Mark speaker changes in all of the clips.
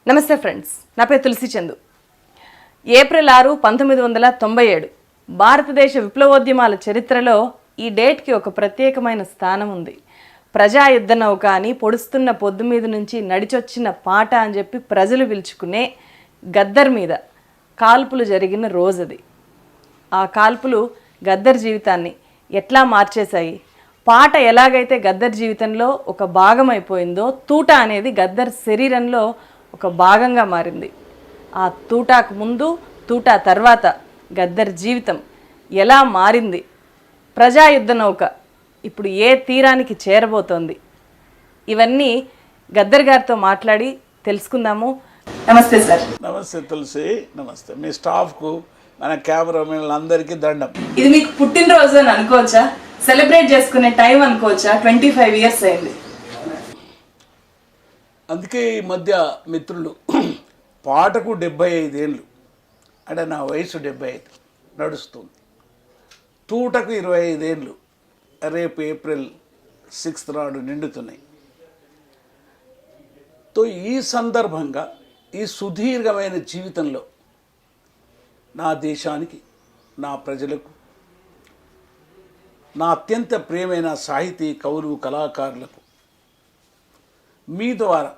Speaker 1: నమస్తే ఫ్రెండ్స్, నా పేరు తులసి చందు. ఏప్రిల్ 6, 1997 భారతదేశ విప్లవోద్యమాల చరిత్రలో ఈ డేట్కి ఒక ప్రత్యేకమైన స్థానం ఉంది. ప్రజా యుద్ధ నౌక అని పొడుస్తున్న పొద్దు మీద నుంచి నడిచొచ్చిన పాట అని చెప్పి ప్రజలు పిలుచుకునే గద్దర్ మీద కాల్పులు జరిగిన రోజది. ఆ కాల్పులు గద్దర్ జీవితాన్ని ఎట్లా మార్చేశాయి, పాట ఎలాగైతే గద్దర్ జీవితంలో ఒక భాగం అయిపోయిందో తూట అనేది గద్దర్ శరీరంలో ఒక భాగంగా మారింది. ఆ తూటాకు ముందు, తూటా తర్వాత గద్దర్ జీవితం ఎలా మారింది, ప్రజాయుద్ధ నౌక ఇప్పుడు ఏ తీరానికి చేరబోతోంది, ఇవన్నీ గద్దర్ గారితో మాట్లాడి తెలుసుకుందాము. నమస్తే సార్.
Speaker 2: నమస్తే తులసి. నమస్తే మీ స్టాఫ్కు, మన కెమెరామెన్ అందరికీ దండం.
Speaker 1: ఇది మీకు పుట్టినరోజు అని అనుకోవచ్చా, సెలబ్రేట్ చేసుకునే టైం అనుకోవచ్చా? 25 years అయింది.
Speaker 2: అందుకే ఈ మధ్య మిత్రులు పాటకు 75 ఏళ్ళు అంటే నా వయసు 75 నడుస్తుంది, తూటకు 25 ఏళ్ళు రేపు ఏప్రిల్ 6 నాడు నిండుతున్నాయి. తో ఈ సందర్భంగా ఈ సుదీర్ఘమైన జీవితంలో నా దేశానికి, నా ప్రజలకు, నా అత్యంత ప్రియమైన సాహితీ కవులు, కళాకారులకు మీ ద్వారా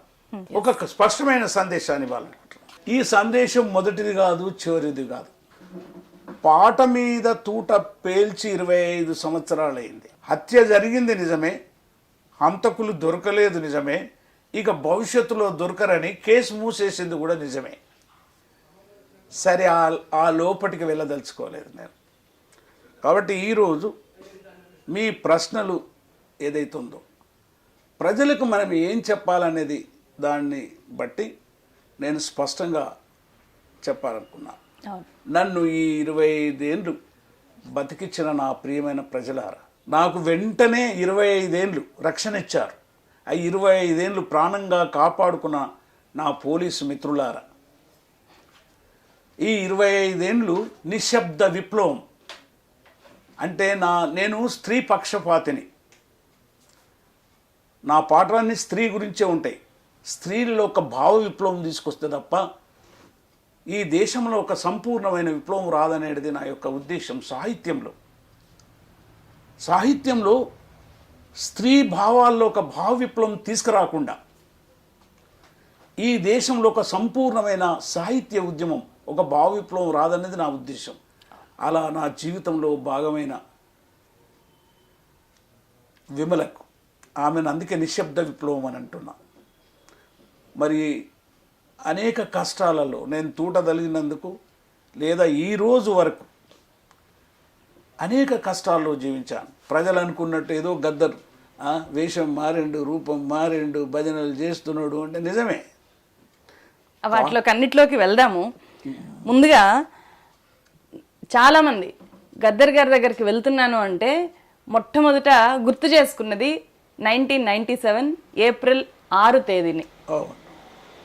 Speaker 2: ఒక స్పష్టమైన సందేశాన్ని ఇవ్వాలనుకుంటున్నాను. ఈ సందేశం మొదటిది కాదు, చివరిది కాదు. పాట మీద తూట పేల్చి 25 సంవత్సరాలైంది. హత్య జరిగింది నిజమే, హంతకులు దొరకలేదు నిజమే, ఇక భవిష్యత్తులో దొరకరని కేసు మూసేసింది కూడా నిజమే. సరే, ఆ లోపటికి వెళ్ళదలుచుకోలేదు నేను. కాబట్టి ఈరోజు మీ ప్రశ్నలు ఏదైతుందో ప్రజలకు మనం ఏం చెప్పాలనేది దాన్ని బట్టి నేను స్పష్టంగా చెప్పాలనుకున్నా. నన్ను ఈ 25 ఏళ్ళు బతికించిన నా ప్రియమైన ప్రజలారా, నాకు వెంటనే 25 ఏళ్ళు రక్షణ ఇచ్చారు. ఆ 25 ఏళ్ళు ప్రాణంగా కాపాడుకున్న నా పోలీసు మిత్రులారా, ఈ 25 ఏళ్ళు నిశ్శబ్ద విప్లవం అంటే నేను స్త్రీ పక్షపాతిని. నా పాటలన్నీ స్త్రీ గురించే ఉంటాయి. స్త్రీలలో ఒక భావ విప్లవం తీసుకొస్తే తప్ప ఈ దేశంలో ఒక సంపూర్ణమైన విప్లవం రాదనేది నా యొక్క ఉద్దేశం. సాహిత్యంలో స్త్రీ భావాల్లో ఒక భావ విప్లవం తీసుకురాకుండా ఈ దేశంలో ఒక సంపూర్ణమైన సాహిత్య ఉద్యమం, ఒక భావ విప్లవం రాదనేది నా ఉద్దేశం. అలా నా జీవితంలో భాగమైన విమలకు, ఆమెను అందుకే నిశ్శబ్ద విప్లవం అని అంటున్నా. మరి అనేక కష్టాలలో నేను తూట తగిలినందుకు, లేదా ఈరోజు వరకు అనేక కష్టాల్లో జీవించాను. ప్రజలు అనుకున్నట్టు ఏదో గద్దర్ వేషం మారిండు, రూపం మారిండు, భజనలు చేస్తున్నాడు అంటే నిజమే.
Speaker 1: వాటిలోకి అన్నిట్లోకి వెళ్దాము. ముందుగా చాలామంది గద్దర్ గారి దగ్గరికి వెళ్తున్నాను అంటే మొట్టమొదట గుర్తు చేసుకున్నది 1997 ఏప్రిల్ 6 తేదీని.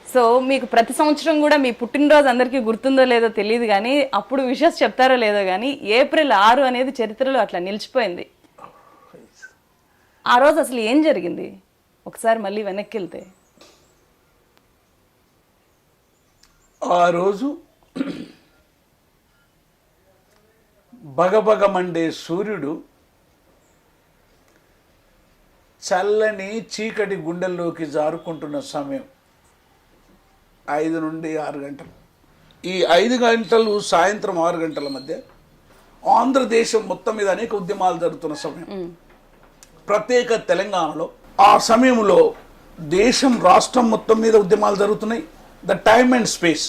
Speaker 1: సో మీకు ప్రతి సంవత్సరం కూడా మీ పుట్టినరోజు అందరికీ గుర్తుందో లేదో తెలియదు, కానీ అప్పుడు విషెస్ చెప్తారో లేదో కానీ ఏప్రిల్ 6 అనేది చరిత్రలో అట్లా నిలిచిపోయింది. ఆ రోజు అసలు ఏం జరిగింది ఒకసారి మళ్ళీ వెనక్కి వెళ్తే?
Speaker 2: ఆ రోజు బగబగమండే సూర్యుడు చల్లని చీకటి గుండెల్లోకి జారుకుంటున్న సమయం 5 నుండి 6 గంటలు. ఈ 5 గంటలు సాయంత్రం 6 గంటల మధ్య ఆంధ్రదేశం మొత్తం మీద అనేక ఉద్యమాలు జరుగుతున్న సమయం. ప్రత్యేక తెలంగాణలో ఆ సమయంలో దేశం, రాష్ట్రం మొత్తం మీద ఉద్యమాలు జరుగుతున్నాయి. ద టైమ్ అండ్ స్పేస్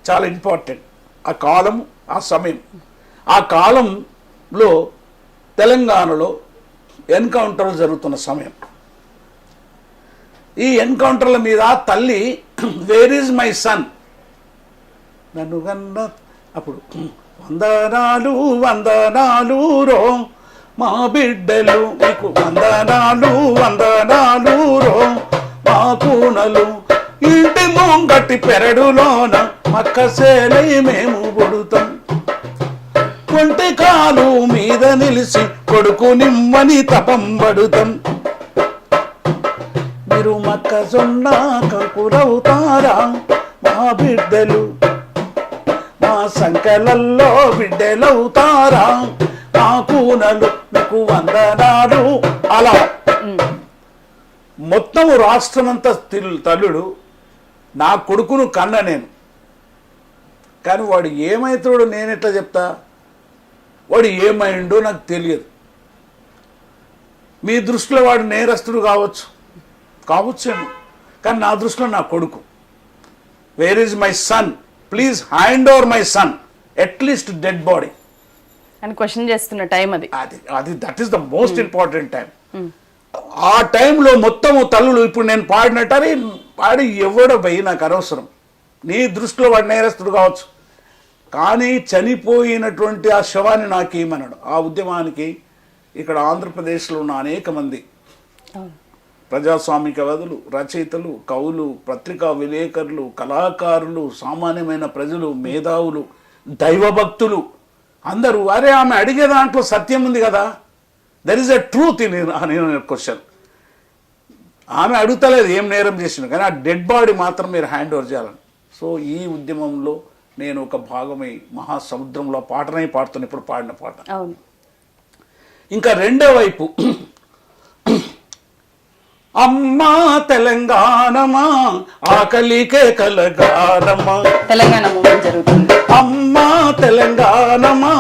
Speaker 2: చాలా ఇంపార్టెంట్. ఆ కాలం, ఆ సమయం, ఆ కాలంలో తెలంగాణలో ఎన్కౌంటర్లు జరుగుతున్న సమయం. ఈ ఎన్కౌంటర్ల మీద తల్లి వేర్ ఈజ్ మై సన్ నన్ను కన్న అప్పుడు వందనాలు వందనాలు రో మా బిడ్డలు మీకు వందనాలు వందనాలు రో మా కూనలు ఇంటి ముంగట్టి పెరడులోన మక్కసేలై మేము పుడుతాం, ఒంటి కాలు మీద నిలిచి కొడుకు నిమ్మని తపం పడుతాం, మీరు మొక్కజొన్న కంకురవుతారా మా బిడ్డలు మా సంకలల్లో బిడ్డలవుతారా, మా కూనలు మీకు వందనాలు. అలా మొత్తం రాష్ట్రమంతా తల్లుడు నా కొడుకును కన్న నేను. కానీ వాడు ఏమవుతాడో నేను ఎట్లా చెప్తా, వాడు ఏమైండో నాకు తెలియదు. మీ దృష్టిలో వాడు నేరస్తుడు కావచ్చేమో, కానీ నా దృష్టిలో నా కొడుకు. Where is my son, please hand over my son, at least dead body
Speaker 1: అని క్వశ్చన్ చేస్తున్న టైం అది.
Speaker 2: That is the most important time. ఆ టైంలో మొత్తము తల్లులు ఇప్పుడు నేను పాడినట్టని పాడి ఎవడో పోయి నాకు అనవసరం. నీ దృష్టిలో వాడు నేరస్తుడు కావచ్చు, కానీ చనిపోయినటువంటి ఆ శవాన్ని నాకేమన్నాడు. ఆ ఉద్యమానికి ఇక్కడ ఆంధ్రప్రదేశ్లో ఉన్న అనేక మంది ప్రజాస్వామికవాదులు, రచయితలు, కవులు, పత్రికా విలేకరులు, కళాకారులు, సామాన్యమైన ప్రజలు, మేధావులు, దైవభక్తులు అందరూ అరే ఆమె అడిగే దాంట్లో సత్యం ఉంది కదా, there is a truth in question. ఆమె అడుగుతలేదు ఏం నేరం చేసిన, కానీ ఆ డెడ్ బాడీ మాత్రం మీరు హ్యాండ్ ఓవర్ చేయాలని. సో ఈ ఉద్యమంలో నేను ఒక భాగమై మహాసముద్రంలో పాటనే పాడుతాను, ఇప్పుడు పాడిన పాట. ఇంకా రెండో వైపు అమ్మా తెలంగాణమా ఆకలికే కలగానమా,
Speaker 1: తెలంగాణ మూమెంట్ జరుగుతుంది.
Speaker 2: అమ్మా తెలంగాణమా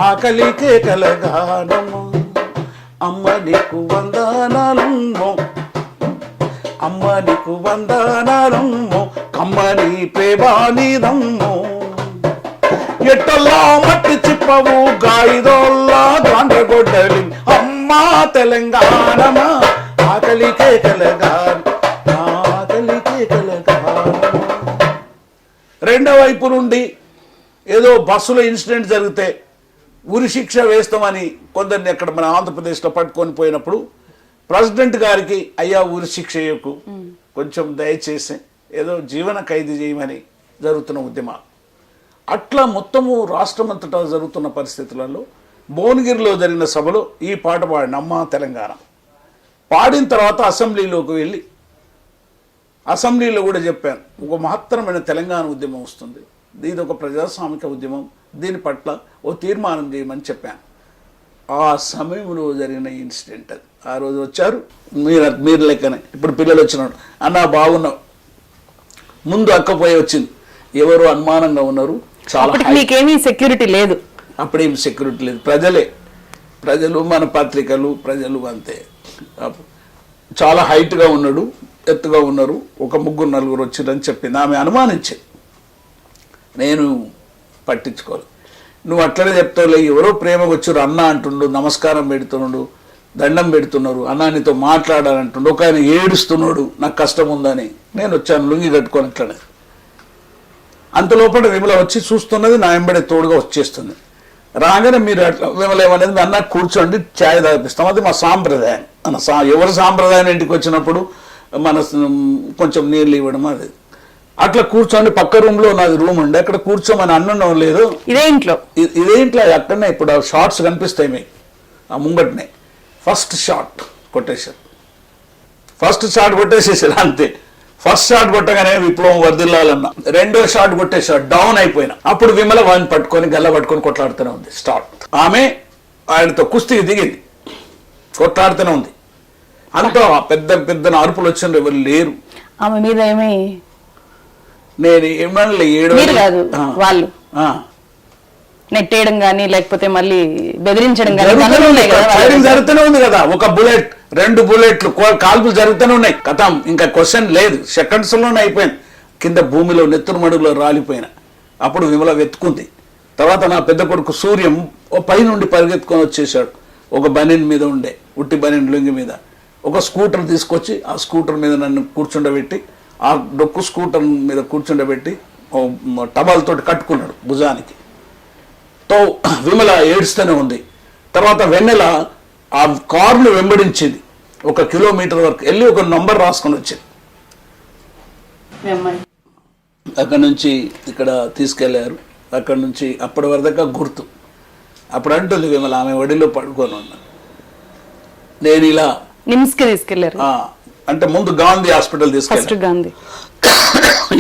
Speaker 2: ఆకలికే కలగానమా, అమ్మ నీకు వందనాలమ్మో, అమ్మ నీకు వందనాలమ్మో, కమ్మని ప్రేమానిదమ్మో, ఎట్టల్లా మట్టి చిప్పవు గాయిదోల్లా గాండ్రగొడ్డలి, అమ్మా తెలంగాణమా ఆకలికే ఆకలికే కలగానమా. రెండో వైపు నుండి ఏదో బస్సులో ఇన్సిడెంట్ జరిగితే ఉరి శిక్ష వేస్తామని కొందరిని అక్కడ మన ఆంధ్రప్రదేశ్లో పట్టుకొని పోయినప్పుడు ప్రెసిడెంట్ గారికి అయ్యా ఉరి శిక్ష చేయకు, కొంచెం దయచేసి ఏదో జీవన ఖైదీ చేయమని జరుగుతున్న ఉద్యమాలు. అట్లా మొత్తము రాష్ట్రమంతటా జరుగుతున్న పరిస్థితులలో భువనగిరిలో జరిగిన సభలో ఈ పాట పాడిన అమ్మ తెలంగాణ పాడిన తర్వాత అసెంబ్లీలోకి వెళ్ళి అసెంబ్లీలో కూడా చెప్పాను, ఒక మహత్తరమైన తెలంగాణ ఉద్యమం వస్తుంది, ఇది ఒక ప్రజాస్వామిక ఉద్యమం, దీని పట్ల ఓ తీర్మానం చేయమని చెప్పాను. ఆ సమయంలో జరిగిన ఇన్సిడెంట్ అది. ఆ రోజు వచ్చారు మీరు లెక్కనే, ఇప్పుడు పిల్లలు వచ్చినాడు, అన్న బాగున్నావు, ముందు అక్కపోయి వచ్చింది, ఎవరు అనుమానంగా ఉన్నారు, చాలా
Speaker 1: మీకేమీ సెక్యూరిటీ లేదు,
Speaker 2: అప్పుడేం సెక్యూరిటీ లేదు, ప్రజలు మన పత్రికలు ప్రజలు అంతే. చాలా హైట్గా ఉన్నాడు, ఎత్తుగా ఉన్నారు, ఒక 3-4 వచ్చిరని చెప్పింది. ఆమె అనుమానించింది, నేను పట్టించుకోవాలి, నువ్వు అట్లనే చెప్తావులే, ఎవరో ప్రేమకు వచ్చారు, అన్న అంటుండు, నమస్కారం పెడుతున్నాడు, దండం పెడుతున్నారు, అన్న నీతో మాట్లాడాలంటుండు, ఒక ఆయన ఏడుస్తున్నాడు, నాకు కష్టం ఉందని నేను వచ్చాను లుంగి కట్టుకొని అట్లనే. అంత లోపల విమల వచ్చి చూస్తున్నది, నా వెంబడే తోడుగా వచ్చేస్తుంది. రాగానే మీరు అట్లా విమల ఏమనేది, అన్న కూర్చోండి ఛాయ్ తాగిపిస్తాం, అది మా సాంప్రదాయం అన్న. ఎవరి సాంప్రదాయం ఇంటికి వచ్చినప్పుడు మన కొంచెం నీళ్ళు ఇవ్వడం అది. అట్లా కూర్చోండి, పక్క రూమ్ లో నాది రూమ్ ఉండే, అక్కడ కూర్చోమని అన్నం లేదు, ఇదే ఇంట్లో అక్కడనే. ఇప్పుడు ఆ షార్ట్స్ కనిపిస్తాయి మీకు ఆ ముంగట్నే. ఫస్ట్ షాట్ కొట్టేసేసారు అంతే. ఫస్ట్ షాట్ కొట్టగానే విప్లవం వర్దిల్లాలన్న, రెండో షాట్ కొట్టేసాడు, డౌన్ అయిపోయినా. అప్పుడు విమల వాడిని పట్టుకొని గల్ల పట్టుకొని కొట్లాడుతూనే ఉంది. స్టార్ట్ ఆమె ఆయనతో కుస్తీకి దిగింది, కొట్లాడుతూనే ఉంది. అంతా పెద్ద అరుపులు వచ్చిన ఎవరు లేరు.
Speaker 1: ఆమె మీద ఏమి
Speaker 2: నేను ఏమన్నా
Speaker 1: వాళ్ళు నెట్టేయడం కానీ లేకపోతే మళ్ళీ బెదిరించడం
Speaker 2: జరుగుతూనే ఉంది కదా. ఒక బుల్లెట్, 2 బుల్లెట్లు, కాల్పులు జరుగుతూనే ఉన్నాయి. కథం ఇంకా క్వశ్చన్ లేదు, సెకండ్స్ లోనే అయిపోయింది. కింద భూమిలో నెత్తురు మడుగులో రాలిపోయిన. అప్పుడు విమల వెతుకుంది. తర్వాత నా పెద్ద కొడుకు సూర్యం పై నుండి పరిగెత్తుకొని వచ్చేసాడు. ఒక బనీన్ మీద ఉండే, ఉట్టి బనీన్ లుంగి మీద ఒక స్కూటర్ తీసుకొచ్చి ఆ స్కూటర్ మీద నన్ను కూర్చుండబెట్టి, ఆ డొక్కు స్కూటర్ మీద కూర్చుండబెట్టి టబాల్తోటి కట్టుకున్నాడు భుజానికి. తో విమల ఏడుస్తూనే ఉంది. తర్వాత వెన్నెల ఆ కారును వెంబడించింది, 1 కిలోమీటర్ వరకు వెళ్ళి ఒక నంబర్ రాసుకొని వచ్చింది. అక్కడి నుంచి ఇక్కడ తీసుకెళ్లారు. అక్కడి నుంచి అప్పటి వరదాకా గుర్తు. అప్పుడు అంటుంది విమల, ఆమె ఒడిలో పడుకొని ఉన్నాను, నేను ఇలా
Speaker 1: నిమ్స్కి తీసుకెళ్లారు,
Speaker 2: అంటే ముందు గాంధీ హాస్పిటల్ తీసుకెళ్ళారు.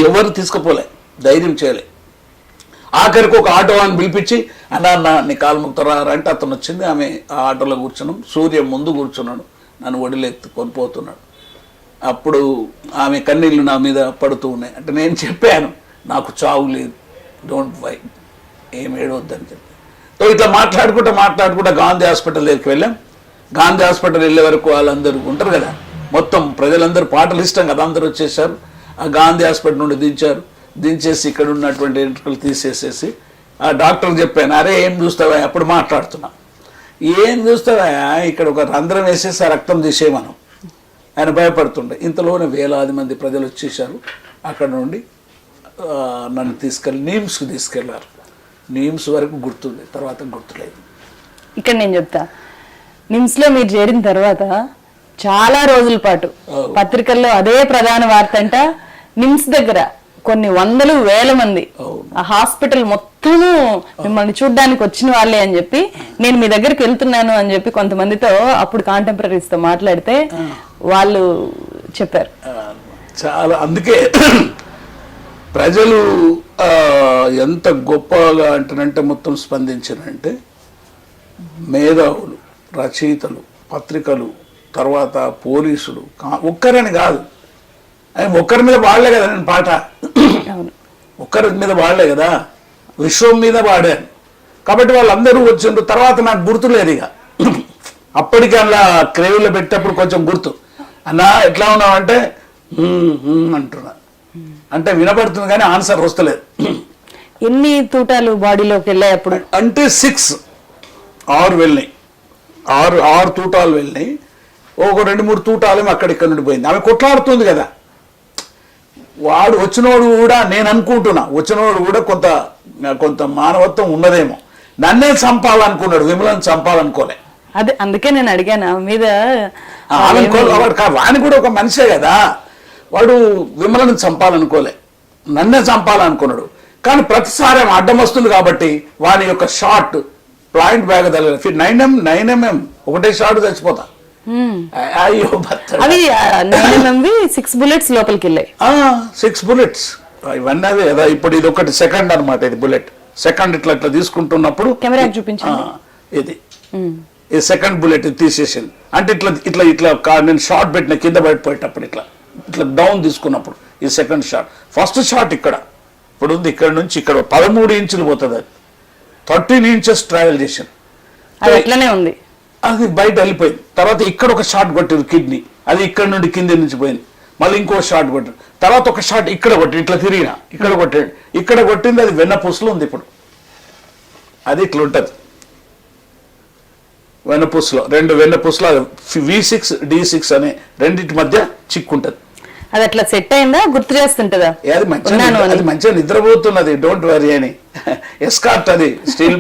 Speaker 2: ఎవరు తీసుకుపోలే, ధైర్యం చేయలే. ఆఖరికి ఒక ఆటో అని పిలిపించి అన్న నీ కాలు ముక్తరా అంటే అతను వచ్చింది. ఆమె ఆ ఆటోలో కూర్చున్నాం, సూర్య ముందు కూర్చున్నాడు, నన్ను ఒడిలెత్తుకొని పోతున్నాడు. అప్పుడు ఆమె కన్నీళ్ళు నా మీద పడుతూ ఉన్నాయి. అంటే నేను చెప్పాను, నాకు చావు లేదు, డోంట్ వై, ఏం ఏడవద్దని చెప్పి. సో ఇట్లా మాట్లాడుకుంటా గాంధీ హాస్పిటల్ దగ్గరికి వెళ్ళాం. గాంధీ హాస్పిటల్ వెళ్ళే వరకు వాళ్ళందరూ ఉంటారు కదా, మొత్తం ప్రజలందరూ పాటలు ఇష్టం కదా, అందరూ వచ్చేసారు. ఆ గాంధీ హాస్పిటల్ నుండి దించేసి ఇక్కడ ఉన్నటువంటి ఎంట్రుకలు తీసేసేసి ఆ డాక్టర్కి చెప్పాను, అరే ఏం చూస్తావా, అప్పుడు మాట్లాడుతున్నా, ఏం చూస్తావా, ఇక్కడ ఒక రంధ్రం వేసేసి ఆ రక్తం తీసేయమనం. ఆయన భయపడుతుండే. ఇంతలోనే వేలాది మంది ప్రజలు వచ్చేసారు. అక్కడ నుండి నన్ను తీసుకెళ్ళి నిమ్స్కి తీసుకెళ్లారు. నిమ్స్ వరకు గుర్తుంది, తర్వాత గుర్తులేదు.
Speaker 1: ఇక్కడ నేను చెప్తా, నిమ్స్లో మీరు చేరిన తర్వాత చాలా రోజుల పాటు పత్రికల్లో అదే ప్రధాన వార్త అంట, నిమ్స్ దగ్గర కొన్ని వందలు వేల మంది ఆ హాస్పిటల్ మొత్తము మిమ్మల్ని చూడ్డానికి వచ్చిన వాళ్ళే అని చెప్పి, నేను మీ దగ్గరికి వెళ్తున్నాను అని చెప్పి కొంతమందితో అప్పుడు కాంటెంపరీస్తో మాట్లాడితే వాళ్ళు చెప్పారు.
Speaker 2: చాలా, అందుకే ప్రజలు ఎంత గొప్పగా అంటారంటే మొత్తం స్పందించారంటే, మేధావులు, రచయితలు, పత్రికలు, తర్వాత పోలీసులు, ఒక్కరని కాదు, ఒక్కరి మీద వాడలే కదా నేను పాట, ఒక్కరి మీద వాడలే కదా, విశ్వం మీద వాడాను. కాబట్టి వాళ్ళందరూ వచ్చిండ్రు. తర్వాత నాకు గుర్తులేదు ఇక, అప్పటికి అలా క్రేవ్లో పెట్టేటప్పుడు కొంచెం గుర్తు, అన్నా ఎట్లా ఉన్నావు అంటే అంటున్నా, అంటే వినపడుతుంది కానీ ఆన్సర్ వస్తలేదు.
Speaker 1: ఎన్ని తూటాలు బాడీలోకి వెళ్ళాయి అప్పుడు
Speaker 2: అంటే 6 వెళ్ళినాయి, 6 తూటాలు వెళ్ళినాయి. ఒక 2-3 తూటాలు అక్కడిక్కడ నుండి పోయింది. ఆమె కొట్లాడుతుంది కదా, వాడు వచ్చినోడు కూడా, నేను అనుకుంటున్నా వచ్చినోడు కూడా కొంత మానవత్వం ఉన్నదేమో. నన్నే చంపాలనుకున్నాడు, విమలను చంపాలనుకోలే.
Speaker 1: అదే అందుకే నేను అడిగాను మీద.
Speaker 2: వాని కూడా ఒక మనిషే కదా, వాడు విమలను చంపాలనుకోలే, నన్నే చంపాలనుకున్నాడు. కానీ ప్రతిసారి అడ్డం వస్తుంది కాబట్టి వాని యొక్క షాట్ పాయింట్ బ్యాగ్ తగలేదు. 9mm ఒకటే షాట్ చచ్చిపోతా. అయ్యో
Speaker 1: అవి 6 బుల్లెట్స్ లోపలికి వెళ్ళాయి.
Speaker 2: 6 బుల్లెట్స్ ఇవన్నీ అవే కదా. ఇప్పుడు ఇది ఒకటి సెకండ్ అనమాట, ఇది బుల్లెట్ సెకండ్. ఇట్లా తీసుకుంటున్నప్పుడు
Speaker 1: కెమెరా చూపించండి,
Speaker 2: ఇది సెకండ్ బుల్లెట్ తీసేసింది. అంటే ఇట్లా నేను షాట్ పెట్టిన కింద పడిపోయేటప్పుడు ఇట్లా డౌన్ తీసుకున్నప్పుడు ఇది సెకండ్ షాట్. ఫస్ట్ షాట్ ఇక్కడ ఇప్పుడు ఉంది, ఇక్కడ నుంచి ఇక్కడ 13 ఇంచులు పోతుంది, అది 13 ఇంచెస్ ట్రావెల్ చేసింది,
Speaker 1: అది ఎట్లనే ఉంది,
Speaker 2: అది బయట వెళ్ళిపోయింది. తర్వాత ఇక్కడ ఒక షాట్ కొట్టింది కిడ్నీ, అది ఇక్కడ నుండి కింద నుంచి పోయింది. మళ్ళీ ఇంకో షాట్ కొట్టింది, తర్వాత ఒక షాట్ ఇక్కడ కొట్టి ఇట్లా తిరిగిన ఇక్కడ కొట్టాడు, ఇక్కడ కొట్టింది, అది వెన్నపూసలో ఉంది. ఇప్పుడు అది ఇట్లా ఉంటుంది వెన్నపూసలో, 2 వెన్నపూసలు V6 D6 అనే రెండింటి మధ్య చిక్కుంటది.
Speaker 1: అది అట్లా సెట్ అయిందా, గుర్తు చేస్తుంటదా?
Speaker 2: అది మంచిగా నిద్రపోతున్నది, డోంట్ వరీ అని. ఎస్కార్ట్ అది స్టీల్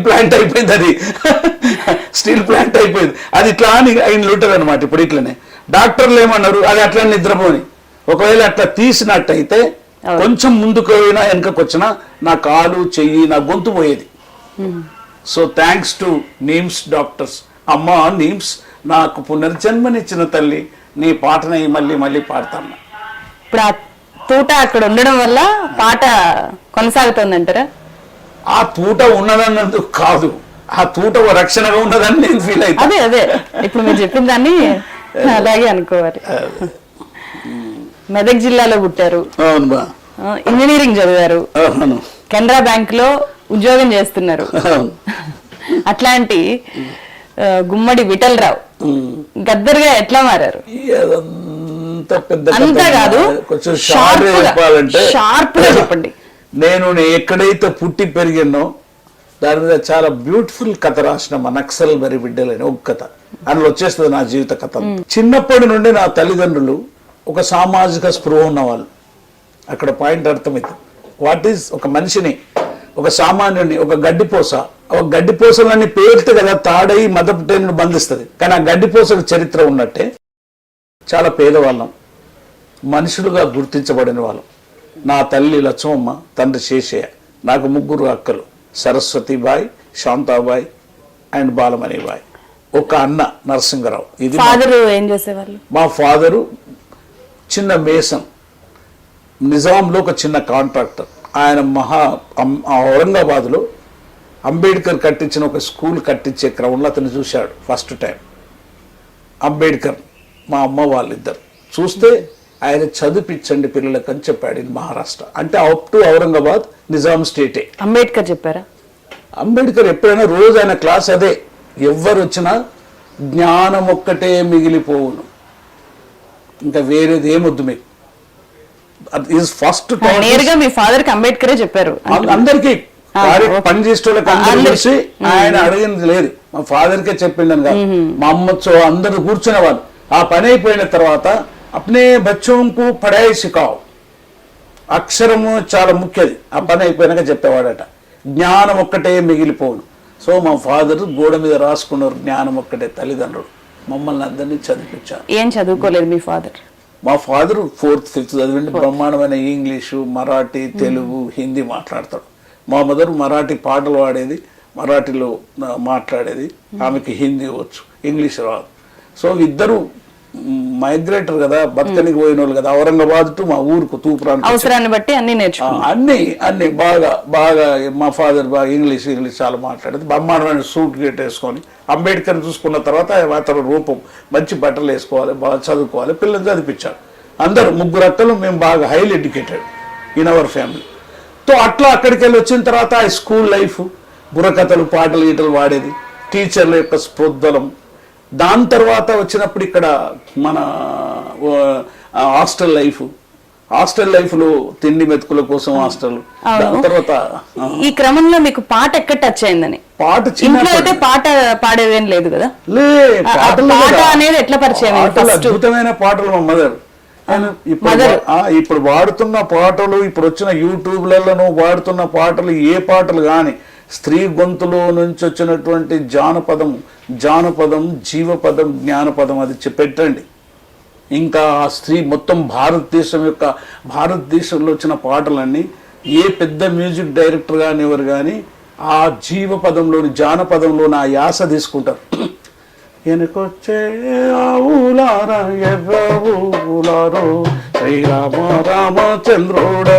Speaker 2: ప్లాంట్ అయిపోయింది, అది స్టీల్ ప్లాంట్ అయిపోయింది. అది ఇట్లా అని ఆయన ఉంటుంది అనమాట. ఇప్పుడు ఇట్లనే డాక్టర్లు ఏమన్నారు, అది అట్లా నిద్రపోని. ఒకవేళ అట్లా తీసినట్టయితే కొంచెం ముందుకు అయినా వెనకకు వచ్చినా నా కాలు చెయ్యి నా గొంతు పోయేది. So thanks to NIMS doctors. అమ్మా నిమ్స్, నాకు పునర్జన్మనిచ్చిన తల్లి, నీ పాటని మళ్ళీ పాడతాను.
Speaker 1: ఇప్పుడు ఆ తూట అక్కడ ఉండడం వల్ల పాట కొనసాగుతుందంటారా?
Speaker 2: ఆ తూట ఉన్నదన్నందుకు కాదు, ఆ తూట రక్షణగా ఉన్నదని నేను ఫీల్ అవుతాను.
Speaker 1: అదే ఇప్పుడు మీరు చెప్పిన దాన్ని అలాగే అనుకోవాలి. మెదక్ జిల్లాలో పుట్టారు, ఇంజనీరింగ్ చదివారు, కెనరా బ్యాంక్ లో ఉద్యోగం చేస్తున్నారు. అట్లాంటి గుమ్మడి విఠలరావు గద్దరుగా ఎట్లా మారారు? అంతా కాదు, షార్ప్ గా చెప్పండి.
Speaker 2: నేను ఎక్కడైతే పుట్టి పెరిగినో దాని మీద చాలా బ్యూటిఫుల్ కథ రాసిన నక్సల్ మరి బిడ్డలని ఒక కథ, అందులో వచ్చేస్తుంది నా జీవిత కథ. చిన్నప్పటి నుండి నా తల్లిదండ్రులు ఒక సామాజిక స్పృహ ఉన్నవాళ్ళు. అక్కడ పాయింట్ అర్థమవుతుంది. వాట్ ఈస్ ఒక మనిషిని, ఒక సామాన్యుని, ఒక గడ్డిపోసలన్నీ పేలితే కదా తాడై మదపుటేను బంధిస్తుంది. కానీ ఆ గడ్డిపోసల చరిత్ర ఉన్నట్టే చాలా పేదవాళ్ళం, మనుషులుగా గుర్తించబడిన వాళ్ళం. నా తల్లి లక్ష్మమ్మ, తండ్రి శేషయ్య, నాకు 3 అక్కలు, సరస్వతిబాయి, శాంతాబాయి అండ్ బాలమణిబాయి, ఒక అన్న నరసింగరావు. ఇది
Speaker 1: ఫాదర్ ఏం చేసేవాళ్ళు?
Speaker 2: మా ఫాదరు చిన్న మేసం, నిజాంలో ఒక చిన్న కాంట్రాక్టర్. ఆయన ఔరంగాబాద్లో అంబేద్కర్ కట్టించిన ఒక స్కూల్ కట్టించే క్రమంలో అతను చూశాడు ఫస్ట్ టైం. అంబేద్కర్ మా అమ్మ వాళ్ళిద్దరు చూస్తే ఆయన చదివించండి పిల్లలకు అని చెప్పాడు ఇన్ మహారాష్ట్ర. అంటే అప్ టు ఔరంగాబాద్ నిజాం స్టేటే.
Speaker 1: అంబేద్కర్ చెప్పారా?
Speaker 2: అంబేద్కర్ ఎప్పుడైనా రోజు ఆయన క్లాస్ అదే, ఎవ్వరు వచ్చినా జ్ఞానం ఒక్కటే మిగిలిపోవును, ఇంకా వేరేది ఏమొద్దు మీకు. ఫస్ట్
Speaker 1: నేరుగా మీ ఫాదర్ కి అంబేద్కరే చెప్పారు
Speaker 2: అందరికీ. పని చేసేటోళ్ళకి అందరూ కలిసి ఆయన అడిగింది లేదు, మా ఫాదర్కే చెప్పిండను కాదు. మా అమ్మతో అందరూ కూర్చునే వాళ్ళు. ఆ పని అయిపోయిన తర్వాత అప్నే బచ్చోంకు పడాయి సికావు, అక్షరము చాలా ముఖ్యది. ఆ పని అయిపోయినాక చెప్పేవాడట, జ్ఞానం ఒక్కటే మిగిలిపోను. సో మా ఫాదర్ గోడ మీద రాసుకున్నారు, జ్ఞానం ఒక్కటే. తల్లిదండ్రులు మమ్మల్ని అందరినీ చదివించారు.
Speaker 1: ఏం చదువుకోలేదు మీ ఫాదర్?
Speaker 2: మా ఫాదర్ 4th 5th చదివిండి. బ్రహ్మాండమైన ఇంగ్లీషు, మరాఠీ, తెలుగు, హిందీ మాట్లాడతాడు. మా మదర్ మరాఠీ పాటలు పాడేది, మరాఠీలో మాట్లాడేది. ఆమెకి హిందీ వచ్చు, ఇంగ్లీష్ రాదు. సో ఇద్దరు మైగ్రేటర్ కదా, బతకనికి పోయిన వాళ్ళు కదా. ఔరంగాబాద్ టు మా ఊరుకు తూప్రాంతం,
Speaker 1: అవసరాన్ని బట్టి అన్ని నేర్చుకున్నాం.
Speaker 2: అన్ని బాగా మా ఫాదర్ బాగా ఇంగ్లీష్ చాలా మాట్లాడేది. బ్రహ్మాండమైన సూట్ గేట్ వేసుకొని అంబేద్కర్ చూసుకున్న తర్వాత అతను రూపం, మంచి బట్టలు వేసుకోవాలి, బాగా చదువుకోవాలి. పిల్లలు చదివించారు. అందరూ ముగ్గురు అక్కలు, మేము బాగా highly educated in our family. So అట్లా అక్కడికి వెళ్ళి వచ్చిన తర్వాత ఆ స్కూల్ లైఫ్, బుర్రకథలు, పాటలు గీటలు వాడేది, టీచర్ల యొక్క స్పృద్ధలం. దాని తర్వాత వచ్చినప్పుడు ఇక్కడ మన హాస్టల్ లైఫ్లో తిండి మెతుకుల కోసం హాస్టల్. దాని తర్వాత
Speaker 1: ఈ క్రమంలో మీకు పాట ఎక్కడ టచ్ అయిందని?
Speaker 2: పాట
Speaker 1: ఇంట్లో అయితే పాట పాడేదేం లేదు కదా? పాట అనేది ఎట్లా పరిచయం?
Speaker 2: అద్భుతమైన పాటలు మా మదర్. ఇప్పుడు వాడుతున్న పాటలు, ఇప్పుడు వచ్చిన యూట్యూబ్లలో వాడుతున్న పాటలు, ఏ పాటలు కానీ స్త్రీ గొంతులో నుంచి వచ్చినటువంటి జానపదం, జీవపదం, జ్ఞానపదం అది పెట్టండి. ఇంకా ఆ స్త్రీ మొత్తం భారతదేశంలో వచ్చిన పాటలన్నీ ఏ పెద్ద మ్యూజిక్ డైరెక్టర్ కానీ ఎవరు కానీ ఆ జీవపదంలోని, జానపదంలోని ఆ యాస తీసుకుంటారు. వెనకొచ్చే ఆవులారా ఎర్రవులారో శ్రీరామ రామచంద్రుడ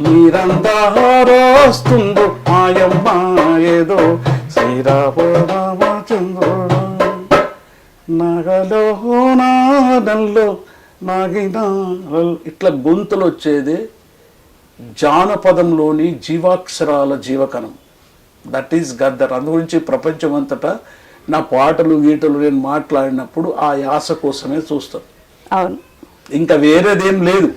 Speaker 2: మీరందారోస్తుందో మాయమ్మ ఏదో శ్రీరామ రామచంద్రుడ నగలో నాగంలో నాగినాలో. ఇట్లా గొంతులు వచ్చేది జానపదంలోని జీవాక్షరాల జీవకణం. That is Gaddar. అందు గురించి ప్రపంచం అంతటా నా పాటలు గీటలు నేను మాట్లాడినప్పుడు ఆ యాస కోసమే చూస్తాను.
Speaker 1: అవును,
Speaker 2: ఇంకా వేరేదేం లేదు.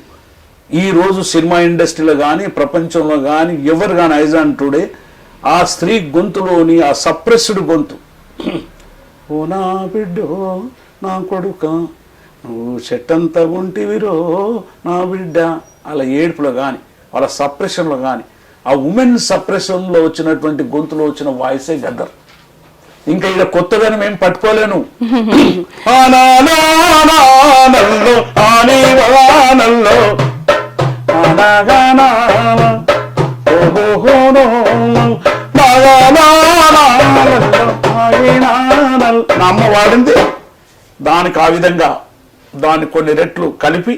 Speaker 2: ఈరోజు సినిమా ఇండస్ట్రీలో కానీ ప్రపంచంలో కానీ ఎవరు కానీ ఐజాన్ టుడే ఆ స్త్రీ గొంతులోని ఆ సప్రెస్డ్ గొంతు, ఓ నా బిడ్డో నా కొడుక నువ్వు చెట్టంతా ఉంటివిరో నా బిడ్డ, అలా ఏడుపులో కానీ వాళ్ళ సప్రెషన్లో కానీ ఆ ఉమెన్ సప్రెషన్లో వచ్చినటువంటి గొంతులో వచ్చిన వాయిసే గద్దర్. ఇంకా ఇలా కొత్తదనం ఏం పట్టుకోలేను. నా అమ్మ వాడింది దానికి ఆ విధంగా దాన్ని కొన్ని రెట్లు కలిపి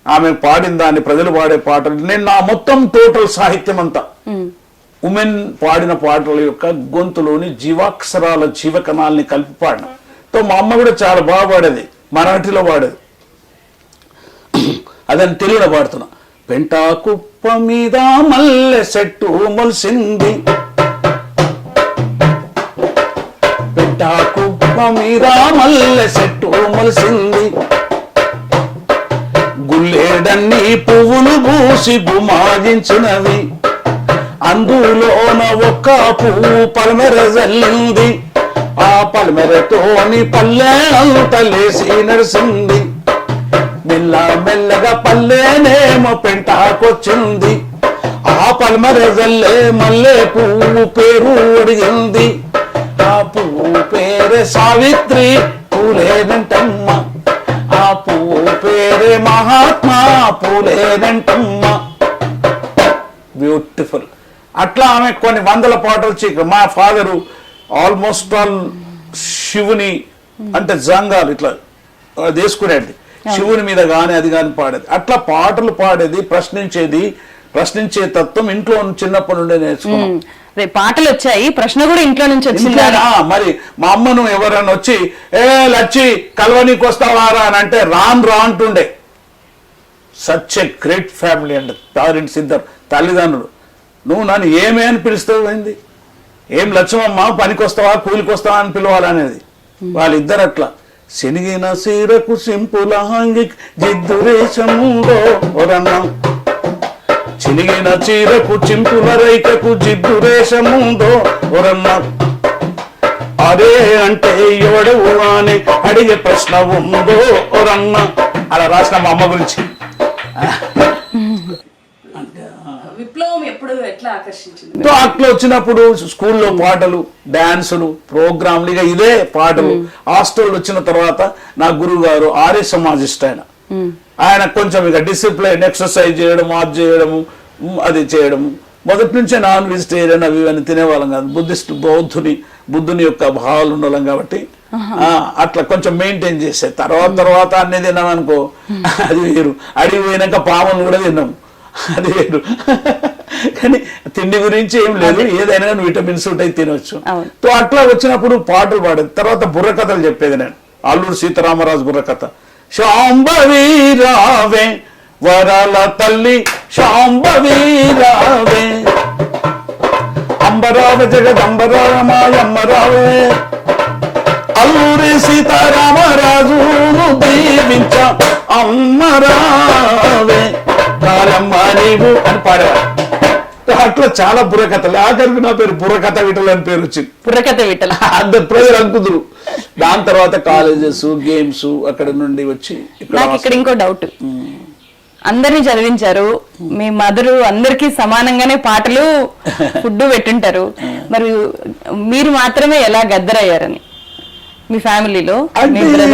Speaker 2: ఆమె పాడిన దాన్ని ప్రజలు పాడే పాటలు. నేను నా మొత్తం టోటల్ సాహిత్యం అంతా ఉమెన్ పాడిన పాటల యొక్క గొంతులోని జీవాక్షరాల జీవకణాలని కలిపి పాడిన. తో మా అమ్మ కూడా చాలా బాగా పాడేది, మరాఠీలో పాడేది. అదని తెలుగులో పాడుతున్నా. పెంటా కుప్ప మీద మల్లె చెట్టు మొలిసింది, పెంటా కుప్ప మీద మల్లె చెట్టు మొలిసింది, గుల్లేడన్ని పువ్వులు పూసి గుమాగించినవి, అందులోన ఒక్క పువ్వు పల్మెర జల్లింది, ఆ పల్మెరతోని పల్లె అంత లేసి నడిసింది, మెల్ల మెల్లగా పల్లెనేమో పెంటాకొచ్చింది, ఆ పల్మెర జల్లే మల్లె పువ్వు పేరు అడిగింది, ఆ పువ్వు పేరే సావిత్రి పూలేనంటమ్మ, ఆ పువ్వు పేరే మహాత్మా పూలేనంటమ్మ. బ్యూటిఫుల్. అట్లా ఆమె కొన్ని వందల పాటలు మా ఫాదరు ఆల్మోస్ట్ ఆల్ శివుని అంటే జంగాలు ఇట్లా వేసుకునేది. శివుని మీద గాని అది గాని పాడేది. అట్లా పాటలు పాడేది, ప్రశ్నించే తత్వం ఇంట్లో చిన్నప్పటి నుండే నేర్చుకున్నాం.
Speaker 1: పాటలు వచ్చాయి, ప్రశ్న కూడా ఇంట్లో నుంచి వచ్చింది.
Speaker 2: మరి మా అమ్మను ఎవరైనా వచ్చి లచ్చి కలవనీకి వస్తావారా అని అంటే రా అంటుండే. Such a great family and parents, ఇద్దరు తల్లిదండ్రులు. నువ్వు నన్ను ఏమే అని పిలుస్తావు, ఏంది ఏం లక్ష్మమ్మ పనికి వస్తావా కూలికి వస్తావా అని పిలవాలనేది. వాళ్ళిద్దరు అట్లా. శనిగిన సీరకు సింపుల హాంగి జిద్దురేశముందో ఒరన్నా, చినిగిన చీరకు చింపుల రైకకు జిద్దురేశముందో ఒరన్నా, అరే అంటే ఎవడవు అని అడిగే ప్రశ్న ఉందో ఒరన్న. అలా రాసిన మా అమ్మ గురించి.
Speaker 1: విప్లవం ఎప్పుడు ఎట్లా ఆకర్షించింది?
Speaker 2: అట్లా వచ్చినప్పుడు స్కూల్లో పాటలు, డాన్సులు, ప్రోగ్రాంలు, ఇక ఇదే పాటలు. హాస్టల్ వచ్చిన తర్వాత నా గురువు గారు ఆర్య సమాజిస్ట్, ఆయన కొంచెం ఇక డిసిప్లైన్, ఎక్సర్సైజ్ చేయడం, అది చేయడము, అది చేయడము. మొదటి నుంచే నాన్ వెజిటేరియన్ అవి ఇవన్నీ తినేవాళ్ళం కాదు. బుద్ధుని యొక్క భావాలు ఉండడం కాబట్టి అట్లా కొంచెం మెయింటైన్ చేసే. తర్వాత అన్ని తిన్నాం అనుకో, అది వేరు. అడిగి పోయినాక పాములు కూడా తిన్నాము, అది వేరు. కానీ తిండి గురించి ఏం లేదు, ఏదైనా కానీ విటమిన్స్ ఉంటాయి, తినవచ్చు. తో అట్లా వచ్చినప్పుడు పాటలు పాడేది. తర్వాత బుర్రకథలు చెప్పేది నేను. అల్లూరు సీతారామరాజు బుర్రకథ. శాంభవి రావే వరాల తల్లి శాంభవి రావే, అంబరావ జగదంబరామాయమ్మరావే, అల్లూరి సీతారామరాజును దీవించ అమ్మరావే కాలమ్మ నీవు అని పాడేవాడు. అట్లా చాలా బుర్రకథలు. ఆఖరికి నా పేరు బుర్రకథ విఠల్ అని పేరు వచ్చింది.
Speaker 1: బుర్రకథ విఠల్
Speaker 2: అందరు ప్రజలు అనుకుందరు. దాని తర్వాత కాలేజెస్, గేమ్స్ అక్కడ నుండి వచ్చి
Speaker 1: ఇక్కడ ఇంకో డౌట్. అందరినీ చదివించారు, మీ మదరు అందరికీ సమానంగానే పాటలు ఫుడ్ పెట్టుంటారు, మరి మీరు మాత్రమే ఎలా గద్దరయ్యారని మీ ఫ్యామిలీలో?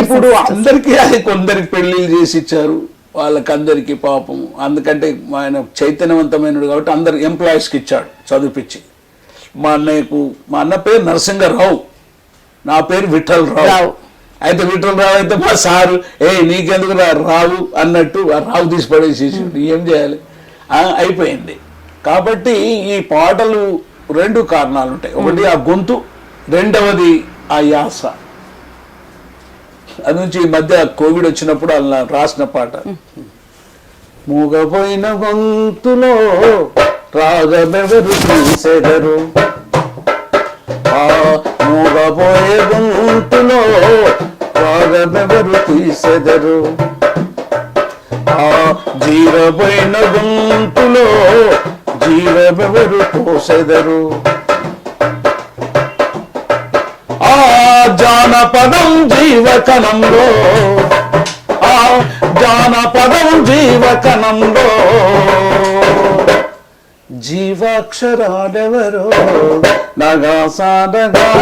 Speaker 2: ఇప్పుడు అందరికీ అది కొందరికి పెళ్లిళ్ళు చేసి ఇచ్చారు, వాళ్ళకందరికి పాపం. అందుకంటే ఆయన చైతన్యవంతమైనడు కాబట్టి అందరు ఎంప్లాయీస్కి ఇచ్చాడు చదివిపించి. మా అన్న పేరు నరసింగరావు, నా పేరు విఠల్ రావు. అయితే విఠల్ రావు అయితే మా సారు నీకెందుకు రావు అన్నట్టు ఆ రావు తీసి పడేసి ఏం చేయాలి, అయిపోయింది. కాబట్టి ఈ పాటలు రెండు కారణాలు ఉంటాయి. ఒకటి ఆ గొంతు, రెండవది ఆ యాస. అది నుంచి ఈ మధ్య కోవిడ్ వచ్చినప్పుడు అలా రాసిన పాట. మూగపోయిన గొంతులో రాగమెవరు తీసెదరు, మూగపోయే గొంతులో రాగమెవరు తీసెదరు, జీవపోయిన గొంతులో జీవమెవరు పోసెదరు, జానపదం జీవకణంలో, జానపదం జీవకణంలో జీవాక్షరాలెవరో నగాసాడగానగా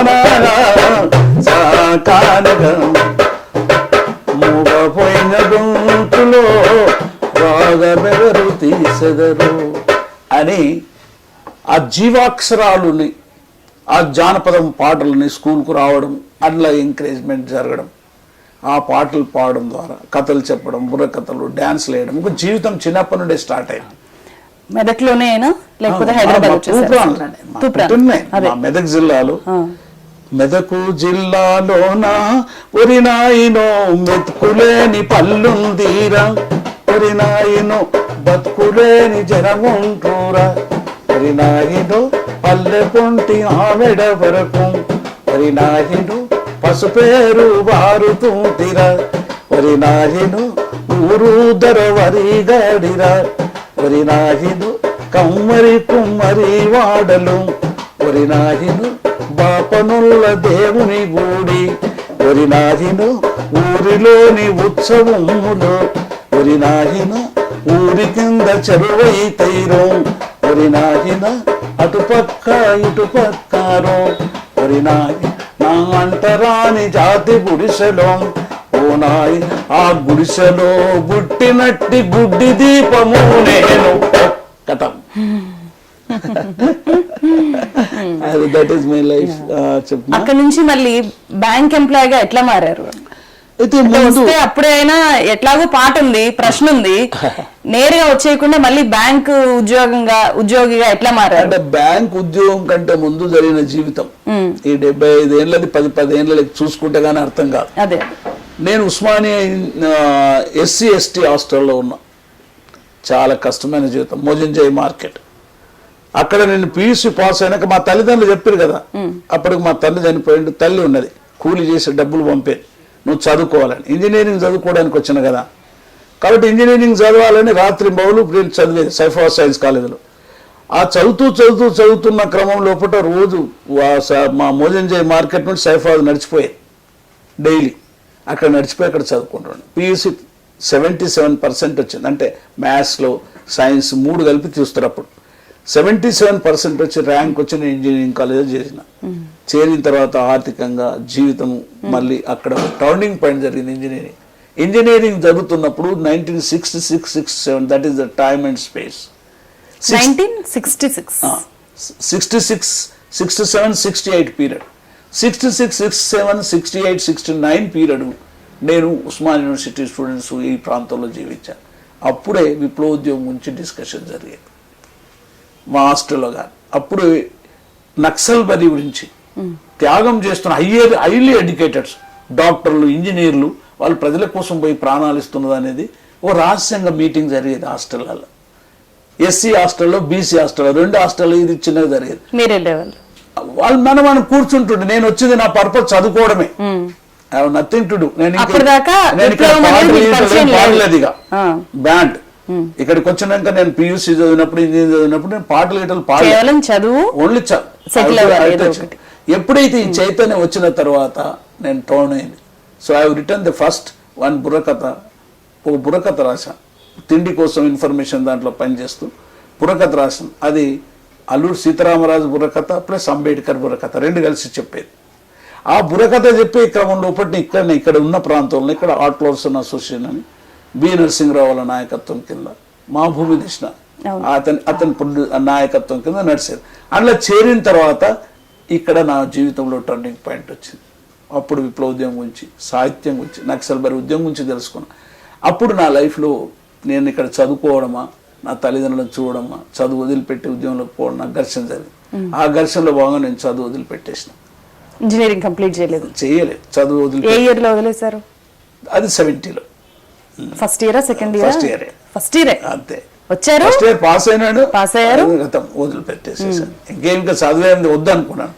Speaker 2: మూగపోయిన గొంతులో రాగమెవరు తీసెదరు అని ఆ జీవాక్షరాలుని, ఆ జానపదం పాటలని స్కూల్కు రావడం, అట్లా ఎంకరేజ్మెంట్ జరగడం, ఆ పాటలు పాడడం ద్వారా కథలు చెప్పడం, బుర్రకథలు, డాన్స్లు వేయడం. ఇంకా జీవితం చిన్నప్పటి నుండే స్టార్ట్ అయింది.
Speaker 1: మెదక్లోనేనా లేకపోతే హైదరాబాద్?
Speaker 2: మెదక్ జిల్లాలో. మెదకు జిల్లాలోన ఒరినాయినో మెతుకులేని పల్లుందీరా, ఒరినాయినో బతుకులేని జనముంటూరా, ఒరినాయినో పల్లె పొంటి ఆమెడ వరకు, ఒరినాయినో పసుపేరు వారుతూతిరా, ఒరినాయినో ఊరు దరవరిగాడిరా, ఒరినాయిను కమ్మరి కుమ్మరి వాడలు, ఒరినాయిను బాపనుల్ల దేవుని గూడి, ఒరినాయిను ఊరిలోని ఉత్సవములు, ఒరినాయిను ఊరి కింద చెరువైతైరో, ఒరినాయిన అటుపక్క ఇటుపక్కారో, ఒరినాయి నా అంటరాని జాతి గుడిసెలో, ఓనాయి ఆ గుడిసెలో బుట్టినట్టి గుడ్డి దీపము నేను కథం. That is my life.
Speaker 1: అక్కడ నుంచి మళ్ళీ బ్యాంక్ ఎంప్లాయీగా ఎట్లా మారారు?
Speaker 2: అయితే ముందు
Speaker 1: వస్తే అప్పుడే అయినా ఎట్లాగో పాట ఉంది, ప్రశ్న ఉంది, నేరుగా వచ్చేయకుండా మళ్ళీ బ్యాంక్ ఉద్యోగిగా ఎట్లా మారారు?
Speaker 2: అంటే బ్యాంక్ ఉద్యోగం కంటే ముందు జరిగిన జీవితం ఈ 75 ఏళ్ళది 10 ఏళ్ళకి చూసుకుంటే గానీ అర్థం కాదు.
Speaker 1: అదే
Speaker 2: నేను ఉస్మానియా SC/ST హాస్టల్లో ఉన్నా. చాలా కష్టమైన జీవితం, మోజంజాయి మార్కెట్. అక్కడ నేను PUC పాస్ అయినాక మా తల్లిదండ్రులు చెప్పారు కదా, అప్పటికి మా తండ్రి చనిపోయిండు, తల్లి ఉన్నది, కూలి చేసి డబ్బులు పంపేది, నువ్వు చదువుకోవాలని. ఇంజనీరింగ్ చదువుకోవడానికి వచ్చిన కదా, కాబట్టి ఇంజనీరింగ్ చదవాలని రాత్రి బౌలు నేను చదివేది సైఫా సైన్స్ కాలేజీలో. ఆ చదువుతున్న క్రమం లోపల రోజు మా మోజంజాయి మార్కెట్ నుండి సైఫాబాద్ నడిచిపోయేది డైలీ. అక్కడ నడిచిపోయి అక్కడ చదువుకుంటున్నాను. PUC 77% వచ్చింది, అంటే మ్యాథ్స్లో సైన్స్ 3 కలిపి చూస్తారు. అప్పుడు 77% వచ్చి ర్యాంక్ వచ్చి నేను ఇంజనీరింగ్ కాలేజ్ చేసిన. చేరిన తర్వాత ఆర్థికంగా జీవితం మళ్ళీ అక్కడ టర్నింగ్ పాయింట్ జరిగింది. ఇంజనీరింగ్ జరుగుతున్నప్పుడు 1966-67, that is the time and space.
Speaker 1: 1966
Speaker 2: 66, 67, 68 period. 66, 67, 68, 69 period నేను ఉస్మాన్ యూనివర్సిటీ స్టూడెంట్స్ ఈ ప్రాంతంలో జీవించాను. అప్పుడే విప్లవోద్యమం గురించి డిస్కషన్ జరిగేది మా హాస్టల్లో. కానీ అప్పుడు నక్సల్ బరి గురించి త్యాగం చేస్తున్న హైలీ ఎడ్యుకేటెడ్స్, డాక్టర్లు, ఇంజనీర్లు, వాళ్ళు ప్రజల కోసం పోయి ప్రాణాలు ఇస్తున్నది అనేది ఓ రహస్యంగా మీటింగ్ జరిగేది హాస్టల్లో. SC హాస్టల్లో, BC హాస్టల్లో, 2 హాస్టల్లో ఇది చిన్నగా జరిగేది.
Speaker 1: మీరు వెళ్ళేవాళ్ళు?
Speaker 2: వాళ్ళు మనం కూర్చుంటుండే. నేను వచ్చింది నా పర్పస్ చదువుకోవడమే, I have nothing to do. నేను పాడలేదుగా బ్యాండ్. ఇక్కడికి వచ్చినాక నేను PUC చదివినప్పుడు, ఇంజనీరింగ్ చదివినప్పుడు నేను పాటలు గిటలు పాడలేదు, చదువు ఓన్లీ ఎప్పుడైతే ఈ చైతన్యం వచ్చిన తర్వాత నేను టర్న్ అయింది. So I return the first one burrakatha. ఒక బుర్రకథ రాశాను, తిండి కోసం ఇన్ఫర్మేషన్ దాంట్లో పనిచేస్తూ బుర్రకథ రాశాను. అది అల్లూరు సీతారామరాజు బుర్రకథ ప్లస్ అంబేద్కర్ బుర్రకథ 2 కలిసి చెప్పేది. ఆ బుర్రకథ చెప్పే క్రమంలో ఇక్కడ ఉన్న ప్రాంతంలో ఇక్కడ ఆర్ట్ లవర్స్ అసోసియేషన్ అని B. నరసింహరావు వాళ్ళ నాయకత్వం కింద, మా భూమి దిశ అతని నాయకత్వం కింద నడిచేది. అందులో చేరిన తర్వాత ఇక్కడ నా జీవితంలో టర్నింగ్ పాయింట్ వచ్చింది. అప్పుడు విప్లవోద్యమం గురించి, సాహిత్యం గురించి, నక్సల్ బరి ఉద్యమం గురించి తెలుసుకున్నాను. అప్పుడు నా లైఫ్లో నేను ఇక్కడ చదువుకోవడమా, నా తల్లిదండ్రులను చూడడమా, చదువు వదిలిపెట్టి ఉద్యమంలోకి పోవడం, నాకు ఘర్షణ జరిగింది. ఆ ఘర్షణలో భాగంగా నేను చదువు వదిలిపెట్టేసిన.
Speaker 1: ఇంజనీరింగ్ కంప్లీట్ చేయలేదు?
Speaker 2: చదువు వదిలి.
Speaker 1: ఏ ఇయర్ లో వదిలేశారు?
Speaker 2: అది 70లో.
Speaker 1: ఫస్ట్ ఇయరా, సెకండ్ ఇయర్? First year.
Speaker 2: అంతే.
Speaker 1: వచ్చారు,
Speaker 2: ఫస్ట్ ఇయర్ పాస్ అయినాడు,
Speaker 1: పాస్ అయ్యారు,
Speaker 2: వదిలిపెట్టేసేసాను. ఇంకా చదివేది వద్దనుకున్నాను.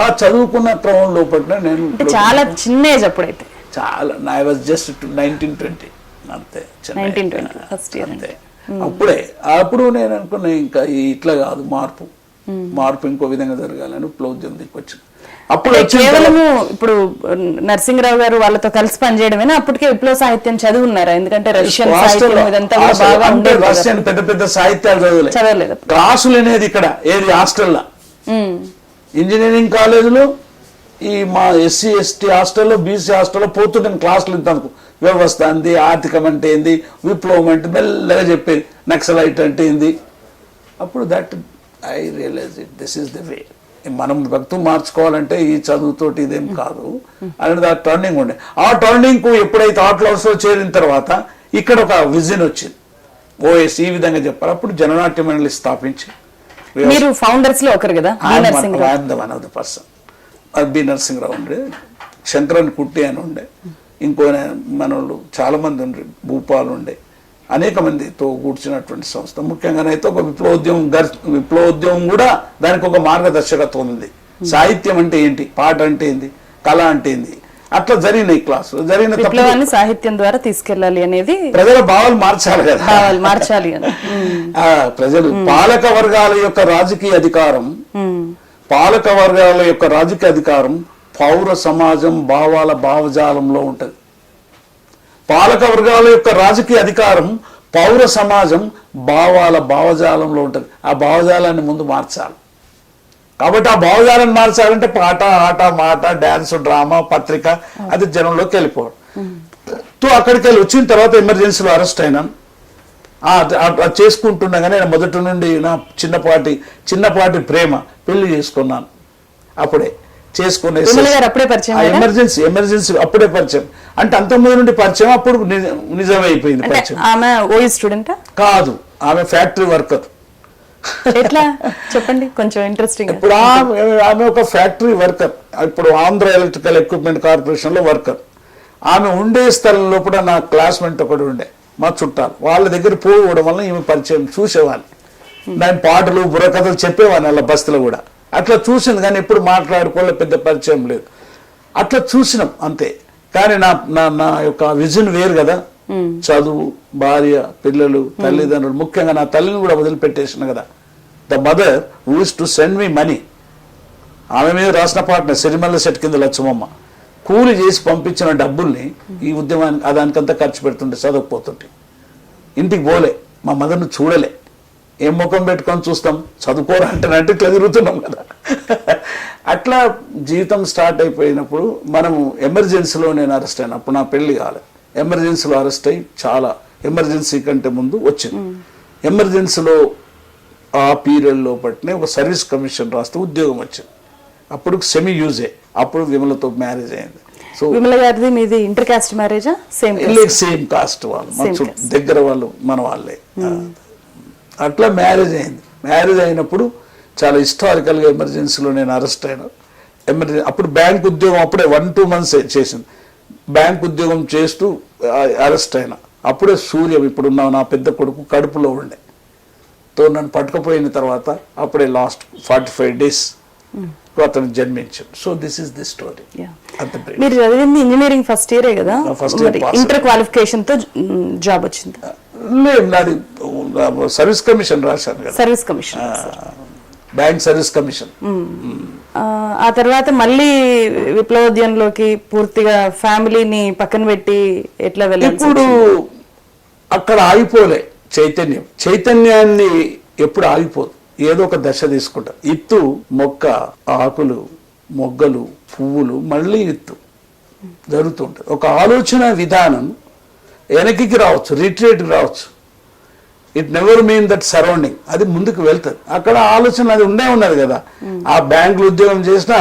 Speaker 2: ఆ చదువుకున్న క్రమం లోపల నేను
Speaker 1: చాలా చిన్న ఏజ్ అప్పుడైతే,
Speaker 2: చాలా ఐ వాజ్ జస్ట్ 19-20 అంతే.
Speaker 1: 19-20 ఫస్ట్ ఇయర్
Speaker 2: అంతే. అప్పుడు నేను అనుకున్నా ఇంకా ఇట్లా కాదు, మార్పు ఇంకో విధంగా జరగాలని విప్లవోద్యమం దిక్కొచ్చింది. అప్పుడు
Speaker 1: కేవలము ఇప్పుడు నరసింహరావు గారు వాళ్ళతో కలిసి పనిచేయడమేనా? అప్పటికే విప్లవ సాహిత్యం చదువున్నారా? ఎందుకంటే రష్యన్
Speaker 2: పెద్ద పెద్ద సాహిత్యాలు చదవలేదు. క్లాసులు అనేది ఇక్కడ ఏది హాస్టల్లో, ఇంజనీరింగ్ కాలేజీలో, ఈ మా SC/ST హాస్టల్లో, BC హాస్టల్లో పోతుంటాను క్లాసులు. ఇంతకు వ్యవస్థ అంది, ఆర్థికం అంటే ఏంది, విప్లవం అంటే మెల్లగా చెప్పేది, నక్సలైట్ అంటే ఏంది. అప్పుడు that I realize it, this is the way. మనం భక్తులు మార్చుకోవాలంటే ఈ చదువుతోటి ఇదేం కాదు అనేది ఆ టర్నింగ్ ఉండే. ఆ టర్నింగ్ కు ఎప్పుడైతే ఆర్ట్ లవర్స్ లో చేరిన తర్వాత ఇక్కడ ఒక విజన్ వచ్చింది, OS ఈ విధంగా చెప్పారు. అప్పుడు జననాట్య మండలి స్థాపించి,
Speaker 1: మీరు ఫౌండర్స్ లో ఒకరు కదా,
Speaker 2: పర్సన్ B. నరసింహరావు ఉండే, శంకరన్ కుట్టి అని ఉండే, ఇంకో మనోళ్ళు చాలా మంది ఉండే, భూపాలు ఉండే, అనేక మందితో కూర్చున్నటువంటి సంస్థ. ముఖ్యంగానైతే ఒక విప్లవోద్యమం కూడా దానికి ఒక మార్గదర్శకత్వం ఉంది. సాహిత్యం అంటే ఏంటి, పాట అంటే ఏంది, కళ అంటే ఏంది, అట్లా జరిగినాయి క్లాసులు. జరిగిన
Speaker 1: సాహిత్యం ద్వారా తీసుకెళ్ళాలి అనేది,
Speaker 2: ప్రజల భావాలు మార్చాలి కదా,
Speaker 1: మార్చాలి.
Speaker 2: ప్రజలు పాలక వర్గాల యొక్క రాజకీయ అధికారం పౌర సమాజం భావాల భావజాలంలో ఉంటది. పాలక వర్గాల యొక్క రాజకీయ అధికారం పౌర సమాజం భావాల భావజాలంలో ఉంటుంది. ఆ భావజాలాన్ని ముందు మార్చాలి. కాబట్టి ఆ భావజాలాన్ని మార్చాలంటే పాట, ఆట, మాట, డాన్స్, డ్రామా, పత్రిక, అది జనంలోకి వెళ్ళిపోవడం. అక్కడికి వెళ్ళి వచ్చిన తర్వాత ఎమర్జెన్సీలో అరెస్ట్ అయినాను. చేసుకుంటుండగానే మొదటి నుండి నా చిన్నపాటి ప్రేమ పెళ్లి చేసుకున్నాను. అప్పుడే చేసుకునే
Speaker 1: విమల గారు అప్పుడే పరిచయం
Speaker 2: ఎమర్జెన్సీ అప్పుడే పరిచయం. అంటే అంతకుముందు నుండి పరిచయం, అప్పుడు నిజమైపోయింది
Speaker 1: అంటే
Speaker 2: పరిచయం.
Speaker 1: ఆమె ఓయూ స్టూడెంటా?
Speaker 2: కాదు, ఆమె ఫ్యాక్టరీ వర్కర్.
Speaker 1: ఎట్లా చెప్పండి, కొంచెం ఇంట్రెస్టింగ్.
Speaker 2: ఇప్పుడు ఆమె ఒక ఫ్యాక్టరీ వర్కర్, ఇప్పుడు ఆంధ్ర ఎలక్ట్రికల్ ఎక్విప్మెంట్ కార్పొరేషన్ లో వర్కర్. ఆమె ఉండే స్థలంలో కూడా నా క్లాస్మేట్ ఒకటి ఉండే, మా చుట్టాలు, వాళ్ళ దగ్గర పోవడం వల్ల ఈమె పరిచయం చూసేవాళ్ళు. దాని పాటలు బుర్రకథలు చెప్పేవాడిని అలా బస్తీలో కూడా. అట్లా చూసింది కానీ ఎప్పుడు మాట్లాడుకోలే, పెద్ద పరిచయం లేదు. అట్లా చూసినాం అంతే. కానీ నా యొక్క విజన్ వేరు కదా. చదువు, భార్య, పిల్లలు, తల్లిదండ్రులు, ముఖ్యంగా నా తల్లిని కూడా వదిలిపెట్టేసిన కదా. The mother use to send me money. ఆమె మీద రాసిన పాటన సిరిమల్ల సెట్ కింద లచ్చమమ్మ కూలి చేసి పంపించిన డబ్బుల్ని ఈ ఉద్యమానికి అదానికంతా ఖర్చు పెడుతుంటే, చదవకపోతుంటే. ఇంటికి పోలే, మా మదర్ను చూడలే. ఏం ముఖం పెట్టుకొని చూస్తాం, చదువుకోరా అంటే ఇట్లా తిరుగుతున్నాం కదా. అట్లా జీవితం స్టార్ట్ అయిపోయినప్పుడు మనము ఎమర్జెన్సీలో నేను అరెస్ట్ అయినా, అప్పుడు నా పెళ్లి కాలే. ఎమర్జెన్సీలో అరెస్ట్ అయ్యి చాలా ఎమర్జెన్సీ కంటే ముందు వచ్చింది. ఎమర్జెన్సీలో ఆ పీరియడ్లో పట్టిన ఒక సర్వీస్ కమిషన్ రాస్తే ఉద్యోగం వచ్చింది. అప్పుడు సెమీ యూజే. అప్పుడు విమలతో మ్యారేజ్ అయింది. సో
Speaker 1: విమల గారిది మీది ఇంటర్ కాస్ట్ మ్యారేజా?
Speaker 2: సేమ్ కాస్ట్ వాళ్ళు, మన దగ్గర వాళ్ళు, మన వాళ్ళే. అట్లా మ్యారేజ్ అయింది. మ్యారేజ్ అయినప్పుడు చాలా హిస్టారికల్గా ఎమర్జెన్సీలో నేను అరెస్ట్ అయినా. అప్పుడు బ్యాంక్ ఉద్యోగం అప్పుడే 1-2 months చేసింది. బ్యాంక్ ఉద్యోగం చేస్తూ అరెస్ట్ అయినా. అప్పుడే సూర్యం ఇప్పుడున్న నా పెద్ద కొడుకు కడుపులో ఉండే. తో నన్ను పట్టుకుపోయిన తర్వాత అప్పుడే లాస్ట్ 45 days అతను జన్మించాడు. So this is the story.
Speaker 1: మీరు చదివింది ఇంజనీరింగ్ ఫస్ట్ ఇయరే కదా? ఇంటర్ క్వాలిఫికేషన్ తో జాబ్ వచ్చింది?
Speaker 2: లేదు, నాది సర్వీస్ కమిషన్ రాశాను కదా.
Speaker 1: Service commission,
Speaker 2: bank service commission.
Speaker 1: ఆ తర్వాత మళ్ళీ విప్లవోద్యమంలోకి పూర్తిగా ఫ్యామిలీని పక్కన పెట్టి ఎట్లా వెళ్ళాలి?
Speaker 2: ఇప్పుడు అక్కడ ఆగిపోలే చైతన్యాన్ని ఎప్పుడు ఆగిపోదు, ఏదో ఒక దశ తీసుకుంటా. ఇత్తు, మొక్క, ఆకులు, మొగ్గలు, పువ్వులు, మళ్ళీ ఇత్తు జరుగుతుంటుంది. ఒక ఆలోచన విధానం వెనక్కి రావచ్చు, రిట్రీట్కి రావచ్చు. It never mean that surrounding, అది ముందుకు వెళ్తుంది. అక్కడ ఆలోచన అది ఉన్నది కదా. ఆ బ్యాంకులో ఉద్యోగం చేసినా,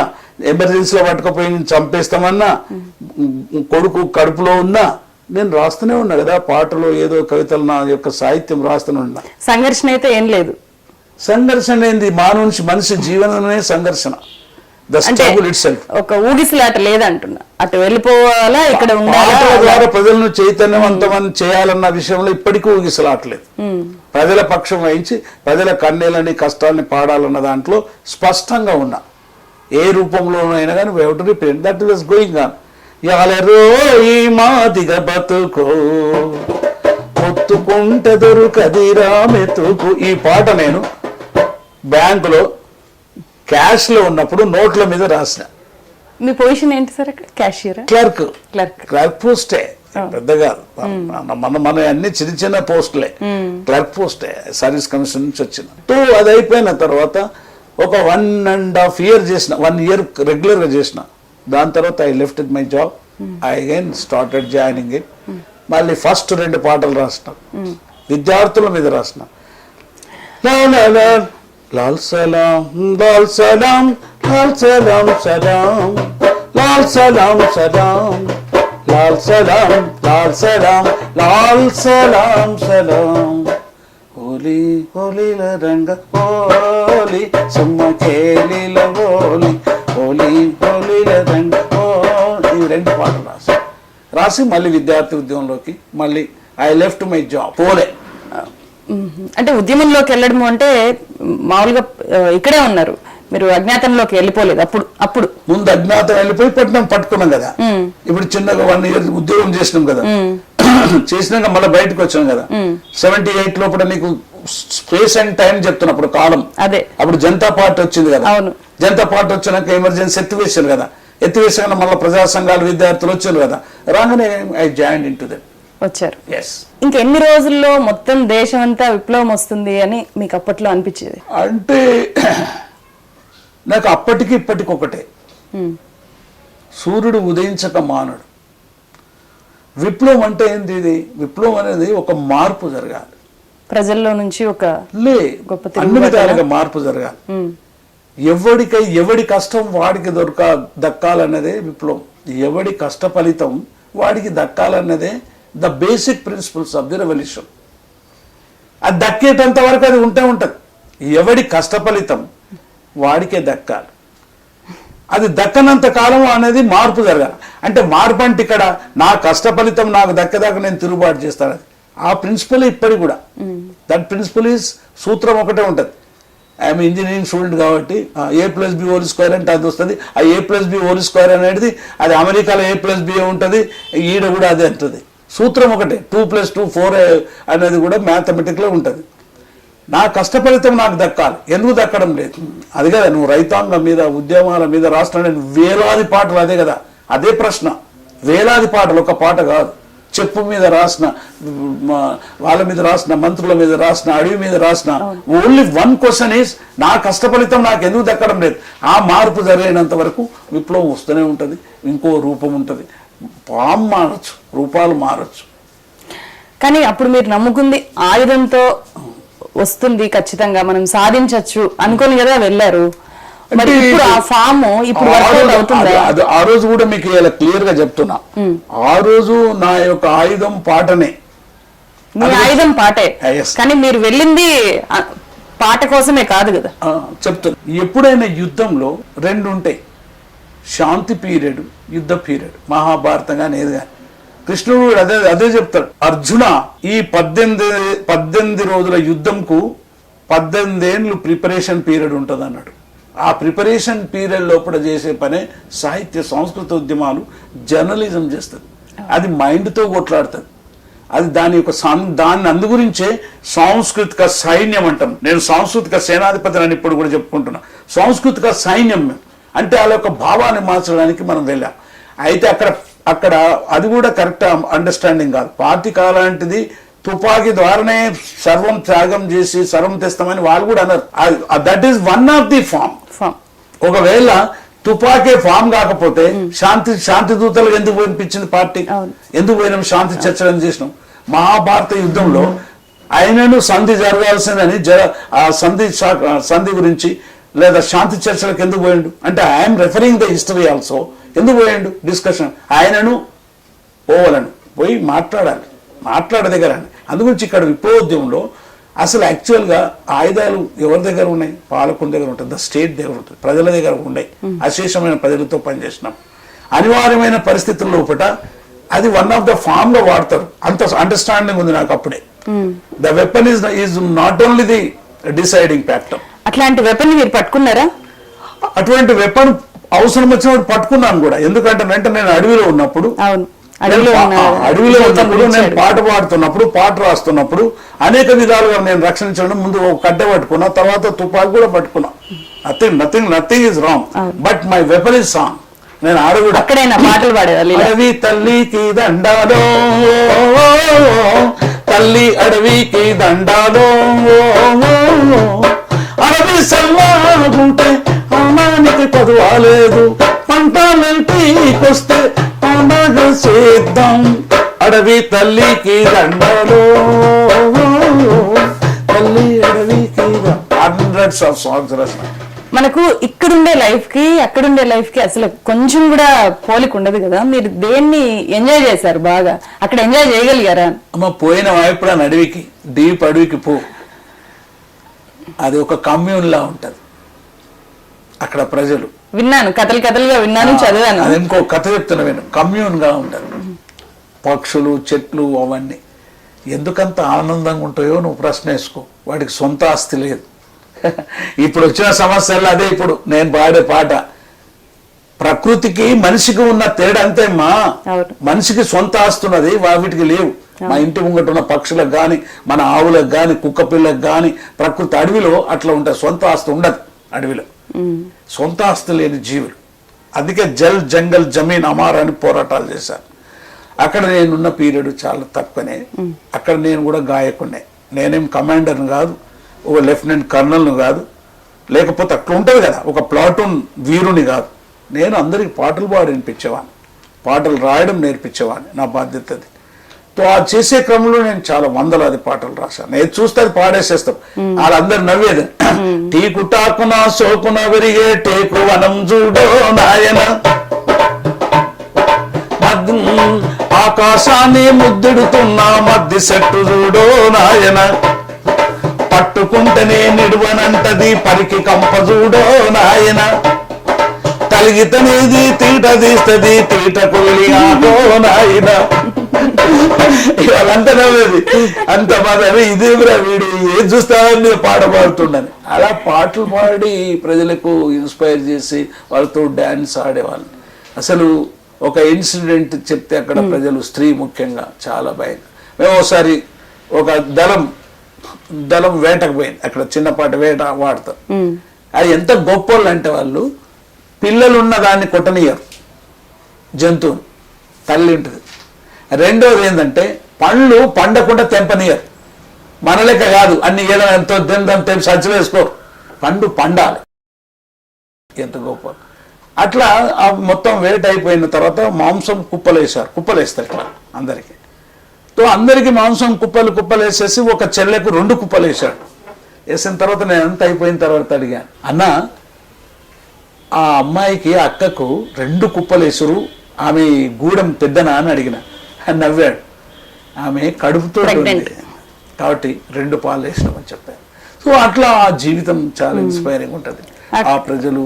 Speaker 2: ఎమర్జెన్సీలో పట్టుకుపోయి చంపేస్తామన్నా, కొడుకు కడుపులో ఉన్నా నేను రాస్తూనే ఉన్నా కదా. పాటలు, ఏదో కవితలు, నా యొక్క సాహిత్యం రాస్తూనే ఉన్నా.
Speaker 1: సంఘర్షణ అయితే ఏం లేదు.
Speaker 2: సంఘర్షణ ఏంది? మనిషి జీవనమే సంఘర్షణ. The struggle itself.
Speaker 1: ఒక ఊగిసలాట లేదంటున్నా, అటు వెళ్ళిపోవాలా, ఇక్కడ
Speaker 2: పాటల ద్వారా ప్రజలను చైతన్యవంతం చేయాలన్న విషయంలో ఇప్పటికీ ఊగిసలాటలేదు. ప్రజల పక్షం వహించి ప్రజల కన్నీళ్ళని, కష్టాలని పాడాలన్న దాంట్లో స్పష్టంగా ఉన్నా. ఏ రూపంలోనైనా కానీ we have to represent that was going on. యాలరో ఈ మాదిగ బతుకో మొత్తుకుంటే దొరుకదిరా మెతుకు. ఈ పాట నేను బ్యాంకులో క్యాష్ లో ఉన్నప్పుడు నోట్ల మీద రాసిన.
Speaker 1: మీ పొజిషన్ ఏంటి సార్ అక్కడ? క్యాషియర్,
Speaker 2: క్లర్క్ పోస్టే, పెద్దగా మన అన్ని చిన్న చిన్న పోస్టులే. క్లర్క్ పోస్టే, సర్వీస్ కమిషన్ నుంచి వచ్చిన. అది అయిపోయిన తర్వాత ఒక 1.5 years చేసిన, 1 year రెగ్యులర్ గా చేసిన. దాని తర్వాత I left my job, I again started joining it. మళ్ళీ ఫస్ట్ 2 పాటలు రాసిన, విద్యార్థుల మీద రాసిన. లాల్ సలాం లాల్ సలాం లాల్ సలాం సలాం లాల్ సలాం సలాం లాల్ సలాం లాల్ సలాం లాల్ సలాం సలాం హోలీ హోలీల రంగ హోలీ సుమ్మ కేలీల హోలీ హోలీ హోలీల రంగ హోలీ. 2 పాటలు రాసి మళ్ళీ విద్యార్థి ఉద్యమంలోకి మళ్ళీ ఐ లెఫ్ట్ మై జాబ్. పోలే.
Speaker 1: అంటే ఉద్యమంలోకి వెళ్ళడము అంటే మామూలుగా ఇక్కడే ఉన్నారు మీరు, అజ్ఞాతంలోకి వెళ్ళిపోలేదు. అప్పుడు ముందు
Speaker 2: అజ్ఞాతం వెళ్ళిపోయి పట్టుకున్నాం కదా. ఇప్పుడు చిన్నగా 1 year ఉద్యోగం చేసినాం కదా. చేసినాక మళ్ళీ బయటకు వచ్చాం కదా. 78 లోపల నీకు స్పేస్ అండ్ టైం చెప్తున్నప్పుడు కాలం.
Speaker 1: అదే
Speaker 2: అప్పుడు జనతా పార్టీ వచ్చింది కదా. జనతా పార్టీ వచ్చినాక ఎమర్జెన్సీ ఎత్తివేశారు కదా. ఎత్తివేసాక మళ్ళీ ప్రజా సంఘాలు, విద్యార్థులు వచ్చారు కదా. రాగానే I join in to them.
Speaker 1: వచ్చారు. ఇంకెన్ని రోజుల్లో మొత్తం దేశం అంతా విప్లవం వస్తుంది అని మీకు అప్పట్లో అనిపించేది?
Speaker 2: అంటే నాకు అప్పటికి ఇప్పటికి ఒకటే, సూర్యుడు ఉదయించక మానడు. విప్లవం అంటే ఏంది? ఇది విప్లవం అనేది ఒక మార్పు జరగాలి
Speaker 1: ప్రజల్లో నుంచి, ఒక
Speaker 2: అన్ని విధాలుగా మార్పు జరగాలి. ఎవడి కష్టం వాడికి దక్కాలన్నదే విప్లవం. ఎవడి కష్ట ఫలితం వాడికి దక్కాలన్నదే the basic principles of the revolution. అది దక్కేటంత వరకు అది ఉంటుంది. ఎవడి కష్ట ఫలితం వాడికే దక్కాలి. అది దక్కనంత కాలం అనేది మార్పు జరగాలి. అంటే మార్పు అంటే ఇక్కడ నా కష్ట ఫలితం నాకు దక్కదాకా నేను తిరుగుబాటు చేస్తాను. ఆ ప్రిన్సిపల్ ఇప్పటికి కూడా దట్ ప్రిన్సిపల్ ఈజ్ సూత్రం ఒకటే ఉంటుంది. ఐఎమ్ ఇంజనీరింగ్ స్టూడెంట్ కాబట్టి A+B² అంటే అది వస్తుంది. ఆ A+B² అనేది అది అమెరికాలో A+B ఉంటుంది, ఈడ కూడా అదే ఉంటుంది. సూత్రం ఒకటే, 2+2 4 అనేది కూడా మ్యాథమెటిక్లో ఉంటుంది. నా కష్ట ఫలితం నాకు దక్కాలి. ఎందుకు దక్కడం లేదు? అది కదా నువ్వు రైతాంగం మీద ఉద్యమాల మీద రాష్ట్రంలో వేలాది పాటలు అదే కదా, అదే ప్రశ్న. వేలాది పాటలు, ఒక పాట కాదు. చెప్పు మీద రాసిన, వాళ్ళ మీద రాసిన, మంత్రుల మీద రాసిన, అడవి మీద రాసిన, ఓన్లీ వన్ క్వశ్చన్ ఈజ్ నా కష్ట ఫలితం నాకు ఎందుకు దక్కడం లేదు. ఆ మార్పు జరిగినంత వరకు విప్లవం వస్తూనే ఉంటుంది. ఇంకో రూపం ఉంటుంది. ఫామ్ మారచ్చు, రూపాలు మారచ్చు.
Speaker 1: కానీ అప్పుడు మీరు నమ్ముకుంది ఆయుధంతో వస్తుంది, ఖచ్చితంగా మనం సాధించవచ్చు అనుకోని కదా వెళ్ళారు. మరి ఇప్పుడు ఆ ఫామ్ ఇప్పుడు వర్కౌట్ అవుతుందా?
Speaker 2: ఆ రోజు కూడా మీకు ఇలా క్లియర్ గా చెప్తున్నా. ఆ రోజు నా యొక్క ఆయుధం పాటనే.
Speaker 1: మీ ఆయుధం పాటే, కానీ మీరు వెళ్ళింది పాట కోసమే కాదు కదా.
Speaker 2: చెప్తున్నా, ఎప్పుడైనా యుద్ధంలో రెండు ఉంటాయి, శాంతి పీరియడ్, యుద్ధ పీరియడ్. మహాభారతం కానీ ఏది కానీ కృష్ణుడు అదే చెప్తాడు. అర్జున, ఈ 18 రోజుల యుద్ధంకు 18 ఏళ్ళు ప్రిపరేషన్ పీరియడ్ ఉంటుంది అన్నాడు. ఆ ప్రిపరేషన్ పీరియడ్ లోపల చేసే పనే సాహిత్య సంస్కృత ఉద్యమాలు, జర్నలిజం చేస్తుంది. అది మైండ్తో కొట్లాడుతుంది. అది దాన్ని అందు గురించే సాంస్కృతిక సైన్యం అంటాం. నేను సాంస్కృతిక సేనాధిపతి అని ఇప్పుడు కూడా చెప్పుకుంటున్నా. సాంస్కృతిక సైన్యం అంటే వాళ్ళ యొక్క భావాన్ని మార్చడానికి మనం వెళ్ళాం. అయితే అక్కడ అది కూడా కరెక్ట్ అండర్స్టాండింగ్ కాదు. పార్టీ కాలాంటిది తుపాకీ ద్వారానే సర్వం త్యాగం చేసి సర్వం తెస్తామని వాళ్ళు కూడా అన్నారు. That is one of the form. ఒకవేళ తుపాకీ ఫామ్ కాకపోతే శాంతి దూతలకు ఎందుకు పంపించింది పార్టీ? ఎందుకు పోయినాం? శాంతి చర్చలను చేసినాం. మహాభారత యుద్ధంలో ఆయనను సంధి జరగాల్సిందని సంధి గురించి లేదా శాంతి చర్చలకు ఎందుకు పోయిండు అంటే I'm referring the history also. ఎందుకు పోయిండు డిస్కషన్? ఆయనను ఓవలను పోయి మాట్లాడే దగ్గర. అందుగురించి ఇక్కడ విప్లవోద్యమంలో అసలు యాక్చువల్గా ఆయుధాలు ఎవరి దగ్గర ఉన్నాయి? పాలకుల దగ్గర ఉంటుంది, ద స్టేట్ దగ్గర ఉంటుంది, ప్రజల దగ్గర ఉన్నాయి. అశేషమైన ప్రజలతో పనిచేసినాం. అనివార్యమైన పరిస్థితుల లోపల అది వన్ ఆఫ్ ద ఫామ్ గా వాడతారు. అంత అండర్స్టాండింగ్ ఉంది నాకు అప్పుడే. The weapon is not only the deciding factor.
Speaker 1: అట్లాంటి వెపన్ మీరు పట్టుకున్నారా?
Speaker 2: అటువంటి వెపన్ అవసరం వచ్చినప్పుడు పట్టుకున్నాను కూడా. ఎందుకంటే నేను అడవిలో ఉన్నప్పుడు నేను పాట పాడుతున్నప్పుడు, పాట రాస్తున్నప్పుడు అనేక విధాలుగా నేను రక్షించడం. ముందు ఒక కడ్డ పట్టుకున్నా, తర్వాత తుపాకి కూడా పట్టుకున్నా. Nothing is wrong, but my weapon is song. నేను ఆడకూడదు.
Speaker 1: పాటలు పాడేవాళ్ళు.
Speaker 2: అడవి తల్లికి దండాలో, తల్లి అడవికి దండాలో, అడవి సల్లాగుంటే అమ్మానికి పదువాలేదు, పంటలంటికొస్తే పండగ చేద్దాం, అడవి తల్లికి దండాలో, తల్లి అడవికి. హండ్రెడ్స్ ఆఫ్ సాంగ్స్ రాసిన.
Speaker 1: మనకు ఇక్కడుండే లైఫ్ కి అక్కడుండే లైఫ్ కి అసలు కొంచెం కూడా పోలిక ఉండదు కదా. మీరు దేన్ని ఎంజాయ్ చేశారు బాగా? అక్కడ ఎంజాయ్ చేయగలిగారా?
Speaker 2: అమ్మ, పోయిన ఎప్పుడు అడవికి, డీప్ అడవికి పో. అది ఒక కమ్యూన్ లా ఉంటది. అక్కడ ప్రజలు
Speaker 1: విన్నాను, కథలుగా విన్నాను, చదివాను.
Speaker 2: అది ఇంకో కథ చెప్తున్నా విను. కమ్యూన్ గా ఉంటది. పక్షులు, చెట్లు, అవన్నీ ఎందుకంత ఆనందంగా ఉంటాయో నువ్వు ప్రశ్న వేసుకో. వాడికి సొంత ఆస్తి లేదు. ఇప్పుడు వచ్చిన సమస్యలు అదే. ఇప్పుడు నేను పాడే పాట ప్రకృతికి మనిషికి ఉన్న తేడా అంతేమ్మా. మనిషికి సొంత ఆస్తున్నది, వీటికి లేవు. మా ఇంటి ముంగట ఉన్న పక్షులకు గాని, మన ఆవులకు గాని, కుక్క పిల్లలకు గాని ప్రకృతి అడవిలో అట్లా ఉంటుంది. సొంత ఆస్తి ఉండదు అడవిలో. సొంత ఆస్తి లేని జీవులు. అందుకే జల్, జంగల్, జమీన్, అమార్ అని పోరాటాలు చేశారు. అక్కడ నేనున్న పీరియడ్ చాలా తక్కువనే. అక్కడ నేను కూడా గాయకుడినే. నేనేం కమాండర్ని కాదు, ఒక లెఫ్టినెంట్ కర్నల్ను కాదు, లేకపోతే అట్లా ఉంటుంది కదా ఒక ప్లాటూన్ వీరుని కాదు. నేను అందరికి పాటలు పాడి వినిపించేవాడిని, పాటలు రాయడం నేర్పించేవాడిని. నా బాధ్యత అది. ఆ చేసే క్రమంలో నేను చాలా వందలాది పాటలు రాశాను. నేను చూస్తే అది పాడేసేస్తాం, వాళ్ళందరూ నవ్వేది. టీకు టాకున సోకున విరిగే టేకు వనం చూడో నాయన, ఆకాశాన్ని ముద్దుడుతున్న మధ్య చెట్టు చూడో నాయన, పట్టుకుంటేనే నిడువనంటది పరికి కంప చూడో నాయన, కలిగితనేది తీట తీస్తుంది తీట కొల్లి ఆటో నాయన. ఇవాళంతా నవ్వేది, అంత మాది ఇదే వీడు ఏం చూస్తామని పాట పాడుతుండని. అలా పాటలు పాడి ప్రజలకు ఇన్స్పైర్ చేసి వాళ్ళతో డ్యాన్స్ ఆడేవాళ్ళు. అసలు ఒక ఇన్సిడెంట్ చెప్తే అక్కడ ప్రజలు, స్త్రీ ముఖ్యంగా చాలా భయం. మేము ఒకసారి ఒక దళం వేటకు పోయింది, అక్కడ చిన్నపాటి వేట వాడతాం. అది ఎంత గొప్పోళ్ళు అంటే వాళ్ళు పిల్లలున్న దాన్ని కొట్టనియరు, జంతువుని, తల్లి ఉంటుంది. రెండోది ఏంటంటే పండ్లు పండకుండా తెంపనియరు. మన లెక్క కాదు, అన్ని ఏదో ఎంతో దిందని తెంపి సంచి వేసుకోరు, పండు పండాలి. ఎంత గొప్ప. అట్లా ఆ మొత్తం వేట అయిపోయిన తర్వాత మాంసం కుప్పలేస్తారు ఇట్లా అందరికీ. అందరికీ మాంసం కుప్పలు వేసేసి ఒక చెల్లెకు 2 కుప్పలు వేసాడు. వేసిన తర్వాత నేను అంత అయిపోయిన తర్వాత అడిగాను, అన్న ఆ అమ్మాయికి అక్కకు 2 కుప్పలు వేసురు, ఆమె గూడెం పెద్దనా అని అడిగిన. నవ్వాడు. ఆమె కడుపుతో కాబట్టి 2 పాలు వేసినామని చెప్పారు. సో అట్లా ఆ జీవితం చాలా ఇన్స్పైరింగ్ ఉంటుంది. ఆ ప్రజలు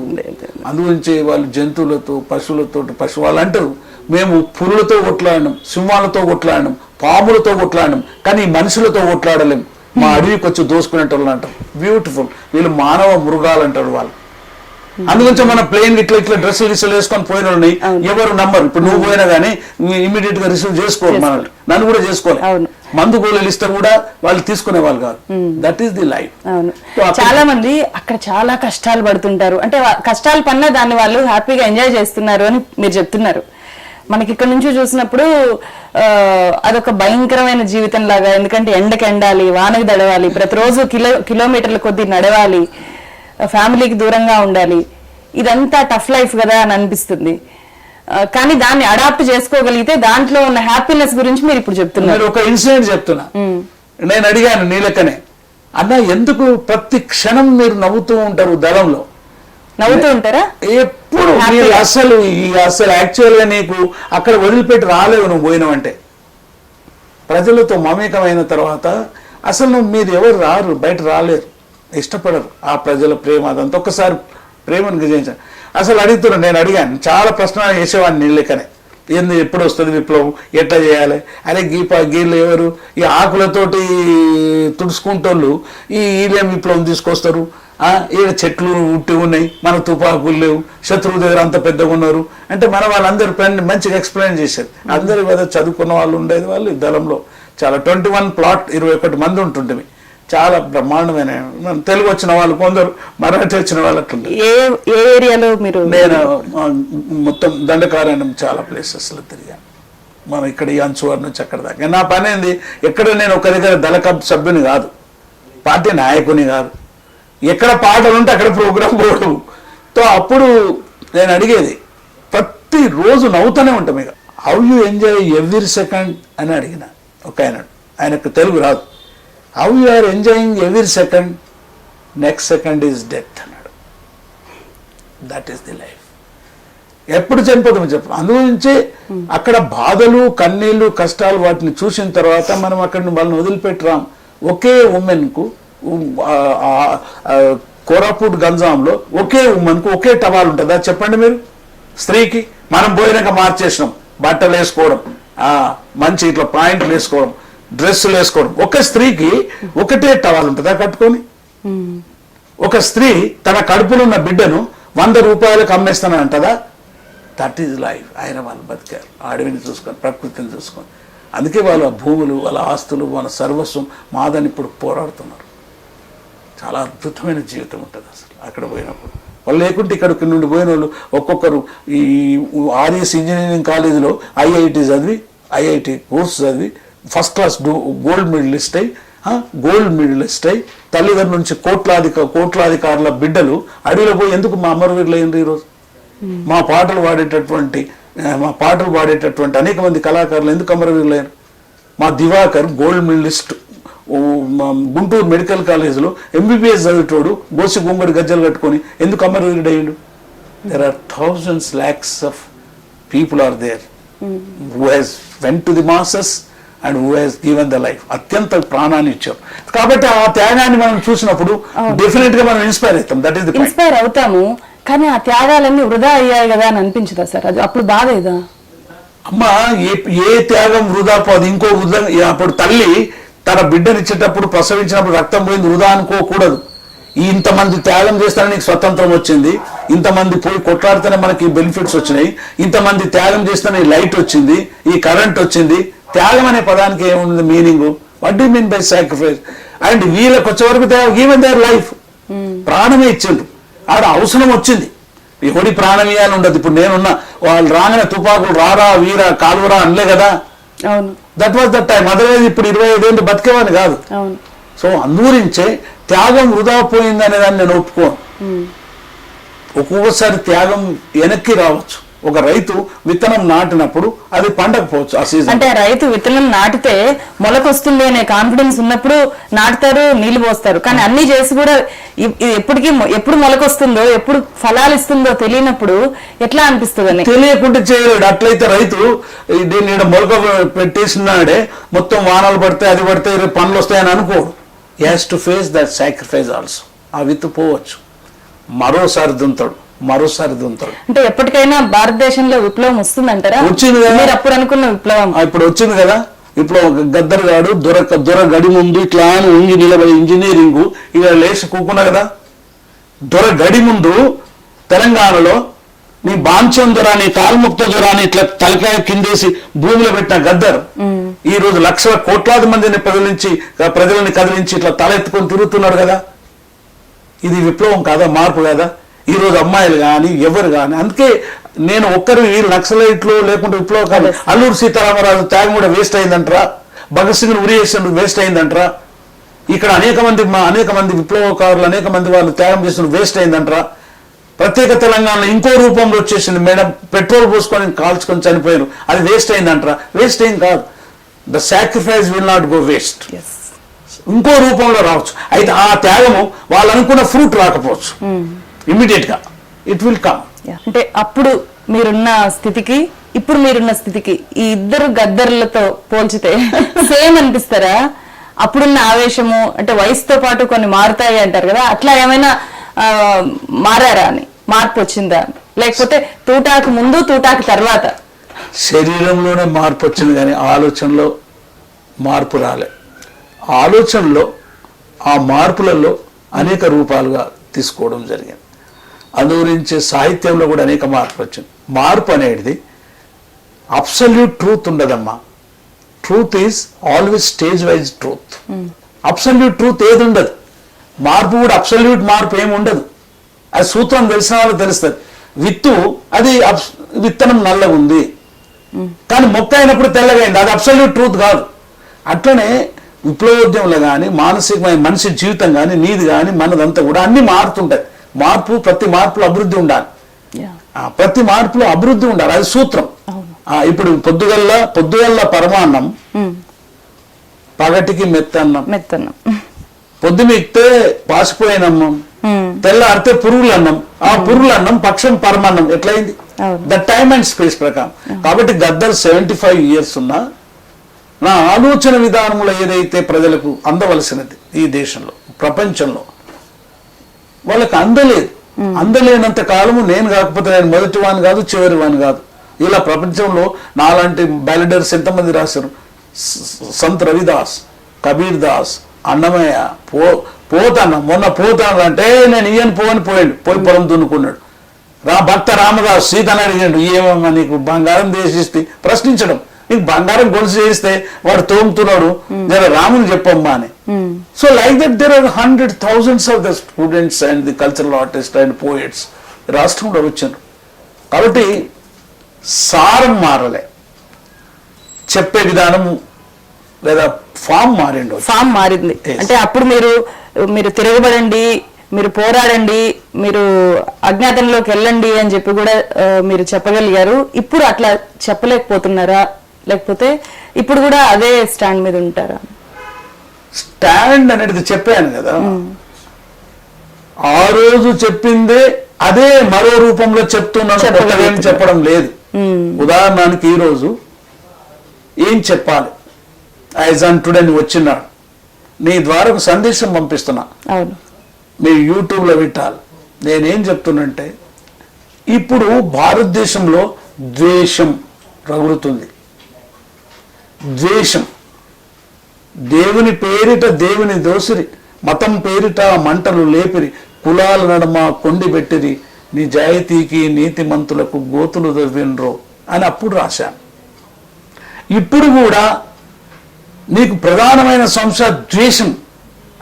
Speaker 2: అందుగురించి వాళ్ళు జంతువులతో పశువులు అంటారు, మేము పులులతో కొట్లాడినాం, సింహాలతో కొట్లాడినాం, పాములతో కొట్లాడినాం, కానీ మనుషులతో కొట్లాడలేం, మా అడవికి వచ్చి దోసుకునేటోళ్ళు అంటారు. బ్యూటిఫుల్. వీళ్ళు మానవ మృగాలు అంటారు వాళ్ళు. అందుగురించి మనం ప్లేన్ ఇట్లా డ్రెస్సులు వేసుకొని పోయిన వాళ్ళని ఎవరు నమ్మరు. ఇప్పుడు నువ్వు పోయినా కానీ ఇమీడియట్ గా రిసీవ్ చేసుకోవాలి, మనల్ని నన్ను కూడా చేసుకోవాలి. మందు గోళీలు ఇస్తే కూడా వాళ్ళు తీసుకునే వాళ్ళు కాదు. That is the life.
Speaker 3: చాలా మంది అక్కడ చాలా కష్టాలు పడుతుంటారు, అంటే కష్టాలు పడినా దాన్ని వాళ్ళు హ్యాపీగా ఎంజాయ్ చేస్తున్నారు అని మీరు చెప్తున్నారు. మనకి ఇక్కడ నుంచి చూసినప్పుడు అదొక భయంకరమైన జీవితం లాగా, ఎందుకంటే ఎండకి ఎండాలి, వానకి దడవాలి, ప్రతిరోజు కిలోమీటర్ల కొద్ది నడవాలి, ఫ్యామిలీకి దూరంగా ఉండాలి, ఇదంతా టఫ్ లైఫ్ కదా అని అనిపిస్తుంది. కానీ దాన్ని అడాప్ట్ చేసుకోగలిగితే దాంట్లో ఉన్న హ్యాపీనెస్ గురించి మీరు ఇప్పుడు చెప్తున్నారు.
Speaker 2: ఒక ఇన్సిడెంట్ చెప్తున్నా. నేను అడిగాను నీ లెక్కనే, అన్న ఎందుకు ప్రతి క్షణం మీరు నవ్వుతూ ఉంటారు, దళంలో
Speaker 3: నవ్వుతూ ఉంటారా
Speaker 2: ఎప్పుడు? అసలు యాక్చువల్ గా నీకు అక్కడ వదిలిపెట్టి రాలేవు, నువ్వు పోయినావంటే ప్రజలతో మమేకమైన తర్వాత అసలు మీరు ఎవరు రారు, బయట రాలేరు, ఇష్టపడరు. ఆ ప్రజల ప్రేమ అదంతా ఒక్కసారి ప్రేమను గ్రహించాను. అసలు అడుగుతున్నాను, నేను అడిగాను, చాలా ప్రశ్నలు వేసేవాడిని నీళ్ళకనే. ఏంది ఎప్పుడు వస్తుంది విప్లవం, ఎట్లా చేయాలి, అరే గీళ్ళు ఎవరు, ఈ ఆకులతోటి తుడుచుకుంటోళ్ళు వీళ్ళేం విప్లవం తీసుకొస్తారు, ఈడ చెట్లు ఉట్టి ఉన్నాయి, మన తుపాకులు లేవు, శత్రువు దగ్గర అంత పెద్దగా ఉన్నారు అంటే మన వాళ్ళందరూ మంచిగా ఎక్స్ప్లెయిన్ చేశారు. అందరూ ఏదో చదువుకున్న వాళ్ళు ఉండేది, వాళ్ళు ఈ దళంలో చాలా 21 ప్లాట్ 21 మంది ఉంటుండే. చాలా బ్రహ్మాండమైన, తెలుగు వచ్చిన వాళ్ళు కొందరు, మరాఠీ వచ్చిన వాళ్ళకు.
Speaker 3: ఏ ఏరియాలో మీరు?
Speaker 2: నేను మొత్తం దండకారణ్యం చాలా ప్లేసెస్లో తిరిగాను. మనం ఇక్కడ ఈ అంచువారి నుంచి అక్కడ దాకా. నా పని ఏంది, ఎక్కడ నేను ఒక దగ్గర దళక సభ్యుని కాదు, పార్టీ నాయకుని కాదు, ఎక్కడ పాటలు ఉంటే అక్కడ ప్రోగ్రాం పోవడం. అప్పుడు నేను అడిగేది, ప్రతిరోజు నవ్వుతూనే ఉంటాం. ఇక how you enjoy every second అని అడిగిన ఒక ఆయనకు తెలుగు రాదు. How you are enjoying every second, next second is death అన్నాడు. That is the life. ఎప్పుడు చనిపోతామో చెప్పు. అందుగురించి అక్కడ బాధలు, కన్నీళ్లు, కష్టాలు వాటిని చూసిన తర్వాత మనం అక్కడ వాళ్ళని వదిలిపెట్టరాం. ఒకే ఉమెన్కు కోరాపూట్ గంజాంలో ఒకే ఉమెన్కు ఒకే టవాల్ ఉంటుందా చెప్పండి మీరు? స్త్రీకి మనం పోయినాక మార్చేసినాం, బట్టలు వేసుకోవడం, మంచి ఇట్లా పాయింట్లు వేసుకోవడం, డ్రెస్సులు వేసుకోవడం. ఒక స్త్రీకి ఒకటే టవాల్ ఉంటుందా కట్టుకొని? ఒక స్త్రీ తన కడుపులో ఉన్న బిడ్డను 100 రూపాయలకు అమ్మేస్తానంటదా? That is life. ఆయన వాళ్ళు బతికారు, అడవిని చూసుకొని, ప్రకృతిని చూసుకొని. అందుకే వాళ్ళ భూములు, వాళ్ళ ఆస్తులు, వాళ్ళ సర్వస్వం మాదని ఇప్పుడు పోరాడుతున్నారు. చాలా అద్భుతమైన జీవితం ఉంటుంది అసలు అక్కడ పోయినప్పుడు. వాళ్ళు లేకుంటే ఇక్కడికి నుండి పోయిన వాళ్ళు ఒక్కొక్కరు ఈ ఆర్ఎస్ ఇంజనీరింగ్ కాలేజీలో ఐఐటి చదివి, ఐఐటి కోర్సు చదివి ఫస్ట్ క్లాస్ గోల్డ్ మెడలిస్ట్ అయి తల్లిదండ్రుల నుంచి కోట్లాధికారుల బిడ్డలు అడవిలో పోయి ఎందుకు మా అమరవీరులు అయ్యింది ఈరోజు? మా పాటలు పాడేటటువంటి అనేక మంది కళాకారులు ఎందుకు అమరవీరులు అయ్యారు? మా Diwakar gold medalist Guntur medical కాలేజీలో ఎంబీబీఎస్ చదివేటోడు గోసి గుమ్మడి గజ్జలు కట్టుకొని ఎందుకు అమరవీరుడు అయ్యాడు? There are thousands lakhs of people are there who has went to the masses and who has given the life. అత్యంత ప్రాణాన్ని ఇచ్చారు. కాబట్టి ఆ త్యాగాన్ని మనం చూసినప్పుడు డెఫినెట్ గా మనం ఇన్స్పైర్ అవుతాం. That is the point.
Speaker 3: Inspire అవుతాము, కానీ ఆ త్యాగాలన్నీ వృధా అయ్యాయి కదా అని అనిపించదా సార్? అది అప్పుడు బాధేదా?
Speaker 2: అమ్మ ఏ త్యాగం వృధా పోదు. ఇంకో వృధా అప్పుడు తల్లి తన బిడ్డనిచ్చేటప్పుడు ప్రసవించినప్పుడు రక్తం పోయింది వృధా అనుకోకూడదు. ఇంతమంది త్యాగం చేస్తానే నీకు స్వతంత్రం వచ్చింది, ఇంతమంది పోయి కొట్లాడితేనే మనకి బెనిఫిట్స్ వచ్చినాయి, ఇంతమంది త్యాగం చేస్తేనే ఈ లైట్ వచ్చింది, ఈ కరెంట్ వచ్చింది. త్యాగం అనే పదానికి ఏముంది meaning? What do mean by sacrifice? And వీళ్ళకి వచ్చే వరకు ఈవెన్ దేర్ లైఫ్, ప్రాణమే ఇచ్చిండ్రు. ఆడ అవసరం వచ్చింది, ఎవడి ప్రాణం ఇవ్వాలని ఉండదు. ఇప్పుడు నేనున్నా, వాళ్ళు రాగానే తుపాకులు రారా వీరా కాలువరా అనలే కదా. That was that time. Otherwise ఇప్పుడు 25 ఏళ్ళు బతికేవాని కాదు. సో అందుగురించే త్యాగం వృధా పోయింది అనే దాన్ని నేను ఒప్పుకోను. ఒక్కొక్కసారి త్యాగం వెనక్కి రావచ్చు. ఒక రైతు విత్తనం నాటినప్పుడు అది పండకపోవచ్చు ఆ సీజన్.
Speaker 3: అంటే రైతు విత్తనం నాటితే మొలకొస్తుంది అనే కాన్ఫిడెన్స్ ఉన్నప్పుడు నాటుతారు, నీళ్లు పోస్తారు. కానీ అన్ని చేసి కూడా ఎప్పుడు మొలకొస్తుందో ఎప్పుడు ఫలాలు ఇస్తుందో తెలియనప్పుడు ఎట్లా అనిపిస్తుంది?
Speaker 2: తెలియకుండా చేయలేడు. అట్లయితే రైతు దీన్ని మొలక పెట్టేసినాడే మొత్తం వానలు పడితే అది పడితే పనులు వస్తాయని అనుకోడు. He has to face that sacrifice also. ఆ విత్తు పోవచ్చు, మరోసారి దుంతాడు.
Speaker 3: అంటే ఎప్పటికైనా భారతదేశంలో విప్లవం వస్తుందంటారా?
Speaker 2: వచ్చింది కదా,
Speaker 3: మీరు అప్పుడు అనుకున్న విప్లవం
Speaker 2: ఇప్పుడు వచ్చింది కదా. ఇప్పుడు గద్దర్ గాడు దొర గడి ముందు ఇట్లా ఉంగి నిలబడి ఇంజనీరింగ్ ఇలా లేచి కూకున్నా కదా. దొర గడి ముందు తెలంగాణలో నీ బాంచం దొర, నీ కాల్ముక్త దొర అని ఇట్లా తలకాయ కిందేసి భూమిలో పెట్టిన గద్దర్ ఈ రోజు లక్షల కోట్లాది మందిని ప్రజలని కదిలించి ఇట్లా తల ఎత్తుకొని తిరుగుతున్నాడు కదా. ఇది విప్లవం కాదా? మార్పు కాదా? ఈ రోజు అమ్మాయిలు కానీ ఎవరు కానీ, అందుకే నేను ఒక్కరు ఈ నక్సలైట్లు లేకుంటే విప్లవం కాదు. అల్లూరు సీతారామరాజు త్యాగం కూడా వేస్ట్ అయిందంటారా? భగత్ సింగ్ ఉరి చేసిన వేస్ట్ అయిందంటారా? ఇక్కడ అనేక మంది విప్లవకారులు అనేక మంది వాళ్ళు త్యాగం చేసిన వేస్ట్ అయిందంటారా? ప్రత్యేక తెలంగాణలో ఇంకో రూపంలో వచ్చేసింది మేడం, పెట్రోల్ పోసుకొని కాల్చుకొని చనిపోయారు, అది వేస్ట్ అయిందంటారా? వేస్ట్ ఏం కాదు. The sacrifice will not go waste. ఇంకో రూపంలో రావచ్చు. అయితే ఆ త్యాగము వాళ్ళు అనుకున్న ఫ్రూట్ రాకపోవచ్చు. ఇమ్మీడియట్ గా ఇట్ విల్ కమ్.
Speaker 3: అంటే అప్పుడు మీరున్న స్థితికి ఇప్పుడు మీరున్న స్థితికి ఈ ఇద్దరు గద్దర్లతో పోల్చితే సేమ్ అనిపిస్తారా? అప్పుడున్న ఆవేశము అంటే వయసుతో పాటు కొన్ని మారుతాయి అంటారు కదా, అట్లా ఏమైనా మారారా అని, మార్పు వచ్చిందా? లేకపోతే తూటాకు ముందు తూటాకు తర్వాత?
Speaker 2: శరీరంలోనే మార్పు వచ్చింది కానీ ఆలోచనలో మార్పు రాలే. ఆలోచనలో ఆ మార్పులలో అనేక రూపాలుగా తీసుకోవడం జరిగింది. అందు గురించి సాహిత్యంలో కూడా అనేక మార్పు వచ్చింది. మార్పు అనేది అబ్సల్యూట్ ట్రూత్ ఉండదమ్మా. Truth is always stage wise truth. Absolute truth ఏది ఉండదు. మార్పు కూడా అబ్సల్యూట్ మార్పు ఏమి ఉండదు. అది సూత్రం తెలిసిన వాళ్ళకి తెలుస్తుంది. అది విత్తనం నల్లగా ఉంది కానీ మొక్క అయినప్పుడు తెల్లగైంది, అది అబ్సల్యూట్ ట్రూత్ కాదు. అట్లనే విప్లవోద్యమంలో కానీ మానసికమైన మనిషి జీవితం కానీ నీది కానీ మనదంతా కూడా అన్ని మారుతుంటాయి. ప్రతి మార్పులో అభివృద్ధి ఉండాలి. ప్రతి మార్పులో అభివృద్ధి ఉండాలి, అది సూత్రం. ఇప్పుడు పొద్దుగల్ల పరమాన్నం, పగటికి మెత్తన్నం. పొద్దుమిక్తే పాసిపోయిన అన్నం, తెల్లారితే పురుగుల అన్నం, ఆ పురుగుల అన్నం పక్షం పరమాన్నం. ఎట్లయింది? ద టైమ్ అండ్ స్పేస్ ప్రకారం. కాబట్టి గద్దర్ 75 years ఉన్నా నా ఆలోచన విధానంలో ఏదైతే ప్రజలకు అందవలసినది ఈ దేశంలో ప్రపంచంలో వాళ్ళకి అందలేనంత కాలము నేను కాకపోతే నేను మొదటి వాని కాదు చివరి వాని కాదు. ఇలా ప్రపంచంలో నాలాంటి బ్యాలిడర్స్ ఎంతమంది రాశారు. సంత్ రవిదాస్, కబీర్ దాస్, అన్నమయ్య, పోతాను మొన్న పోతాను అంటే నేను ఈయన పోయి పొలం దున్నుకున్నాడు. భక్త రామదాస్ సీతను అడిగాడు, ఏమమ్మా నీకు బంగారం చేసిస్తే ప్రశ్నించడం, నీకు బంగారం గొలుసు చేస్తే వాడు తోముతున్నాడు, జర రాముని చెప్పమ్మా అని. So like that there are 100,000s of the students and the cultural artist and poets రాష్ట్రంలో వచ్చారు. కాబట్టి సారం మారలే, చెప్పే విధానం లేదా ఫామ్
Speaker 3: మారింది. అంటే అప్పుడు మీరు తిరగబడండి, మీరు పోరాడండి, మీరు అజ్ఞాతంలోకి వెళ్ళండి అని చెప్పి కూడా మీరు చెప్పగలిగారు. ఇప్పుడు అట్లా చెప్పలేకపోతున్నారా? లేకపోతే ఇప్పుడు కూడా అదే స్టాండ్ మీద ఉంటారా?
Speaker 2: స్టాండ్ అనేది చెప్పాను కదా, ఆ రోజు చెప్పిందే అదే మరో రూపంలో చెప్తున్నాను, కొత్తగా చెప్పడం లేదు. ఉదాహరణకి ఈ రోజు ఏం చెప్పాలి, యాజ్ ఆన్ టుడే నువ్వు వచ్చినాడు, నీ ద్వారా ఒక సందేశం పంపిస్తున్నా,
Speaker 3: అవును,
Speaker 2: మీరు యూట్యూబ్లో పెట్టాలి. నేనేం చెప్తున్నంటే, ఇప్పుడు భారతదేశంలో ద్వేషం రగులుతుంది. ద్వేషం, దేవుని పేరిట దేవుని దోసిరి, మతం పేరిట మంటలు లేపిరి, కులాల నడమ కొండి పెట్టిరి, నిజాయితీకి నీతిమంతులకు గోతులు దవ్వినరో అని అప్పుడు రాశాను. ఇప్పుడు కూడా నీకు ప్రధానమైన సమస్య ద్వేషం.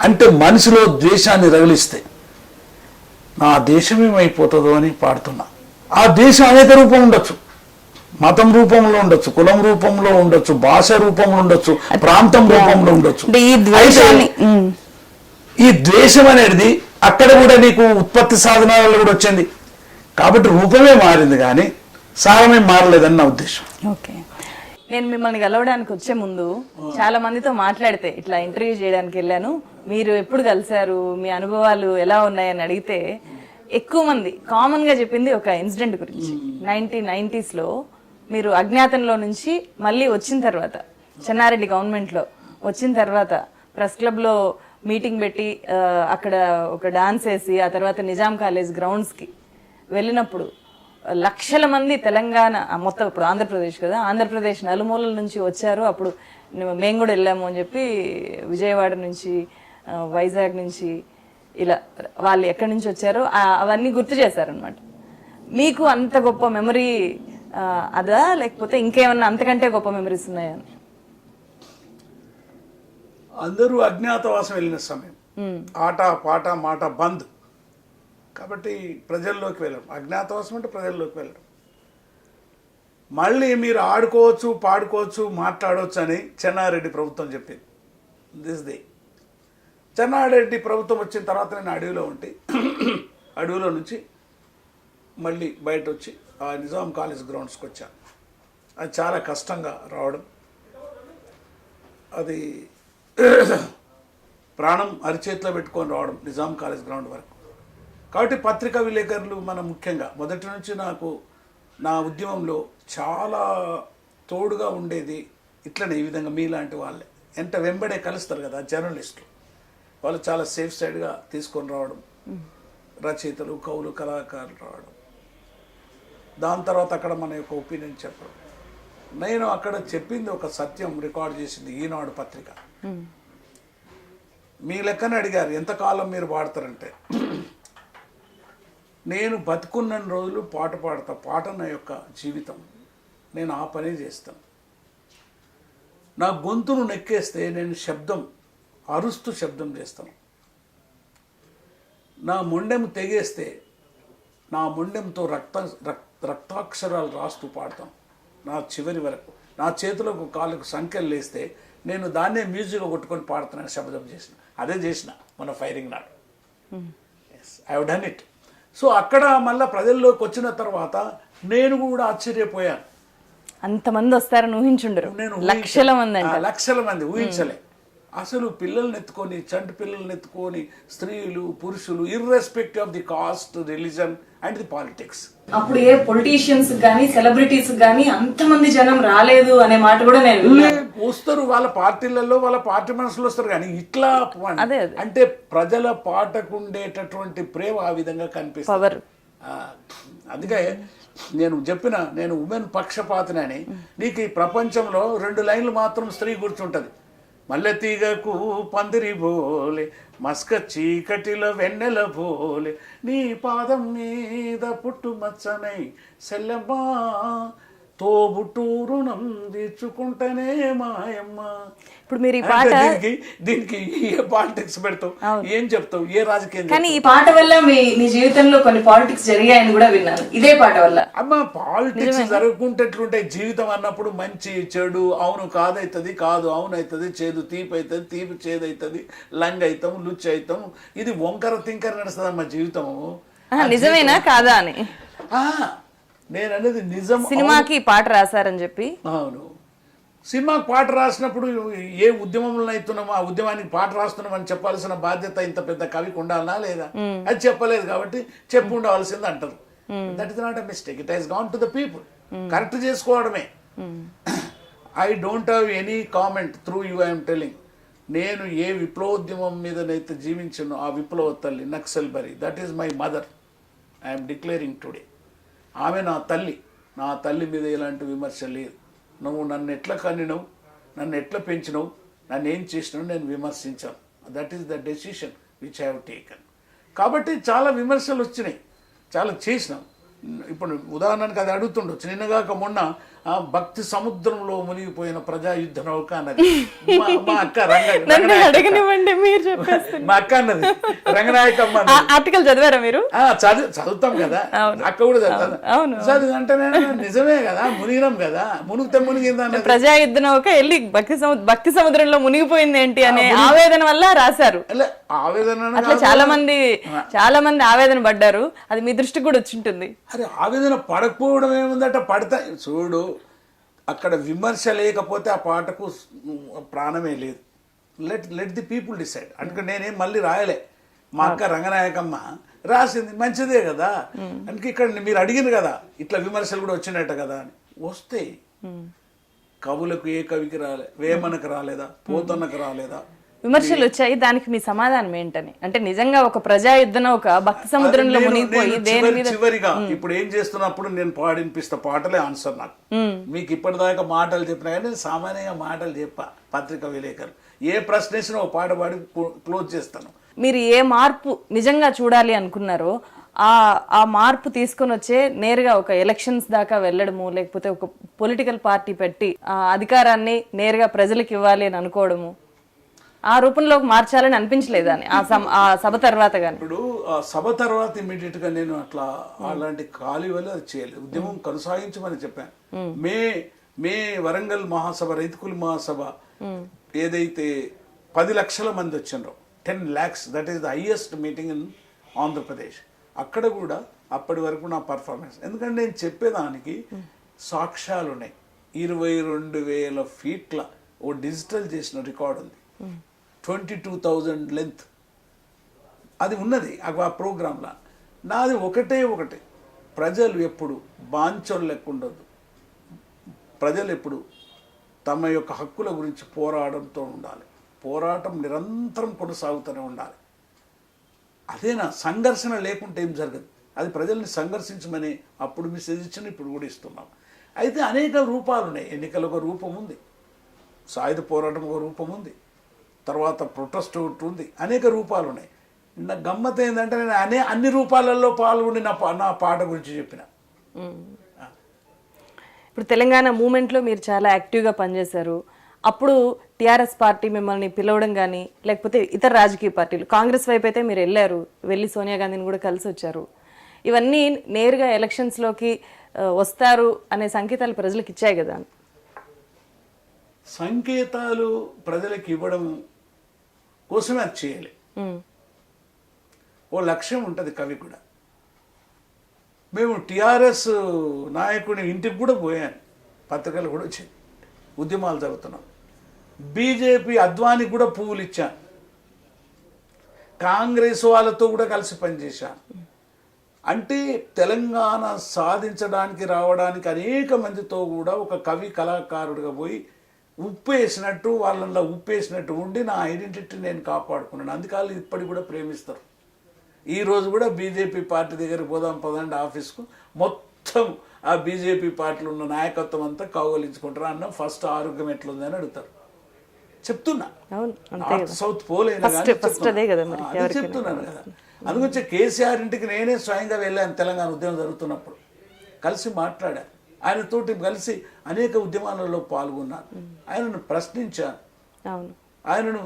Speaker 2: అంటే మనిషిలో ద్వేషాన్ని రగిలిస్తే నా దేశం ఏమైపోతుందో అని పాడుతున్నా. ఆ దేశం అనేక రూపం ఉండొచ్చు, మతం రూపంలో ఉండొచ్చు, కులం రూపంలో ఉండొచ్చు, భాష రూపంలో ఉండొచ్చు, ప్రాంతం రూపంలో ఉండొచ్చు. ఈ ద్వేషం అనేది అక్కడ కూడా నీకు ఉత్పత్తి సాధనాలలో కూడా వచ్చింది. కాబట్టి రూపమే మారింది కానీ సారమే మారలేదని నా ఉద్దేశం.
Speaker 3: ఓకే.
Speaker 1: నేను మిమ్మల్ని కలవడానికి వచ్చే ముందు చాలా మందితో మాట్లాడితే, ఇట్లా ఇంటర్వ్యూ చేయడానికి వెళ్ళాను, మీరు ఎప్పుడు కలిశారు, మీ అనుభవాలు ఎలా ఉన్నాయని అడిగితే ఎక్కువ మంది కామన్ గా చెప్పింది ఒక ఇన్సిడెంట్ గురించి. 1990s లో మీరు అజ్ఞాతంలో నుంచి మళ్ళీ వచ్చిన తర్వాత, చెన్నారెడ్డి గవర్నమెంట్ లో వచ్చిన తర్వాత ప్రెస్ క్లబ్ లో మీటింగ్ పెట్టి అక్కడ ఒక డాన్స్ వేసి ఆ తర్వాత నిజాం కాలేజ్ గ్రౌండ్స్ కి వెళ్ళినప్పుడు లక్షల మంది తెలంగాణ మొత్తం, ఇప్పుడు ఆంధ్రప్రదేశ్ కదా, ఆంధ్రప్రదేశ్ నలుమూలల నుంచి వచ్చారు. అప్పుడు మేము కూడా వెళ్ళాము అని చెప్పి విజయవాడ నుంచి, వైజాగ్ నుంచి, ఇలా వాళ్ళు ఎక్కడి నుంచి వచ్చారో అవన్నీ గుర్తు చేశారనమాట. మీకు అంత గొప్ప మెమరీ అదా, లేకపోతే ఇంకేమన్నా అంతకంటే గొప్ప మెమరీస్ ఉన్నాయా?
Speaker 2: అందరూ అజ్ఞాతవాసం వెళ్ళిన సమయం, ఆట పాట మాట బంద్, కాబట్టి ప్రజల్లోకి వెళ్ళడం. అజ్ఞాతవాసం అంటే ప్రజల్లోకి వెళ్ళడం. మళ్ళీ మీరు ఆడుకోవచ్చు, పాడుకోవచ్చు, మాట్లాడవచ్చు అని చెన్నారెడ్డి ప్రభుత్వం చెప్పింది. దిస్ డే చెన్నారెడ్డి ప్రభుత్వం వచ్చిన తర్వాత నేను అడవిలో ఉంటే అడవిలో నుంచి మళ్ళీ బయట వచ్చి ఆ నిజాం కాలేజ్ గ్రౌండ్స్కి వచ్చాను. అది చాలా కష్టంగా రావడం, అది ప్రాణం అరిచేతిలో పెట్టుకొని రావడం నిజాం కాలేజ్ గ్రౌండ్ వరకు. కాబట్టి పత్రికా విలేకరులు మనం ముఖ్యంగా మొదటి నుంచి నాకు నా ఉద్యమంలో చాలా తోడుగా ఉండేది ఇట్లనే, ఈ విధంగా మీలాంటి వాళ్ళే ఎంత వెంబడే కలుస్తారు కదా జర్నలిస్టులు, వాళ్ళు చాలా సేఫ్ సైడ్గా తీసుకొని రావడం, రచయితలు, కవులు, కళాకారులు రావడం, దాని తర్వాత అక్కడ మన యొక్క ఒపీనియన్ చెప్పడం. నేను అక్కడ చెప్పింది ఒక సత్యం రికార్డ్ చేసింది ఈనాడు పత్రిక. మీ లెక్కన అడిగారు ఎంతకాలం మీరు పాడతారంటే, నేను బతుకున్న రోజులు పాట పాడతా, పాట నా యొక్క జీవితం, నేను ఆ పని చేస్తాను. నా గొంతును నెక్కేస్తే నేను శబ్దం అరుస్తూ శబ్దం చేస్తాను. నా మొండెం తెగేస్తే నా మొండెంతో రక్తాక్షరాలు రాస్తూ పాడతాను నా చివరి వరకు. నా చేతులకు కాళ్ళకు సంఖ్యలు లేస్తే నేను దాన్నే మ్యూజిక్లో కొట్టుకొని పాడుతున్నాను, శబ్దం చేసిన. అదే చేసిన మన ఫైరింగ్ నాడు. Yes, I have done it. So అక్కడ మళ్ళీ ప్రజల్లోకి వచ్చిన తర్వాత నేను కూడా ఆశ్చర్యపోయాను.
Speaker 1: అంతమంది వస్తారని ఊహించుండరు.
Speaker 2: నేను
Speaker 1: లక్షల మంది
Speaker 2: ఊహించలే. అసలు పిల్లల్ని ఎత్తుకొని, చంటి పిల్లల్ని ఎత్తుకొని, స్త్రీలు, పురుషులు, irrespective of the cost, religion and the politics.
Speaker 1: అప్పుడు ఏ పొలిటీషియన్స్ గానీ సెలబ్రిటీస్ గానీ అంతమంది జనం రాలేదు అనే మాట కూడా నేను
Speaker 2: వస్తారు, వాళ్ళ పార్టీలలో వాళ్ళ పార్టీ మనుషులు వస్తారు. కానీ ఇట్లా అంటే ప్రజల పాటకు ఉండేటటువంటి ప్రేమ ఆ విధంగా కనిపిస్తుంది. అందుకే నేను చెప్పిన, నేను ఉమెన్ పక్షపాతనని. నీకు ఈ ప్రపంచంలో 2 లైన్లు మాత్రం స్త్రీ కూర్చుంటది. మల్లె తీగకు పందిరి బోలే, మస్క చీకటిలో వెన్నెల బోలే, నీ పాదం మీద పుట్టు మచ్చనై సెల్లమ్మా, తోబుట్టు రుణం తీర్చుకుంటేనే మాయమ్మ.
Speaker 1: ఇప్పుడు మీరు ఈ పాట
Speaker 2: దీనికి ఏ పాలిటిక్స్ పెడతావు, ఏం చెప్తావు, ఏ రాజకీయం?
Speaker 1: కానీ ఈ పాట వల్ల మీ జీవితంలో కొన్ని పాలిటిక్స్ జరిగాయని కూడా విన్నాను. ఇదే పాట వల్ల
Speaker 2: అమ్మ పాలిటిక్స్ జరుగుకుంటే ఎట్లుంటాయి జీవితం అన్నప్పుడు, మంచి చెడు, అవును కాదవుతుంది, కాదు అవును అవుతుంది, చేదు తీపి అవుతుంది, తీపి చేదు అవుతుంది, లంగ్ అవుతాం, లుచ్చి అవుతాం. ఇది వంకర తింకర నడుస్తుందమ్మా జీవితము.
Speaker 1: నిజమేనా కాదా అని
Speaker 2: నేను అనేది నిజం.
Speaker 1: సినిమాకి పాట రాశారని చెప్పి.
Speaker 2: అవును, సినిమాకి పాట రాసినప్పుడు ఏ ఉద్యమంలో అవుతున్నామో ఆ ఉద్యమానికి పాట రాస్తున్నామని చెప్పాల్సిన బాధ్యత ఇంత పెద్ద కవికి ఉండాలనా లేదా? అది చెప్పలేదు కాబట్టి చెప్పు ఉండవలసింది అంటారు. That is not a mistake, it has gone to the people. Correct చేసుకోవడమే. I don't have any comment through you I'm telling. నేను ఏ విప్లవోద్యమం మీదనైతే జీవించానో ఆ విప్లవ తల్లి Naxalbari, that is my mother. I'm declaring today. ఆమె నా తల్లి. నా తల్లి మీద ఎలాంటి విమర్శ లేదు. నువ్వు నన్ను ఎట్లా కనినవు, నన్ను ఎట్లా పెంచినవు, నన్ను ఏం చేసినావు నేను విమర్శించాను. That is the decision which I have taken. కాబట్టి చాలా విమర్శలు వచ్చినాయి, చాలా చేసినాం. ఇప్పుడు ఉదాహరణకు అది అడుగుతుండొచ్చు. నిన్నగాక మొన్న భక్తి సముద్రంలో మునిగిపోయిన ప్రజాయుద్ధ నౌక అన్నది మా అక్క
Speaker 3: అడగనివ్వండి, మీరు చెప్పేస్తారు.
Speaker 2: మా అక్క అన్నది రంగనాయకమ్మ
Speaker 3: ఆర్టికల్ చదివారా మీరు?
Speaker 2: చదువుతాం కదా, అక్క కూడా చదువుతాను. చదువు అంటే నిజమే కదా, మునిగినాం కదా, మునిగితే మునిగిందా.
Speaker 3: ప్రజాయుద్ధ నౌక వెళ్ళి భక్తి సముద్రంలో మునిగిపోయింది ఏంటి అనే ఆవేదన వల్ల రాశారు.
Speaker 2: ఆవేదన
Speaker 3: చాలా మంది ఆవేదన పడ్డారు. అది మీ దృష్టికి కూడా వచ్చి ఉంటుంది.
Speaker 2: అరే ఆవేదన పడకపోవడం ఏముందట, పడతా చూడు. అక్కడ విమర్శ లేకపోతే ఆ పాటకు ప్రాణమే లేదు. Let the people decide. అందుకే నేనేం మళ్ళీ రాయలే. మా అక్క రంగనాయకమ్మ రాసింది, మంచిదే కదా. అందుకే ఇక్కడ మీరు అడిగింది కదా ఇట్లా విమర్శలు కూడా వచ్చినట్ట కదా అని. వస్తే కవులకు ఏ కవికి రాలే, వేమనకు రాలేదా, పోతన్నకు రాలేదా?
Speaker 3: విమర్శలు వచ్చాయి. దానికి మీ సమాధానం ఏంటని? అంటే నిజంగా ఒక ప్రజాయుద్ధన ఒక భక్తి సముద్రంలో మునిగిపోయి
Speaker 2: చివరిగా ఇప్పుడు ఏం చేస్తున్నప్పుడు నేను పాడినిపిస్తా పాటలే ఆన్సర్ నాకు. మీకు ఇప్పటిదాకా మాటలు చెప్పినా కానీ నేను సామాన్యంగా మాటలు చెప్పా. పత్రిక విలేకరు ఏ ప్రశ్న వేసినా ఒక పాట పాడి క్లోజ్ చేస్తాను.
Speaker 3: మీరు ఏ మార్పు నిజంగా చూడాలి అనుకున్నారో ఆ మార్పు తీసుకొని వచ్చే నేరుగా ఒక ఎలక్షన్స్ దాకా వెళ్ళడము, లేకపోతే ఒక పొలిటికల్ పార్టీ పెట్టి ఆ అధికారాన్ని నేరుగా ప్రజలకు ఇవ్వాలి అని అనుకోవడము, ఆ రూపంలోకి మార్చాలని అనిపించలేదని ఆ సభ తర్వాత? కానీ
Speaker 2: ఇప్పుడు ఆ సభ తర్వాత ఇమీడియట్ గా నేను అట్లా అలాంటి ఖాళీ వల్ల అది చేయలేదు. ఉద్యమం కొనసాగించమని చెప్పాను. మే వరంగల్ మహాసభ, రైతుకుల మహాసభ ఏదైతే 10 లక్షల మంది వచ్చిండ్రో, 10 lakhs, that is the highest meeting in Andhra Pradesh. అక్కడ కూడా అప్పటి వరకు నా పర్ఫార్మెన్స్, ఎందుకంటే నేను చెప్పేదానికి సాక్ష్యాలు ఉన్నాయి. 22,000 ఫీట్ల ఓ డిజిటల్ చేసిన రికార్డు ఉంది. 22,000 లెంత్ అది ఉన్నది ఆ ప్రోగ్రాంలో. నాది ఒకటే ప్రజలు ఎప్పుడు బాంచోళ్ళు లెక్క ఉండదు. ప్రజలు ఎప్పుడు తమ యొక్క హక్కుల గురించి పోరాడంతో ఉండాలి. పోరాటం నిరంతరం కొనసాగుతూనే ఉండాలి. అదేనా సంఘర్షణ లేకుంటే ఏం జరగదు. అది ప్రజల్ని సంఘర్షించమని అప్పుడు మెసేజ్ ఇచ్చిన, ఇప్పుడు కూడా ఇస్తున్నాం. అయితే అనేక రూపాలు ఉన్నాయి. ఎన్నికల ఒక రూపం ఉంది, సాయుధ పోరాటం ఒక రూపం ఉంది, తర్వాత ప్రొటెస్ట్ ఒకటి ఉంది, అనేక రూపాలు ఉన్నాయి. నా గమ్మత్ ఏంటంటే నేను అన్ని రూపాలలో పాల్గొని నా పాట గురించి చెప్పిన.
Speaker 3: ఇప్పుడు తెలంగాణ మూమెంట్లో మీరు చాలా యాక్టివ్గా పనిచేశారు. అప్పుడు టీఆర్ఎస్ పార్టీ మిమ్మల్ని పిలవడం కానీ, లేకపోతే ఇతర రాజకీయ పార్టీలు, కాంగ్రెస్ వైపు అయితే మీరు వెళ్ళి సోనియా గాంధీని కూడా కలిసి వచ్చారు. ఇవన్నీ నేరుగా ఎలక్షన్స్లోకి వస్తారు అనే సంకేతాలు ప్రజలకు ఇచ్చాయి కదా?
Speaker 2: సంకేతాలు ప్రజలకు ఇవ్వడం కోసమే అది చేయాలి. ఓ లక్ష్యం ఉంటుంది కవి కూడా. మేము టీఆర్ఎస్ నాయకుడి ఇంటికి కూడా పోయాను, పత్రికలు కూడా వచ్చాయి, ఉద్యమాలు జరుగుతున్నాం. బీజేపీ అద్వానికి కూడా పువ్వులు ఇచ్చాను, కాంగ్రెస్ వాళ్ళతో కూడా కలిసి పనిచేశాను. అంటే తెలంగాణ సాధించడానికి రావడానికి అనేక మందితో కూడా ఒక కవి కళాకారుడిగా పోయి ఉప్పేసినట్టు, వాళ్ళల్లో ఉప్పేసినట్టు ఉండి నా ఐడెంటిటీ నేను కాపాడుకున్నాను. అందుకని ఇప్పటికి కూడా ప్రేమిస్తారు. ఈరోజు కూడా బీజేపీ పార్టీ దగ్గరికి పోదాం పదండి ఆఫీస్కు, మొత్తం ఆ బీజేపీ పార్టీలో ఉన్న నాయకత్వం అంతా కౌగలించుకుంటారు. అన్న ఫస్ట్ ఆరోగ్యం ఎట్లుందని అడుగుతారు. చెప్తున్నా, నార్త్ సౌత్ పోలేను చెప్తున్నాను కదా. అందుకొచ్చి కేసీఆర్ ఇంటికి నేనే స్వయంగా వెళ్ళాను తెలంగాణ ఉద్యమం జరుగుతున్నప్పుడు, కలిసి మాట్లాడాను. ఆయనతోటి కలిసి అనేక ఉద్యమాలలో పాల్గొన్నాను. ఆయనను ప్రశ్నించాను, ఆయనను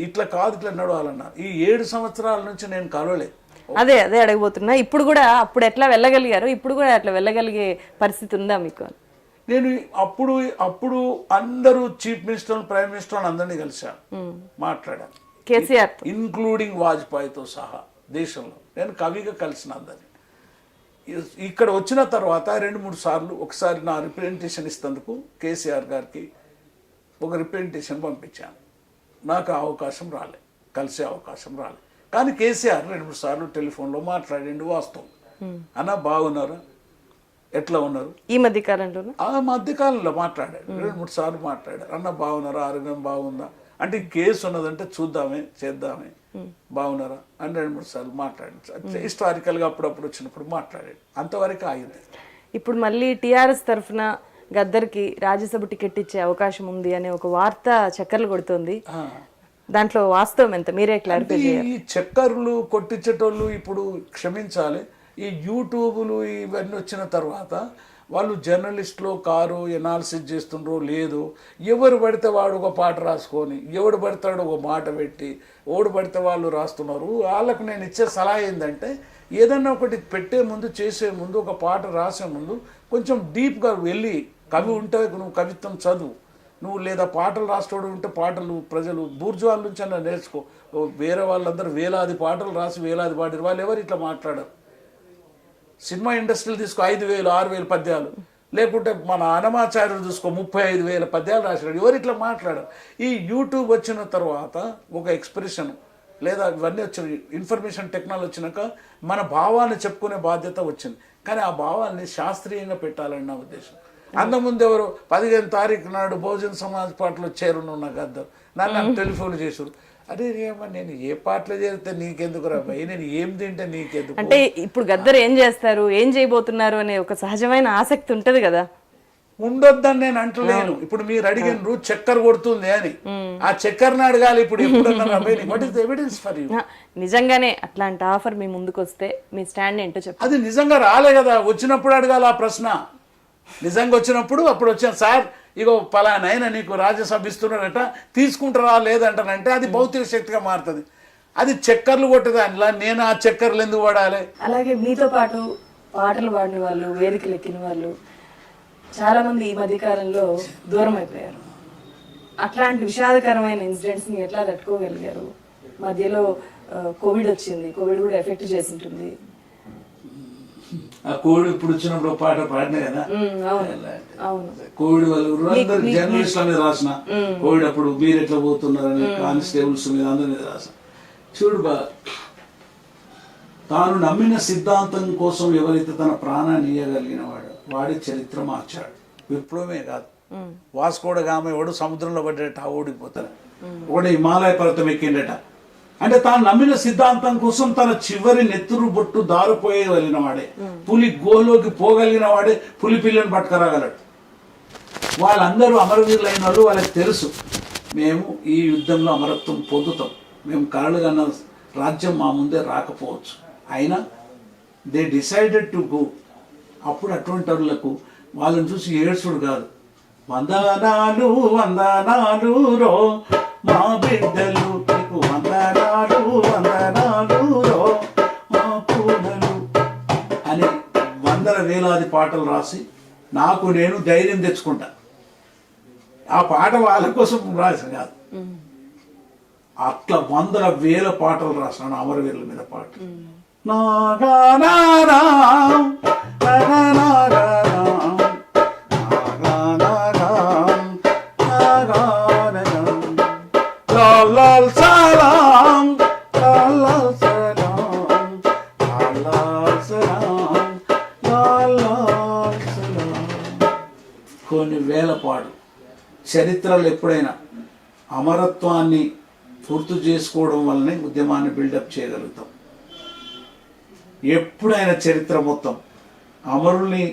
Speaker 2: ఇట్లా కాదు ఇట్లా నడవాలన్నారు. ఈ 7 సంవత్సరాల నుంచి నేను కలవలేదు.
Speaker 3: అదే అడగబోతున్నా. ఇప్పుడు కూడా అప్పుడు ఎట్లా వెళ్ళగలిగారు, ఇప్పుడు కూడా అట్లా వెళ్ళగలిగే పరిస్థితి ఉందా మీకు?
Speaker 2: నేను అప్పుడు అందరూ చీఫ్ మినిస్టర్, ప్రైమ్ మినిస్టర్ అందరినీ కలిశాను, మాట్లాడాను.
Speaker 3: కేసీఆర్
Speaker 2: ఇన్క్లూడింగ్ వాజ్పేయితో సహా దేశంలో నేను కవిగా కలిసిన అందరినీ. ఇక్కడ వచ్చిన తర్వాత 2-3 సార్లు, ఒకసారి నా రిప్రజెంటేషన్ ఇస్తేందుకు కేసీఆర్ గారికి ఒక రిప్రజెంటేషన్ పంపించాను. నాకు ఆ అవకాశం రాలే, కలిసే అవకాశం రాలే. కానీ కేసీఆర్ 2-3 సార్లు టెలిఫోన్లో మాట్లాడిండు. వాస్తవం. అన్న బాగున్నారా, ఎట్లా ఉన్నారు?
Speaker 1: ఈ మధ్య కాలంలో
Speaker 2: ఆ మధ్యకాలంలో మాట్లాడాడు, 2-3 సార్లు మాట్లాడారు. అన్న బాగున్నారా, ఆరోగ్యం బాగుందా అంటే కేసు ఉన్నదంటే చూద్దామే చేద్దామే, బాగున్నారా అని 2-3 సార్లు మాట్లాడాడు. హిస్టారికల్గా అప్పుడప్పుడు వచ్చినప్పుడు మాట్లాడాడు. అంతవరకు ఆగింది.
Speaker 1: ఇప్పుడు మళ్ళీ టీఆర్ఎస్ తరఫున గద్దర్కి రాజ్యసభ టికెట్ ఇచ్చే అవకాశం ఉంది అనే ఒక వార్త చక్కర్లు కొడుతోంది. దాంట్లో వాస్తవం ఎంత, మీరే క్లారిఫై చేయాలి.
Speaker 2: ఈ చక్కర్లు కొట్టించేటోళ్ళు ఇప్పుడు క్షమించాలి. ఈ యూట్యూబ్లు ఇవన్నీ వచ్చిన తర్వాత వాళ్ళు జర్నలిస్టులు కారు ఎనాలిసిస్ చేస్తుండ్రో లేదో, ఎవరు పడితే వాడు ఒక పాట రాసుకొని, ఎవడు పడతాడు ఒక మాట పెట్టి, ఎవడు పడితే వాళ్ళు రాస్తున్నారు. వాళ్ళకు నేను ఇచ్చే సలహా ఏంటంటే, ఏదన్నా ఒకటి పెట్టే ముందు, చేసే ముందు, ఒక పాట రాసే ముందు కొంచెం డీప్గా వెళ్ళి, కవి ఉంటే నువ్వు కవిత్వం చదువు, నువ్వు లేదా పాటలు రాసుకోవడం ఉంటే పాటలు ప్రజలు బూర్జువాళ్ళ నుంచి అన్న నేర్చుకో. వేరే వాళ్ళందరూ వేలాది పాటలు రాసి వేలాది పాడారు, వాళ్ళు ఎవరు ఇట్లా మాట్లాడరు. సినిమా ఇండస్ట్రీలు తీసుకో 5,000 6,000 పద్యాలు, లేకుంటే మన అనమాచార్యులు చూసుకో 35,000 పద్యాలు రాసినాడు, ఎవరు ఇట్లా మాట్లాడరు. ఈ యూట్యూబ్ వచ్చిన తర్వాత ఒక ఎక్స్ప్రెషన్ లేదా ఇవన్నీ వచ్చిన ఇన్ఫర్మేషన్ టెక్నాలజీ వచ్చినాక మన భావాన్ని చెప్పుకునే బాధ్యత వచ్చింది. కానీ ఆ భావాన్ని శాస్త్రీయంగా పెట్టాలని నా ఉద్దేశం. అంతకుముందు ఎవరు 15 తారీఖు నాడు బహుజన్ సమాజ్ పార్టీలో చేరునున్న గద్దర్ నన్ను టెలిఫోన్ చేశారు. అరే ఏమో నేను ఏ పార్టీలో చేరితే నీకెందుకు రా భయ్, నేను ఏం తింటే నీకెందుకు.
Speaker 1: అంటే ఇప్పుడు గద్దర్ ఏం చేస్తారు, ఏం చేయబోతున్నారు అనే ఒక సహజమైన ఆసక్తి ఉంటది కదా.
Speaker 2: ఉండొద్దని నేను అంటలేను. ఇప్పుడు మీరు అడిగిన చక్కెర కొడుతుంది అని, ఆ చక్కెరని అడగాలి. ఇప్పుడు ఎప్పుడన్నా what is the evidence for you?
Speaker 1: నిజంగానే అట్లాంటి ఆఫర్ మీ ముందుకు వస్తే మీ స్టాండ్ ఏంటో చెప్పండి.
Speaker 2: అది నిజంగా రాలే కదా, వచ్చినప్పుడు అడగాలి ఆ ప్రశ్న. నిజంగా వచ్చినప్పుడు అప్పుడు వచ్చాను, సార్ ఇగో పలానైనా నీకు రాజ్యసభ ఇస్తున్నారట, తీసుకుంటారా లేదంటానంటే అది భౌతిక శక్తిగా మారుతుంది. అది చక్కర్లు కొట్టేదానిలా నేను ఆ చక్కర్లు ఎందుకు పడాలి?
Speaker 1: అలాగే మీతో పాటు పాటలు పాడిన వాళ్ళు, వేదికలు ఎక్కిన వాళ్ళు చాలా మంది ఈ మధ్యకాలంలో దూరం అయిపోయారు. అట్లాంటి విషాదకరమైన ఇన్సిడెంట్స్ ని ఎట్లా తట్టుకోగలిగారు? మధ్యలో కోవిడ్ వచ్చింది, కోవిడ్ కూడా ఎఫెక్ట్ చేసి ఉంటుంది.
Speaker 2: ఆ కోవిడ్ ఇప్పుడు వచ్చినప్పుడు పాట పాడినా కదా, కోవిడ్ వాళ్ళు జర్నలిస్టుల మీద రాసిన, కోవిడ్ అప్పుడు మీరు ఎట్లా పోతున్నారని కానిస్టేబుల్స్ మీద అందరి మీద రాసిన. చూడు బా, తాను నమ్మిన సిద్ధాంతం కోసం ఎవరైతే తన ప్రాణాన్ని ఇయ్యగలిగిన వాడి చరిత్ర మార్చాడు. విప్లవమే కాదు, వాస్కోడ గామ ఎవడు సముద్రంలో పడ్డట ఓడిపోతాడు, ఒకటి హిమాలయ పర్వతం ఎక్కిండట. అంటే తాను నమ్మిన సిద్ధాంతం కోసం తన చివరి నెత్తురు బొట్టు దారిపోయగలిగిన వాడే, పులి గోలోకి పోగలిగిన వాడే పులి పిల్లని పట్టుకురాగలడు. వాళ్ళందరూ అమరవీరులు అయిన వాళ్ళు, వాళ్ళకి తెలుసు మేము ఈ యుద్ధంలో అమరత్వం పొందుతాం, మేము కలలు కన్న రాజ్యం మా ముందే రాకపోవచ్చు, అయినా దే డిసైడెడ్ టు గో. అప్పుడు అటువంటి వాళ్ళకు వాళ్ళని చూసి ఏడ్చుడు కాదు, వందనాలు వందనాలు రో మా బిడ్డలు, నీకు వందనాలు వందనాలు రో మా పూనలు అని వందల వేలాది పాటలు రాసి నాకు నేను ధైర్యం తెచ్చుకుంటా. ఆ పాట వాళ్ళ కోసం రాసిన కాదు, అట్లా వందల వేల పాటలు రాసినాను అమరవీరుల మీద పాట. కొన్ని వేల పాటలు. చరిత్రలు ఎప్పుడైనా అమరత్వాన్ని పూర్తి చేసుకోవడం వల్లనే ఉద్యమాన్ని బిల్డప్ చేయగలుగుతాం. ఎప్పుడైనా చరిత్ర మొత్తం అమరుల్ని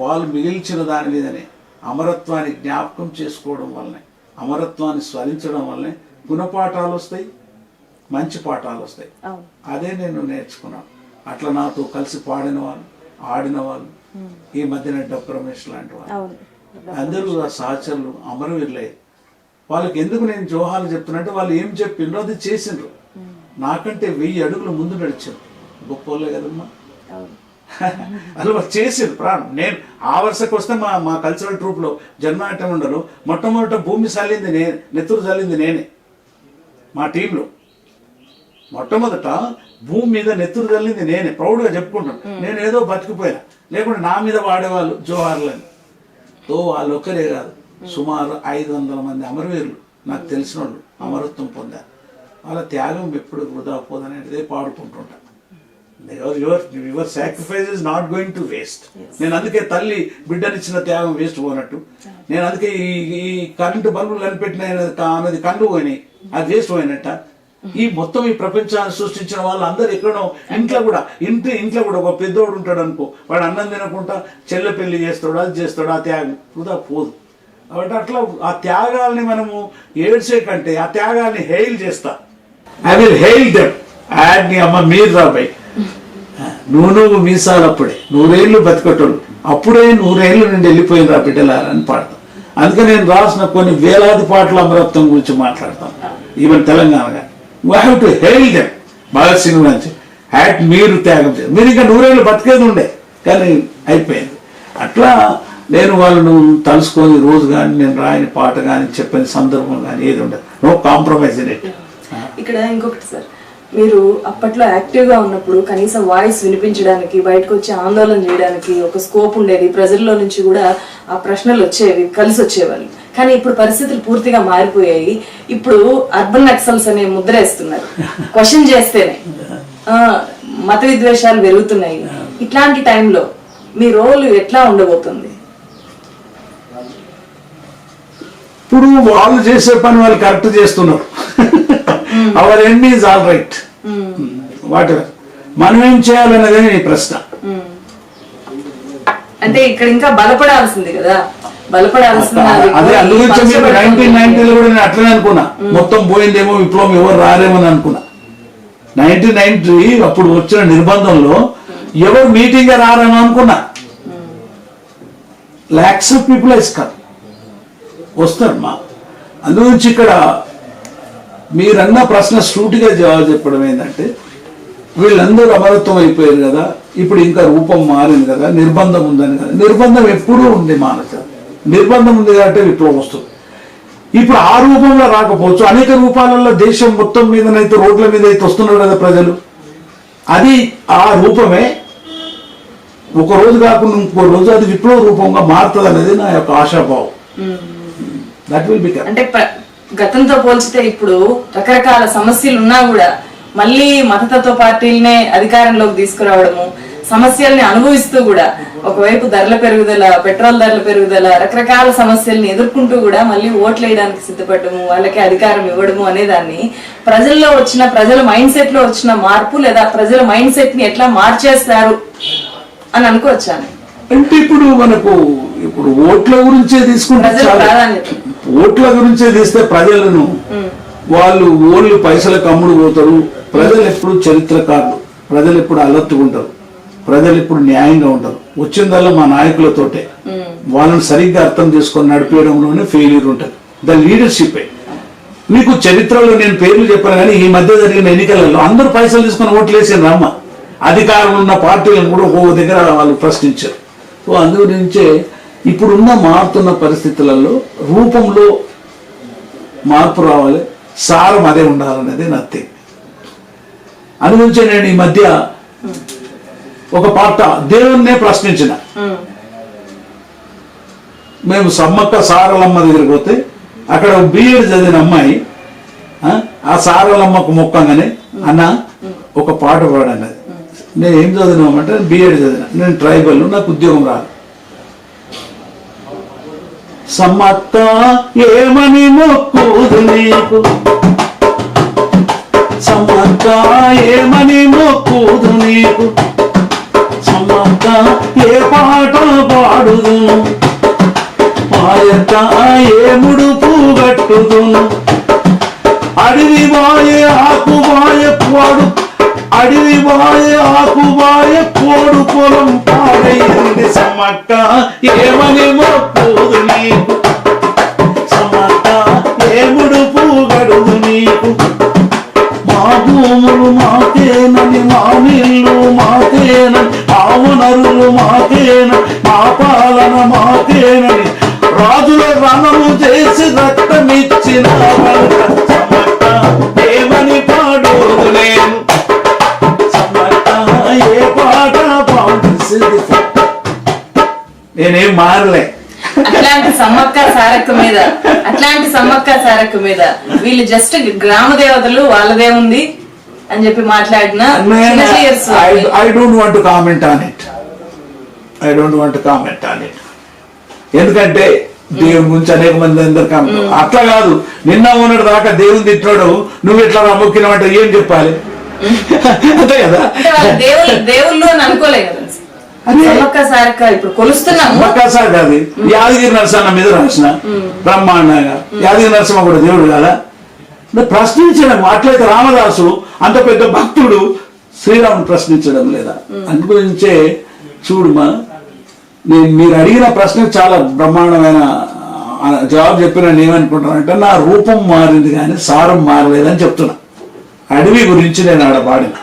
Speaker 2: వాళ్ళు మిగిల్చిన దాని మీదనే, అమరత్వాన్ని జ్ఞాపకం చేసుకోవడం వల్లనే, అమరత్వాన్ని స్మరించడం వల్లనే గుణపాఠాలు వస్తాయి, మంచి పాఠాలు వస్తాయి. అదే నేను నేర్చుకున్నాను. అట్లా నాతో కలిసి పాడిన వాళ్ళు, ఆడిన వాళ్ళు, ఈ మధ్యన డాక్టర్ రమేష్ లాంటి వాళ్ళు అందరూ ఆ సహచరులు అమరవీరులే. వాళ్ళకి ఎందుకు నేను జోహాలు చెప్తున్నట్టే, వాళ్ళు ఏం చెప్పిండ్రో అది చేసిండ్రు. నాకంటే 1000 అడుగులు ముందు నడిచారు. గొప్పలే కదమ్మా, అది వాళ్ళు చేసిండ్రు ప్రాణం. నేను ఆ వరుసకు వస్తే మా కల్చరల్ ట్రూప్లో జన్మనాట్యం ఉండరు, మొట్టమొదట భూమి చల్లింది నేనే, నెత్తురు చల్లింది నేనే. మా టీంలో మొట్టమొదట భూమి మీద నెత్తురు చల్లింది నేనే, ప్రౌడ్గా చెప్పుకుంటాను. నేను ఏదో బతికిపోయినా, లేకుంటే నా మీద వాడేవాళ్ళు జోహార్లని. తో వాళ్ళు ఒక్కరే కాదు, సుమారు 500 మంది అమరవీరులు నాకు తెలిసిన వాళ్ళు అమరత్వం పొందారు. వాళ్ళ త్యాగం ఎప్పుడు వృధా పోదనేది పాడుకుంటుంటాను. Your sacrifice is not going to waste. నేను అందుకే తల్లి బిడ్డనిచ్చిన త్యాగం వేస్ట్ పోనట్టు, నేను అందుకే ఈ కరెంటు బల్బులు కనిపెట్టిన అనేది కండు పోయినాయి, అది వేస్ట్ పోయినట్ట. ఈ మొత్తం ఈ ప్రపంచాన్ని సృష్టించిన వాళ్ళు అందరు ఎక్కడో ఇంట్లో కూడా ఒక పెద్దోడు ఉంటాడు అనుకో, వాడు అన్నం తినకుండా చెల్లె పెళ్లి చేస్తాడు, అది చేస్తాడు, ఆ త్యాగం వృధా పోదు. కాబట్టి అట్లా ఆ త్యాగాల్ని మనము ఏడ్చే కంటే ఆ త్యాగాల్ని హెయిల్ చేస్తా. I will hail them. యాడ్ నీ అమ్మ మీరు రాబాయి, నువ్వు మీసాలు అప్పుడే 100 ఏళ్ళు బతికటోళ్ళు అప్పుడే 100 ఏళ్ళు నుండి వెళ్ళిపోయింది రా బిడ్డలారని పాడతాం. అందుకే నేను రాసిన కొన్ని వేలాది పాటల అమరత్వం గురించి మాట్లాడతాం. ఈవెన్ తెలంగాణ కానీ we have to hail them. Bhagat Singh గురించి హ్యాట్ మీరు త్యాగం చేయాలి, మీరు ఇంకా 100 ఏళ్ళు బతికేది ఉండే కానీ అయిపోయింది. అట్లా నేను వాళ్ళను తలుసుకొని రోజు కానీ నేను రాయని పాట కానీ చెప్పిన సందర్భం కానీ ఏది ఉండదు. No compromise in it.
Speaker 1: ఇక్కడ ఇంకొకటి సార్, మీరు అప్పట్లో యాక్టివ్గా ఉన్నప్పుడు కనీసం వాయిస్ వినిపించడానికి, బయటకు వచ్చి ఆందోళన చేయడానికి ఒక స్కోప్ ఉండేది, ప్రజల్లో నుంచి కూడా ఆ ప్రశ్నలు వచ్చేవి, కలిసి వచ్చేవాళ్ళు. కానీ ఇప్పుడు పరిస్థితులు పూర్తిగా మారిపోయాయి. ఇప్పుడు అర్బన్ నక్సల్స్ అనే ముద్ర వేస్తున్నారు, క్వశ్చన్ చేస్తేనే మత విద్వేషాలు పెరుగుతున్నాయి. ఇట్లాంటి టైంలో మీ రోల్ ఎట్లా ఉండబోతుంది?
Speaker 2: ఇప్పుడు వాళ్ళు చేసే పని వాళ్ళు కరెక్ట్ చేస్తున్నారు. Our end is all right. What ever మనం ఏం చేయాలన్నదే నీ ప్రశ్న.
Speaker 1: అంటే ఇక్కడ ఇంకా బలపడాల్సింది కదా, బలపడాల్సింది.
Speaker 2: అదే అందుగురించి 1990లో కూడా నేను అట్లనే అనుకున్నా, మొత్తం పోయిందేమో, విప్లవం ఎవరు రారేమో అని అనుకున్నా. 1990 అప్పుడు వచ్చిన నిర్బంధంలో ఎవరు మీటింగ్ రారని అనుకున్నా. లాక్స్ ఆఫ్ పీపుల్ ఇస్తారు, వస్తారు మా. అందుగురించి ఇక్కడ మీరన్న ప్రశ్న సూటిగా జవాబు చెప్పడం ఏంటంటే, వీళ్ళందరూ అమరత్వం అయిపోయారు కదా, ఇప్పుడు ఇంకా రూపం మారింది కదా, నిర్బంధం ఉందని కదా. నిర్బంధం ఎప్పుడూ ఉంది మానస, నిర్బంధం ఉంది కాబట్టి విప్లవం వస్తుంది. ఇప్పుడు ఆ రూపంలో రాకపోవచ్చు, అనేక రూపాలలో దేశం మొత్తం మీదనైతే రోడ్ల మీద అయితే వస్తున్నారు కదా ప్రజలు. అది ఆ రూపమే ఒక రోజు కాకుండా ఇంకో రోజు అది విప్లవ రూపంగా మారుతుంది అనేది నా యొక్క ఆశాభావం. That will become.
Speaker 1: అంటే గతంతో పోల్చితే ఇప్పుడు రకరకాల సమస్యలు ఉన్నా కూడా మళ్ళీ మతతత్వ పార్టీలనే అధికారంలోకి తీసుకురావడము, సమస్యల్ని అనుభవిస్తూ కూడా ఒకవైపు ధరల పెరుగుదల, పెట్రోల్ ధరల పెరుగుదల, రకరకాల సమస్యల్ని ఎదుర్కొంటూ కూడా మళ్ళీ ఓట్లు వేయడానికి సిద్ధపడము, వాళ్ళకి అధికారం ఇవ్వడము అనేదాన్ని ప్రజల్లో వచ్చిన, ప్రజల మైండ్ సెట్ లో వచ్చిన మార్పు, లేదా ప్రజల మైండ్ సెట్ ని ఎట్లా మార్చేస్తారు అని అనుకోవచ్చాను.
Speaker 2: అంటే ఇప్పుడు మనకు ఇప్పుడు ఓట్ల గురించే తీసుకుంటే, ఓట్ల గురించే తీస్తే ప్రజలను వాళ్ళు ఓళ్ళు పైసలకు అమ్ముడు పోతారు. ప్రజలు ఎప్పుడు చరిత్రకారులు, ప్రజలు ఎప్పుడు అలర్ట్గా ఉంటారు, ప్రజలు ఎప్పుడు న్యాయంగా ఉంటారు. వచ్చిందల్లా మా నాయకులతోటే వాళ్ళని సరిగ్గా అర్థం చేసుకొని నడిపేయడంలోనే ఫెయిల్యూర్ ఉంటుంది. The leadership. మీకు చరిత్రలో నేను పేర్లు చెప్పాను కానీ ఈ మధ్య జరిగిన ఎన్నికలలో అందరూ పైసలు తీసుకొని ఓట్లు వేసారు అమ్మ. అధికారంలో ఉన్న పార్టీలను కూడా ఒక్కొక్క దగ్గర వాళ్ళు ప్రశ్నించారు. సో అందు గురించే ఇప్పుడున్న మారుతున్న పరిస్థితులలో రూపంలో మార్పు రావాలి, సారం అదే ఉండాలనేది నా థింగ్. అందుగురించే నేను ఈ మధ్య ఒక పాట దేవుణ్ణే ప్రశ్నించిన. మేము సమ్మక్క సారలమ్మ దగ్గరికి పోతే అక్కడ బిఎడ్ చదివిన అమ్మాయి ఆ సారలమ్మకు మొక్కంగానే అన్న ఒక పాట పాడన్నది. నేను ఏం చదివినామంటే బిఎడ్ చదివిన, నేను ట్రైబల్, నాకు ఉద్యోగం రాదు. సమ్మక్క ఏమని మొక్కుదు నీకు, సమ్మక్క ఏమని మొక్కుదు నీకు, సమ్మక్క ఏ పాట పాడుదు, మాయక్క ఏ ముడుపు గట్టుదు, అడివి వాయే ఆకు వాయ పాడు, అడివి వాయ ఆకు వాయ కోడు పొలం పాడైంది, సమ్మక్క ఏమని మొక్కుదు నీకు, సమ్మక్క ఏ ముడుపు గడుదు నీకు, మా భూములు మాకేనని, మా నీళ్లు మాకేనని, మా వనరులు మాకేనని, మా పాలన మాకేనని రాజుల రణము చేసి రక్తమిచ్చిన సమ్మక్క ఏమని పాడోదు నేను, సమ్మక్క ఏ పాట పాడుతుంది. నేనేం మారలే,
Speaker 1: అట్లాంటి సమ్మక్క సారక్క మీద వీళ్ళు జస్ట్ గ్రామ దేవతలు వాళ్ళదేముంది అని చెప్పి మాట్లాడిన
Speaker 2: I don't want to comment on it ఎందుకంటే దేవుని గురించి అనేక మంది అందరు అట్లా కాదు. నిన్న ఉన్నటి దాకా దేవుని తిట్టాడు, నువ్వు ఎట్లా మొక్కినవంటే ఏం చెప్పాలి? అంతే కదా,
Speaker 1: దేవుళ్ళు అని అనుకోలేదు కదా. సమ్మక్క సారక్క ఇప్పుడు కొలుస్తున్నాము.
Speaker 2: సమ్మక్క సారక్క అది యాదగిరి నరసింహ మీద రాసిన బ్రహ్మాండంగా. యాదగిరి నరసింహ కూడా దేవుడు కదా, ప్రశ్నించడం. అట్లయితే రామదాసు అంత పెద్ద భక్తుడు శ్రీరాముడు ప్రశ్నించడం లేదా? అందుగురించే చూడుమా, మీరు అడిగిన ప్రశ్నకు చాలా బ్రహ్మాండమైన జవాబు చెప్పిన ఏమనుకుంటున్నానంటే, నా రూపం మారింది కానీ సారం మారలేదని చెప్తున్నా. అడవి గురించి నేను ఆడ పాడిన.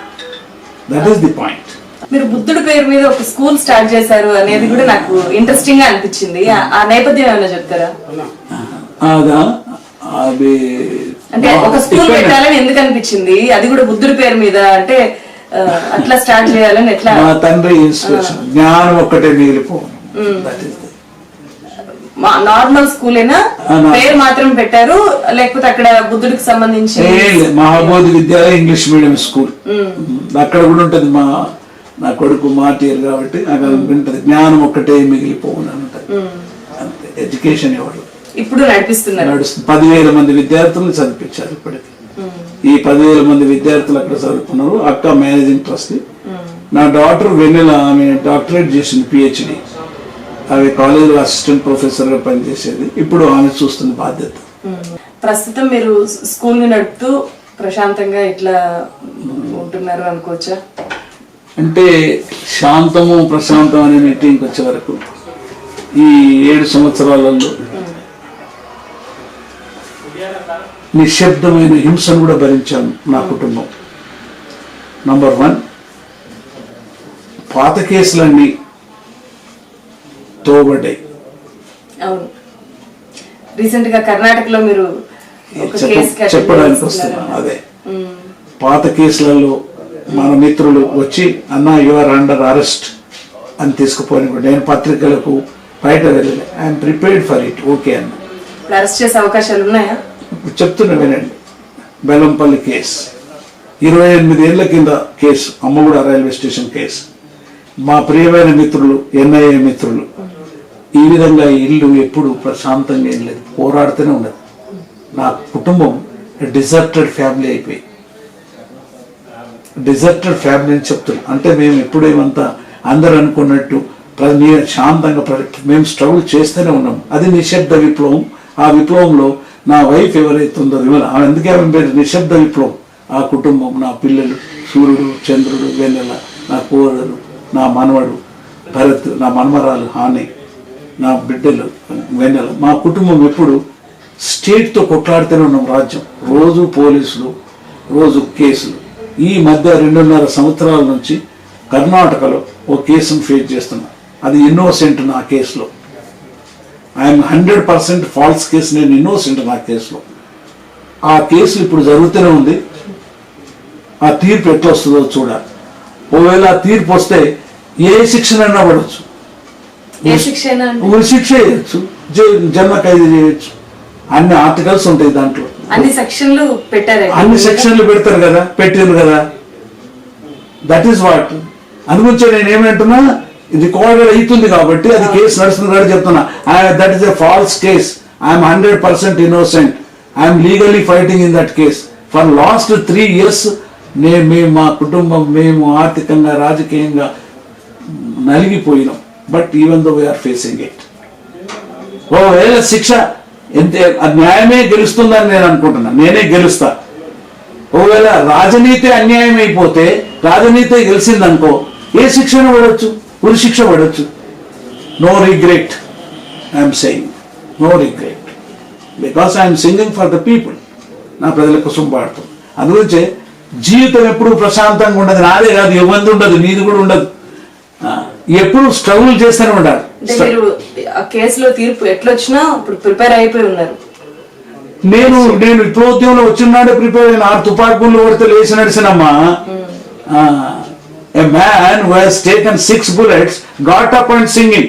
Speaker 2: That is the point.
Speaker 1: మీరు బుద్ధుడి పేరు మీద ఒక స్కూల్ స్టార్ట్ చేశారు అనేది కూడా నాకు ఇంట్రెస్టింగ్ గా అనిపించింది. ఆ నేపథ్యం ఏమైనా చెప్తారా? అంటే ఒక స్కూల్ పెట్టాలని ఎందుకు అనిపించింది? అది కూడా బుద్ధుడి పేరు మీద అంటే అట్లా స్టార్ట్ చేయాలని ఎట్లా?
Speaker 2: మా తండ్రి జ్ఞానం ఒక్కటే మిగిలిపోను.
Speaker 1: నార్మల్ స్కూలేనా, పేరు మాత్రం పెట్టారు లేకపోతే అక్కడ బుద్ధుడికి సంబంధించి?
Speaker 2: మహాబోధి విద్యాలయ ఇంగ్లీష్ మీడియం స్కూల్ అక్కడ కూడా ఉంటది. నా కొడుకు మాటియర్ కాబట్టి అక్కడ ఉంటది, జ్ఞానం ఒక్కటే మిగిలిపోను అని ఉంటది. అంతే, ఎడ్యుకేషన్ ఎవరు
Speaker 1: ఇప్పుడు నడిపిస్తున్నారు.
Speaker 2: 10,000 మంది విద్యార్థులను చదివించారు ఇప్పటికి. ఈ 10,000 మంది విద్యార్థులు అక్కడ చదువుకున్నారు. అక్క మేనేజింగ్ ట్రస్టీ. నా డాటర్ వెన్నెల, ఆమె డాక్టరేట్ చేసింది, PhD. ఆమె కాలేజీలో అసిస్టెంట్ ప్రొఫెసర్ గా పనిచేసేది. ఇప్పుడు ఆమె చూస్తుంది బాధ్యత.
Speaker 1: ప్రస్తుతం మీరు స్కూల్ ని నడుపుతూ ప్రశాంతంగా ఇట్లా ఉంటున్నారు అనుకోవచ్చా?
Speaker 2: అంటే శాంతము ప్రశాంతం అనే మీటింగ్కి వచ్చే వరకు ఈ 7 సంవత్సరాలలో నిశ్శబ్దమైన హింసను కూడా భరించాను నా కుటుంబం. నంబర్ 1, పాత కేసులన్నీ తోబడ్డాయి.
Speaker 1: అవును, రీసెంట్ గా కర్ణాటకలో మీరు
Speaker 2: చెప్పడానికి వస్తున్నా. అదే పాత కేసులలో మన మిత్రులు వచ్చి అన్న యు ఆర్ అండర్ అరెస్ట్ అని తీసుకుపోయి నేను పత్రికలకు బయట వెళ్ళలే. I'm prepared for it. Okay అన్న,
Speaker 1: అరెస్ట్ చేసే అవకాశాలు ఉన్నాయా?
Speaker 2: చెప్తున్నా వినండి. బెల్లంపల్లి కేసు 28 ఏళ్ల కింద case, Ammaguda railway station case. మా ప్రియమైన మిత్రులు, NIA మిత్రులు, ఈ విధంగా ఇల్లు ఎప్పుడు ప్రశాంతంగా ఏం లేదు, పోరాడుతూనే ఉండదు. నా కుటుంబం డిజర్టెడ్ ఫ్యామిలీ అయిపోయి, డిజర్టెడ్ ఫ్యామిలీ అని చెప్తున్నా. అంటే మేము ఎప్పుడేమంతా అందరు అనుకున్నట్టు శాంతంగా మేము స్ట్రగుల్ చేస్తూనే ఉన్నాం. అది నిశ్శబ్ద విప్లవం. ఆ విప్లవంలో నా వైఫ్ ఎవరైతే ఉందో విమల, అందుకే నిశ్శబ్ద విప్లవం. ఆ కుటుంబం, నా పిల్లలు సూర్యుడు, చంద్రుడు, వెన్నెల, నా కోడలు, నా మనవడు భరత్, నా మనమరాలు హాని, నా బిడ్డలు వెన్నెల. మా కుటుంబం ఎప్పుడు స్టేట్తో కొట్లాడుతూనే ఉన్నాం. రాజ్యం రోజు పోలీసులు, రోజు కేసులు. ఈ మధ్య 2.5 సంవత్సరాల నుంచి కర్ణాటకలో ఓ కేసును ఫేస్ చేస్తున్నాం. అది ఇన్నోసెంట్. నా కేసులో ఐఎమ్ 100% ఫాల్స్ కేసు. నేను ఇన్నోసెంట్ నా కేసులో. ఆ కేసు ఇప్పుడు జరుగుతూనే ఉంది. ఆ తీర్పు ఎట్లా వస్తుందో చూడాలి. ఒకవేళ ఆ తీర్పు వస్తే ఏ శిక్షనైనా పడవచ్చు, ఉరి శిక్ష చేయొచ్చు, జన్మ ఖైదు చేయొచ్చు. అన్ని ఆర్టికల్స్ ఉంటాయి దాంట్లో.
Speaker 1: అన్ని సెక్షన్లు పెట్టారు,
Speaker 2: అన్ని సెక్షన్లు పెడతారు కదా, పెట్టారు కదా. That is what. అందుగురించి నేను ఏమంటున్నా, రికార్డెడ్ అవుతుంది కాబట్టి అది కేసు నడుస్తుంది కాబట్టి చెప్తున్నా. That is a false case. I'm 100% innocent. I'm legally fighting in that case. For last 3 years మేము, మా కుటుంబం, మేము ఆర్థికంగా, రాజకీయంగా నలిగిపోయినాం. But even though we are facing it. ఒకవేళ శిక్ష ఎంత న్యాయమే గెలుస్తుందని నేను అనుకుంటున్నా. నేనే గెలుస్తా. ఒకవేళ రాజనీతి అన్యాయం అయిపోతే, రాజనీతి గెలిచిందనుకో, ఏ శిక్షణ పడవచ్చు, ఉరి శిక్ష పడవచ్చు. No regret. I'm saying no regret because I'm singing for the people. నా ప్రజల కోసం పాడుతాం. అందుగురించే జీవితం ఎప్పుడు ప్రశాంతంగా ఉండదు. నాదే కాదు, ఇబ్బంది ఉండదు, నీది కూడా ఉండదు. ఎప్పుడు స్ట్రగుల్ చేస్తూనే ఉండాలి.
Speaker 1: కేసులో తీర్పు ఎట్లొచ్చినా ఇప్పుడు ప్రిపేర్ అయిపోయి ఉన్నారు.
Speaker 2: నేను విప్లవోద్యమంలో వచ్చినాడే ప్రిపేర్ అయిన. 6 తుపాకులు కొడితే లేచి నడిచినమ్మా. A man who has taken 6 bullets got up and singing.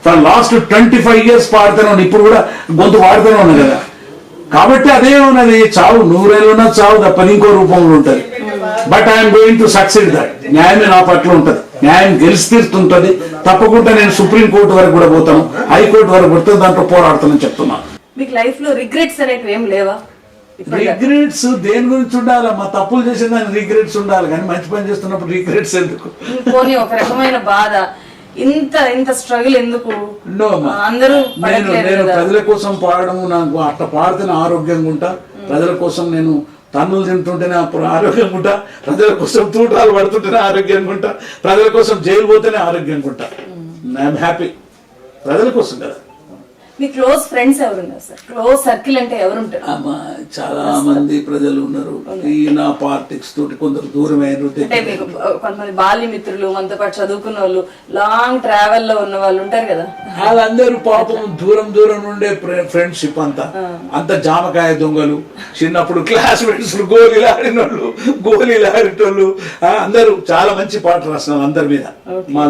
Speaker 2: For last 25 years పాడుతూనే ఉన్నాను, ఇప్పుడు కూడా గొంతు వాడుతూనే ఉన్నాను కదా. కాబట్టి అదే ఉన్నది, చావు 100 ఏళ్ళు ఉన్నది చావు తప్ప ఇంకో రూపంలో ఉంటుంది. But I'm going to succeed that. న్యాయమే నా పట్ల ఉంటుంది, న్యాయం గెలిచి తీరుతుంటుంది. తప్పకుండా నేను సుప్రీంకోర్టు వరకు కూడా పోతాను, హైకోర్టు వరకు పోతే దాంట్లో పోరాడుతానని చెప్తున్నాను.
Speaker 1: మీకు లైఫ్ లో రిగ్రెట్స్ అనేవి ఏం లేవా?
Speaker 2: రిగ్రెట్స్ దేని గురించి ఉండాలి? మా తప్పులు చేసిన దానికి రిగ్రెట్స్ ఉండాలి, కానీ మంచి పని చేస్తున్నప్పుడు రిగ్రెట్స్ ఎందుకు?
Speaker 1: పోనీ ఒక రకమైన బాధ, ఇంత స్ట్రగుల్ ఎందుకు? అందరూ
Speaker 2: నేను ప్రజల కోసం పాడడం, నాకు అట్లా పాడితేనే ఆరోగ్యంగా ఉంటా. ప్రజల కోసం నేను తన్నులు తింటుంటేనే ఆరోగ్యంగా ఉంటా, ప్రజల కోసం తూటాలు పడుతుంటేనే ఆరోగ్యంగా ఉంటా, ప్రజల కోసం జైలు పోతేనే ఆరోగ్యంగా ఉంటా. ఐఎమ్ హ్యాపీ ప్రజల కోసం కదా.
Speaker 1: మీ క్లోజ్ ఫ్రెండ్స్ ఎవరున్నారు సార్? క్లోజ్ సర్కిల్ అంటే ఎవరుంటారు?
Speaker 2: చాలా మంది ప్రజలు ఉన్నారు. ఈ నా పాలిటిక్స్ తోటి కొందరు దూరమైన,
Speaker 1: అంటే మీకు కొంతమంది బాల్య మిత్రులు, మనతో పాటు చదువుకున్న వాళ్ళు, లాంగ్ ట్రావెల్ లో ఉన్న వాళ్ళు ఉంటారు కదా,
Speaker 2: వాళ్ళందరూ పాపం దూరం నుండే ఫ్రెండ్షిప్. అంత జామకాయ దొంగలు, చిన్నప్పుడు క్లాస్మేట్స్, గోళీలు ఆడినోళ్ళు, గోళీలు ఆడేటోళ్ళు, అందరూ చాలా మంచి పాట రాసినాం అందరి మీద. మా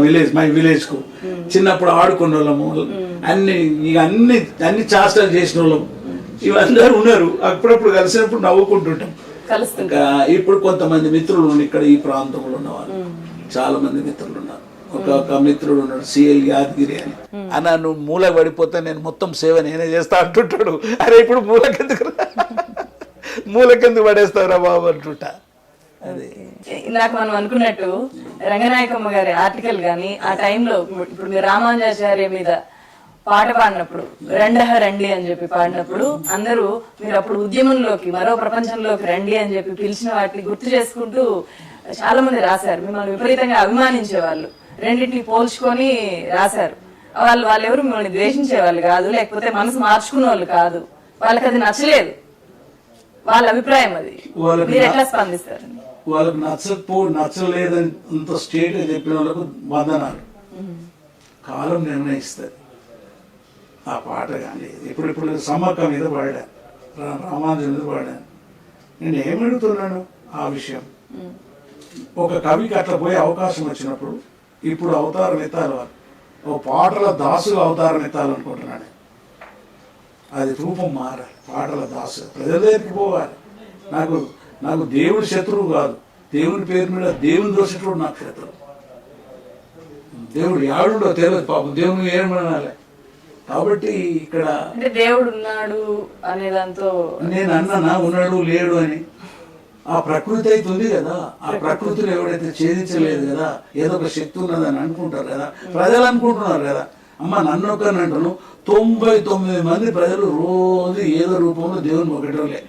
Speaker 2: విలేజ్ కు చిన్నప్పుడు ఆడుకున్న వాళ్ళము, అన్ని చేష్టలు చేసిన వాళ్ళం, ఇవందరూ ఉన్నారు. అప్పుడప్పుడు కలిసినప్పుడు నవ్వుకుంటుంటాం. ఇప్పుడు కొంతమంది మిత్రులు ఇక్కడ ఈ ప్రాంతంలో ఉన్నవాళ్ళు, చాలా మంది మిత్రులు ఉన్నారు. ఒక మిత్రుడు ఉన్నాడు, సిఎల్ యాదగిరి అని. అన్న నువ్వు మూల పడిపోతే నేను మొత్తం సేవ నేనే చేస్తా అంటుంటాడు. అరే ఇప్పుడు మూలకెందుకు పడేస్తావురా బాబు అంటుంటా.
Speaker 1: నాకు మనం అనుకున్నట్టు రంగనాయకమ్మ గారి ఆర్టికల్ గాని, ఆ టైంలో ఇప్పుడు మీరు రామానుజాచార్య మీద పాట పాడినప్పుడు, రండి అని చెప్పి పాడినప్పుడు, అందరూ మీరు అప్పుడు ఉద్యమంలోకి, మరో ప్రపంచంలోకి రండి అని చెప్పి పిలిచిన వాటిని గుర్తు చేసుకుంటూ చాలా మంది రాశారు. మిమ్మల్ని విపరీతంగా అభిమానించే వాళ్ళు, రెండింటిని పోల్చుకొని రాశారు. వాళ్ళు ఎవరు మిమ్మల్ని ద్వేషించే వాళ్ళు కాదు, లేకపోతే మనసు మార్చుకునే వాళ్ళు కాదు. వాళ్ళకి అది నచ్చలేదు, వాళ్ళ అభిప్రాయం అది. మీరు ఎట్లా స్పందిస్తారు?
Speaker 2: వాళ్ళకి నచ్చలేదని అంత స్టేట్ చెప్పిన వాళ్ళకు వందనాలు. కాలం నిర్ణయిస్తుంది. ఆ పాట కానీ ఇప్పుడు సమ్మక్క మీద పాడాను, రామానుజన్ మీద పాడాను. నేను ఏమడుగుతున్నాను ఆ విషయం, ఒక కవికి అట్లా పోయే అవకాశం వచ్చినప్పుడు ఇప్పుడు అవతారం ఎత్తాలి, వాళ్ళు ఓ పాటల దాసులు అవతారం ఎత్తాలనుకుంటున్నాను. అది రూపం మారాలి, పాటల దాసు ప్రజల దగ్గరికి పోవాలి. నాకు దేవుడి శత్రువు కాదు, దేవుని పేరు మీద దేవుని దోషకుడు నాకు శత్రువు. దేవుడు యాడుండో తెలియదు పాపం, దేవుని ఏమనాలి. కాబట్టి ఇక్కడ
Speaker 1: దేవుడు ఉన్నాడు అనే దాంతో
Speaker 2: నేను అన్నా ఉన్నాడు లేడు అని. ఆ ప్రకృతి అయితే ఉంది కదా, ఆ ప్రకృతిని ఎవడైతే ఛేదించలేదు కదా, ఏదో ఒక శక్తి ఉన్నదని అనుకుంటారు కదా, ప్రజలు అనుకుంటున్నారు కదా. అమ్మ నన్ను ఒక్కని అంటాను, 99 మంది ప్రజలు రోజు ఏదో రూపంలో దేవుని ఒకటోలే,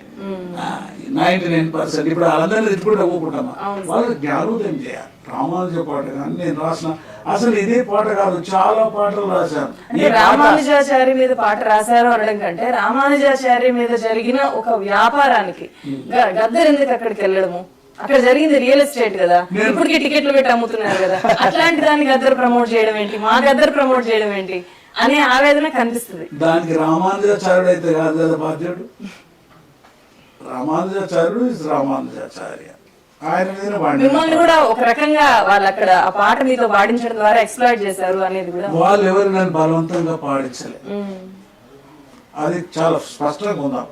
Speaker 2: 99%. ఇప్పుడు వాళ్ళందరినీ తిట్టుకుంటా ఊపుకుంటామా, వాళ్ళు జ్ఞానోదయం చేయాలి. రామానుజ పాట కానీ నేను రాసిన, అసలు ఇదే పాట కాదు, చాలా పాటలు రాశాను.
Speaker 1: రామానుజాచార్య మీద పాట రాశారు అనడం కంటే, రామానుజాచార్య మీద జరిగిన ఒక వ్యాపారానికి గద్దర్ ఎందుకు అక్కడికి వెళ్ళడము? అక్కడ జరిగింది రియల్ ఎస్టేట్ కదా, ఇప్పటికే టికెట్లు పెట్టి అమ్ముతున్నారు కదా, అట్లాంటి దాన్ని గద్దర్ ప్రమోట్ చేయడం ఏంటి, మా గద్దర్ ప్రమోట్ చేయడం ఏంటి అనే ఆవేదన కనిపిస్తుంది.
Speaker 2: దానికి రామానుజాచార్యుడు అయితే కాదు కదా బాధ్యుడు. రామానుజాచార్యుడు ఇస్ రామానుజాచార్య, ఆయన మీద
Speaker 1: మిమ్మల్ని కూడా ఒక రకంగా వాళ్ళు అక్కడ ఆ పాట మీతో పాడించడం ద్వారా ఎక్స్ప్లాయిట్ చేశారు అనేది కూడా.
Speaker 2: వాళ్ళు ఎవరు నన్ను బలవంతంగా పాడించలే, అది చాలా స్పష్టంగా ఉందాం.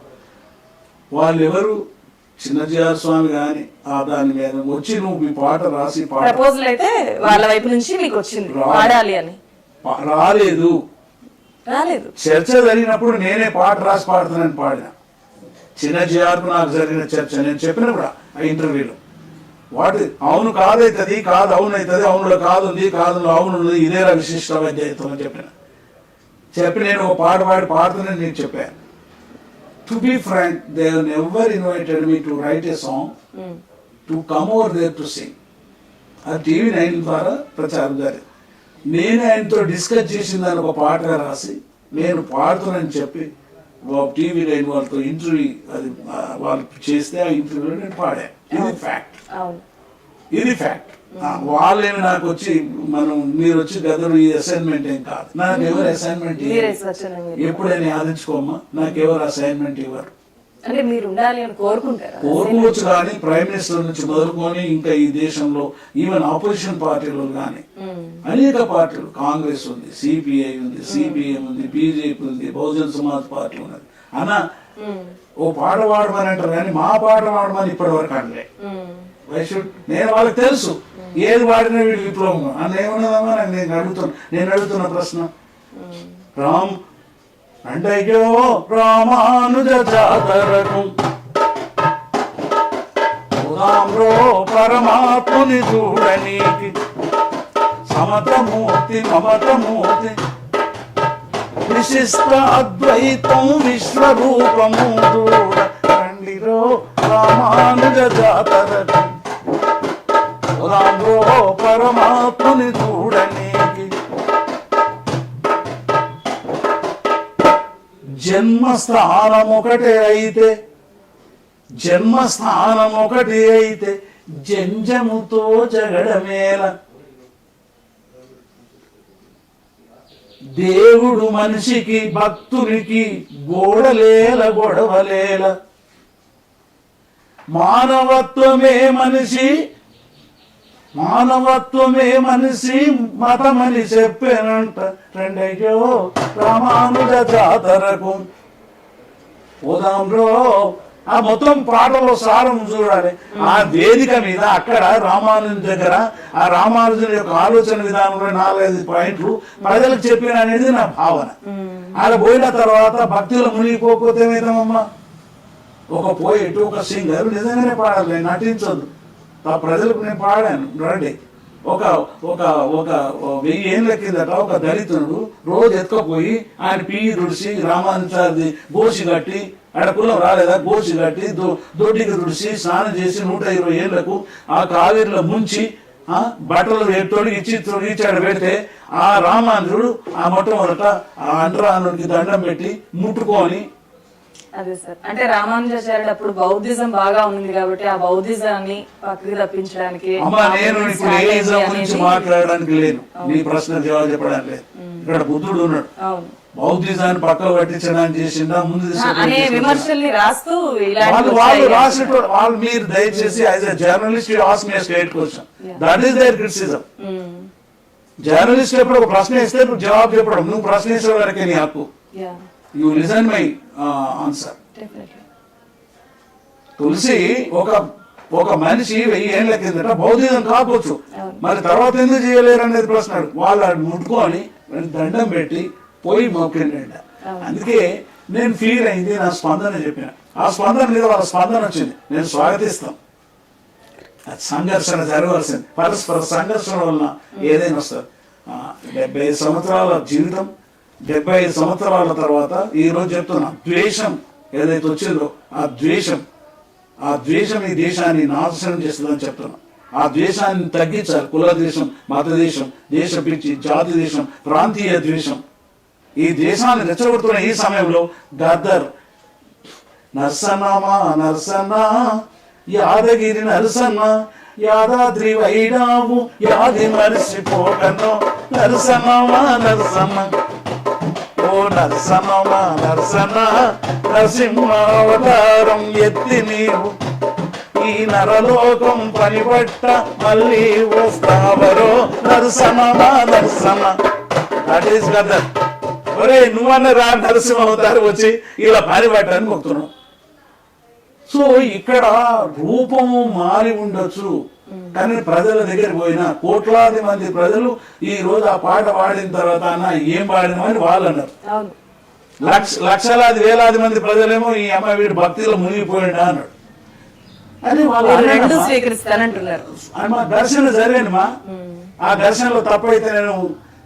Speaker 2: వాళ్ళు ఎవరు, చిన్నజీఆర్ స్వామి గాని దాని మీద వచ్చి నువ్వు మీ పాట రాసి
Speaker 1: ప్రపోజల్ అయితే వాళ్ళ వైపు నుంచి మీకు వచ్చింది పాడాలి అని,
Speaker 2: రాలేదు. చర్చ జరిగినప్పుడు నేనే పాట రాసి పాడుతానని పాడిన. చిన్నజీఆర్కు నాకు జరిగిన చర్చ నేను చెప్పిన కూడా ఆ ఇంటర్వ్యూలో, వాటి అవును కాదైతుంది, కాదు అవును అవుతుంది, అవునులో కాదుంది, కాదు అవునున్నది, ఇదేలా విశిష్ట వైద్యత్వం అని చెప్పి నేను ఒక పాట పాడుతానని నేను చెప్పాను. To be frank, they have never invited me to write a song, to come over there to sing. ఆ TV9 ద్వారా ప్రచారం జరిగింది. నేను ఆయనతో డిస్కస్ చేసిన దాన్ని ఒక పాటగా రాసి నేను పాడుతానని చెప్పి TV9 వాళ్ళతో ఇంటర్వ్యూ అది వాళ్ళు చేస్తే ఆ ఇంటర్వ్యూలో నేను పాడాను. ఇది ఫ్యాక్ట్. వాళ్ళేమి నాకు వచ్చి మీరు వచ్చి గదరు ఈ అసైన్మెంట్ ఏం కాదు, నాకు ఎవరు అసైన్మెంట్ ఎప్పుడైనా ఆదించుకోమ్మా, నాకు ఎవరు అసైన్మెంట్ ఇవ్వరు.
Speaker 1: అంటే మీరు ఉండాలి అని కోరుకుంటారా?
Speaker 2: కోరుకోవచ్చు, కానీ ప్రైమ్ మినిస్టర్ నుంచి మొదలుకొని ఇంకా ఈ దేశంలో ఈవెన్ ఆపోజిషన్ పార్టీలు కానీ అనేక పార్టీలు, కాంగ్రెస్ ఉంది, సిపిఐ ఉంది, సిపిఎం ఉంది, బీజేపీ ఉంది, బహుజన్ సమాజ్ పార్టీ ఉన్నది. అన్న ఓ పాట పాడమని అంటారు కానీ మా పాట పాడమని ఇప్పటి వరకు అనలే. నేను వాళ్ళకి తెలుసు ఏది వాడినా వీడు విప్లవం అని ఏమన్నదమ్మా. నేను అడుగుతున్న ప్రశ్న, రామ్ అంటయ్యో రామానుజ జాతరకు ఉదామ్రో పరమాత్ముని చూడనీకి సమతమూర్తి మమతమూర్తి విశిష్ట అద్వైతం విశ్వరూపము చూడండిరో రామానుజ జాతరకు ఉదామ్రో పరమాత్ముని చూడనీకి జన్మస్థానం ఒకటే అయితే జంజముతో జగడమేల దేవుడు మనిషికి భక్తునికి గోడలేల గొడవలేల మానవత్వమే మనిషి మతమని చెప్పానంట. రెండయ్యో రామానుజ జాతరకు పోదాంలో ఆ మొత్తం పాటలో సారం చూడాలి. ఆ వేదిక మీద అక్కడ రామానుజన్ దగ్గర ఆ రామానుజన్ యొక్క ఆలోచన విధానంలో 4-5 పాయింట్లు ప్రజలకు చెప్పిన అనేది నా భావన. అలా పోయిన తర్వాత భక్తులు మునిగిపోతే ఏమైతామమ్మా? ఒక పోయిట్, ఒక సింగర్ నిజంగానే పాడాలి, నటించొద్దు. ప్రజలకు నేను పాడాను రండి. ఒక ఒక ఒక 1000 ఏళ్ళ కిందట ఒక దళితుడు రోజు ఎత్తుకపోయి ఆయన పియ్యి రుడిసి రామానుజాది గోసి కట్టి, ఆడ కులం రాలేదా, గోసి కట్టి దొడ్డికి రుడిసి స్నానం చేసి 120 ఏళ్లకు ఆ కావేరిలో ముంచి బట్టలు తొడిగిచ్చి ఆడ పెడితే ఆ రామానుజుడు ఆ మొట్టమొదట ఆ అంటరానుడికి దండం పెట్టి ముట్టుకొని.
Speaker 1: అదే సార్, అంటే రామానుజాచార్యుడు అప్పుడు బౌద్ధిజం బాగా ఉంది కాబట్టి ఆ బౌద్ధిజాన్ని పక్కకి తప్పించడానికి.
Speaker 2: అమ్మా నేను ఇప్పుడు ఏయిజం గురించి మాట్లాడడానికి లేదు, నీ ప్రశ్న జవాబు చెప్పడానికి లేదు. ఇక్కడ బుద్ధుడు ఉన్నాడు, బౌద్ధిజాన్ని పక్కకు పట్టించడానికి చేసిందా ముందు
Speaker 1: విమర్శల్ని రాస్తూ
Speaker 2: వాళ్ళు రాసేటోడు వాళ్ళు. మీరు దయచేసి as a journalist you ask me a straight question, that is there criticism. Journalist ఎప్పుడు ఒక ప్రశ్న ఇస్తే జవాబు చెప్పడం, నువ్వు ప్రశ్న ఇచ్చే వరకే నీ హక్కు. You listen my answer. Tulasi ఒక మనిషి 1000 ఏళ్ల కిందట బౌద్ధిజం కావచ్చు, మరి తర్వాత ఎందుకు చేయలేరు అనేది ప్రశ్న. వాళ్ళు ముట్టుకొని దండం పెట్టి పోయి మోకిండ. అందుకే నేను ఫీల్ అయింది, నా స్పందన చెప్పిన. ఆ స్పందన మీద వాళ్ళ స్పందన వచ్చింది, నేను స్వాగతిస్తాం. సంఘర్షణ జరగవలసింది, పరస్పర సంఘర్షణ వలన ఏదైనా వస్తుంది. 75 సంవత్సరాల జీవితం, 75 సంవత్సరాల తర్వాత ఈ రోజు చెప్తున్నా, ద్వేషం ఏదైతే వచ్చిందో ఆ ద్వేషం ఈ దేశాన్ని నాశనం చేస్తుందని చెప్తున్నా. ఆ ద్వేషాన్ని తగ్గించాలి. కుల ద్వేషం, మత దేశం, దేశ పిచ్చి, జాతి దేశం, ప్రాంతీయ ద్వేషం ఈ దేశాన్ని రెచ్చగొడుతున్న ఈ సమయంలో గద్దర్ నర్సనమా నర్సన యాదగిరి నరసన్న యాదాద్రి వైడాము యాది మరిసిపోకను నరసనమా నరసన్న ఓ నరసనమా నరసన నరసింహావతారం ఎత్తి నీవు ఈ నరలోకం పనిపట్ట మళ్ళీ వస్తావరో నరసనమా నరసన. That is Gaddar. ఒరే నువ్వన్న రా నరసింహ అవతారం వచ్చి ఇలా పని పట్టని మొక్కుతున్నావు. సో ఇక్కడ రూపము మారి ఉండొచ్చు, కానీ ప్రజల దగ్గర పోయినా కోట్లాది మంది ప్రజలు ఈ రోజు ఆ పాట పాడిన తర్వాత అన్న ఏం పాడినామని వాళ్ళు అన్నారు. లక్షలాది వేలాది మంది ప్రజలేమో ఈ అమ్మాయి వీడు భక్తిలో మునిగిపోయిందా అన్నాడు. అని వాళ్ళు
Speaker 1: స్వీకరిస్తానంటున్నారు.
Speaker 2: దర్శనం జరిగానమ్మా, ఆ దర్శనంలో తప్పైతే నేను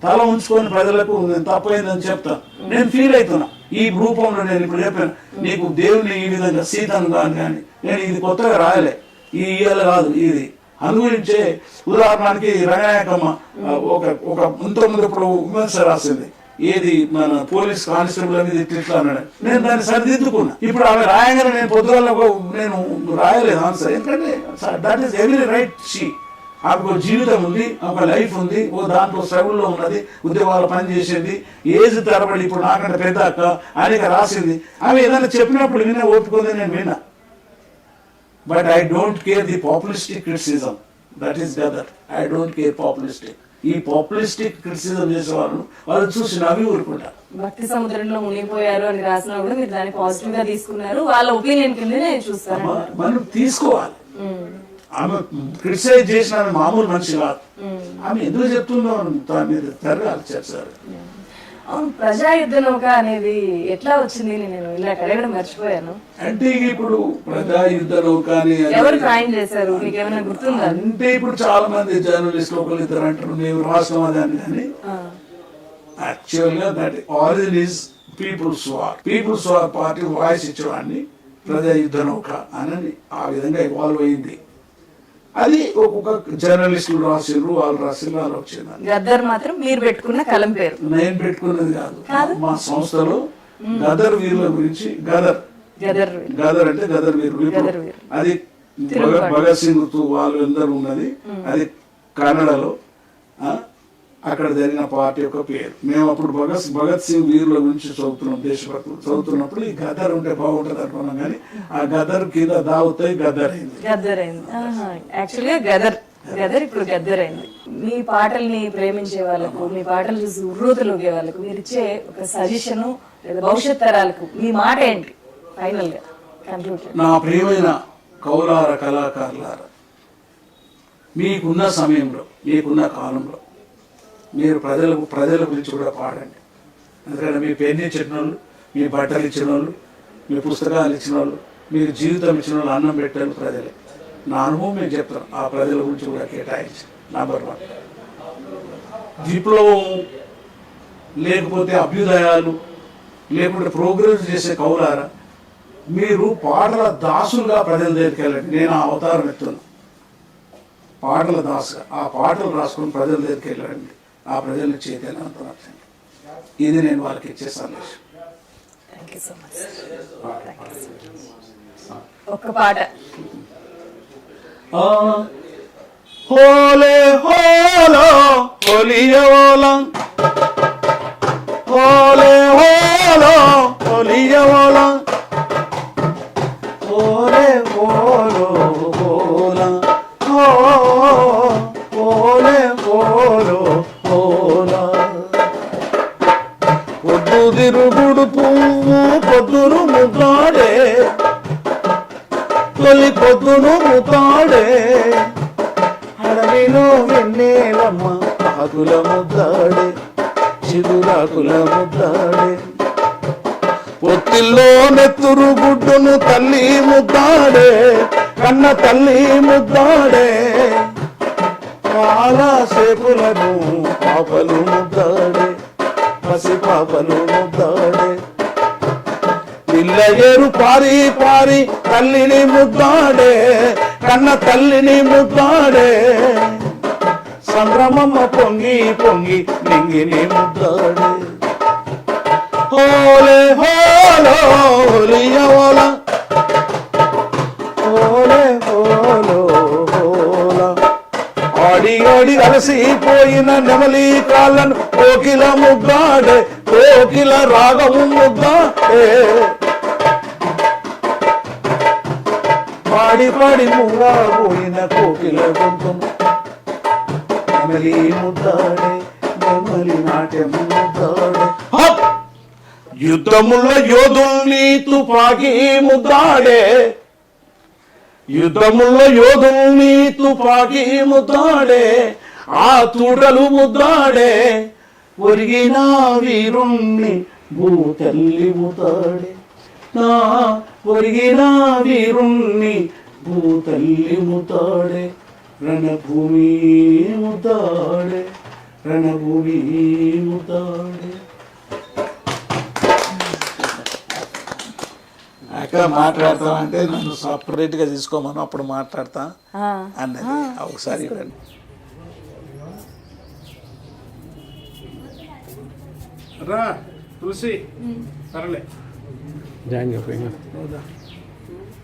Speaker 2: తల ఉంచుకొని ప్రజలకు నేను తప్పైందని చెప్తాను. నేను ఫీల్ అవుతున్నా ఈ రూపంలో. నేను ఇప్పుడు చెప్పాను నీకు దేవుని ఈ విధంగా సీతను కానీ నేను ఇది కొత్తగా రాయలే, ఈ ఇయ్యాల కాదు ఇది అనుగురించే. ఉదాహరణకి రంగనాయకమ్మ ఒక ఇంతకుముందు ఇప్పుడు విమర్శ రాసింది, ఏది మన పోలీస్ కానిస్టేబుల్ అనేది ఇట్లా అన్నాడు. నేను దాన్ని సరిదిద్దుకున్నా. ఇప్పుడు ఆమె రాయగానే నేను పొద్దుగల నేను రాయలేదు ఆన్సర్, ఎందుకంటే that is every right she. ఆమెకు ఒక జీవితం ఉంది, ఒక లైఫ్ ఉంది, ఓ దాంట్లో స్ట్రగుల్లో ఉన్నది, ఉద్యోగాలు పనిచేసింది, ఏజ్ తరబడి ఇప్పుడు నాకంటే పెద్ద అక్క అనేక రాసింది. ఆమె ఏదైనా చెప్పినప్పుడు వినే ఓపుకుంది, నేను విన్నా. But I don't care the populistic criticism. That is Gaddar. I don't care populistic. ఈ పాపులిస్టిక్ క్రిటిసిజం చేసే వాళ్ళు చూసి నవ్వి ఊరుకుంటారు.
Speaker 1: భక్తి సముద్రంలో మునిగిపోయారు అని రాసినా కూడా మీరు దాన్ని పాజిటివ్ గా తీసుకున్నారు. వాళ్ళ ఒపీనియన్ కిందనే చూస్తారు.
Speaker 2: మనం తీసుకోవాలి. ఆమె క్రిటిసైజ్ చేసిన ఆమె మామూలు మనిషి కాదు. ఆమె ఎందుకు చెప్తుందో మీరు జరగాలి చేస్తారు.
Speaker 1: అవును, ప్రజాయుద్ధ నౌక అనేది ఎట్లా వచ్చింది నేను ఇలా అడగడం మర్చిపోయాను.
Speaker 2: అంటే ఇప్పుడు ప్రజాయుద్ధ నౌక అని
Speaker 1: ఎవరు క్రైమ్ చేశారు, మీకు ఏమైనా గుర్తుందా?
Speaker 2: అంటే ఇప్పుడు చాలా మంది జర్నలిస్ట్ ఒకళ్ళు ఇద్దరు అంటారు మేము రాష్ట్రం అని. కానీ యాక్చువల్ గా that origin is people's war. People's war party voice ఇచ్చేవాడిని ప్రజాయుద్ధ నౌక అని ఆ విధంగా ఇవాల్వ్ అయింది. అది ఒక్కొక్క జర్నలిస్టులు రాసిండ్రు, వాళ్ళు రాసిండ్రు, వాళ్ళు వచ్చింది.
Speaker 1: గద్దర్ మాత్రం మీరు పెట్టుకున్న కలం పేరు.
Speaker 2: నేను పెట్టుకున్నది కాదు. మా సంస్థలో గదర్ వీరుల గురించి గదర్ అంటే గదర్ వీరులు, అది భగత్ సింగ్ వాళ్ళు అందరూ ఉన్నది. అది కన్నడలో అక్కడ జరిగిన పార్టీ యొక్క పేరు. మేము అప్పుడు భగత్ సింగ్ వీరుల గురించి చదువుతున్నాం, దేశభక్తులు చదువుతున్నప్పుడు ఈ గదర్ ఉంటే బాగుంటది అనుకున్నాం. కానీ ఆ గదర్ కింద దావుతాయి గద్దర్ అయింది.
Speaker 1: యాక్చువల్గా గదర్ ఇప్పుడు గద్దర్ అయింది. మీ పాటల్ని ప్రేమించే వాళ్ళకు, మీ పాటలు చూసి ఉర్రూతలుగే వాళ్ళకు మీరు ఇచ్చే ఒక సజెషన్ లేదా భవిష్యత్ తరాలకు మీ మాట ఏంటి ఫైనల్ గా కన్క్లూడ్?
Speaker 2: నా ప్రియమైన కౌలార కళాకారులారా, మీకున్న సమయంలో, మీకున్న కాలంలో మీరు ప్రజల గురించి కూడా పాడండి. ఎందుకంటే మీ పెన్ను ఇచ్చిన వాళ్ళు, మీ బట్టలు ఇచ్చిన వాళ్ళు, మీ పుస్తకాలు ఇచ్చిన వాళ్ళు, మీకు జీవితం ఇచ్చిన వాళ్ళు, అన్నం పెట్టారు ప్రజలే. నా అనుభవం మీకు చెప్తాను. ఆ ప్రజల గురించి కూడా కేటాయించి. నంబర్ 1 విప్లవం లేకపోతే అభ్యుదయాలు లేకుంటే ప్రోగ్రెస్ చేసే కౌలారా, మీరు పాటల దాసులుగా ప్రజల దగ్గరికి వెళ్ళండి. నేను ఆ అవతారం ఎత్తున్నా, పాటల దాసుగా. ఆ పాటలు రాసుకొని ప్రజల దగ్గరికి వెళ్ళండి. ఆ ప్రజల్ని చైతన్యవంతమవుతుంది. ఇది నేను వాళ్ళకి ఇచ్చే సందేశం.
Speaker 1: ఒక్క పాట.
Speaker 2: హోలే హోలో హోలియవోలం, హోలే హోలో హోలియవోలం, హోలే హోలో హోలం, హోలే హోలో హోలం. పొద్దు తిరుగుడు పువ్వు పొద్దును ముద్దాడే, తొలి పొద్దును ముద్దాడే, అడవిలో వెన్నెలమ్మ ఆకుల ముద్దాడే, చిగురాకుల ముద్దాడే, పొత్తిల్లో నెత్తురు గుడ్డును తల్లి ముద్దాడే, కన్న తల్లి ముద్దాడే, పాల సేపులను పాపలు ముద్దాడే, పసి పాపలు ముద్దాడే, పిల్ల ఏరు పారి పారి తల్లిని ముద్దాడే, కన్న తల్లిని ముద్దాడే, సంభ్రమమ్మ పొంగి పొంగి నింగిని ముద్దాడే. హోలే హోలో హోలియవోల, హోలే హోలో హోల, ఆడి ఆడి అలసిపోయిన నెమలి కాళ్ళను కోకిల ముద్దాడే, కోకిల రాగము ముద్దాడే, పాడి పాడి మూగాపోయిన కోకిల గొంతును నెమలి ముద్దాడే, నెమలి నాట్యం ముద్దాడే. యుద్ధములో యోధుల్ని తుపాకీ ముద్దాడే, యుద్ధములో యోధుల్ని తుపాకీ ముద్దాడే, ఆ తూటలు ముద్దాడే, ఒరిగిన వీరుణ్ణి భూతల్లి ముద్దాడే, నా ఒరిగిన వీరుణ్ణి భూతల్లి ముద్దాడే, రణభూమి ముద్దాడే, రణభూమి ముద్దాడే. అక్కడ మాట్లాడతా అంటే నన్ను సపరేట్ గా తీసుకోమను, అప్పుడు మాట్లాడతా అన్నది. ఒకసారి రా తులసి, సరేలే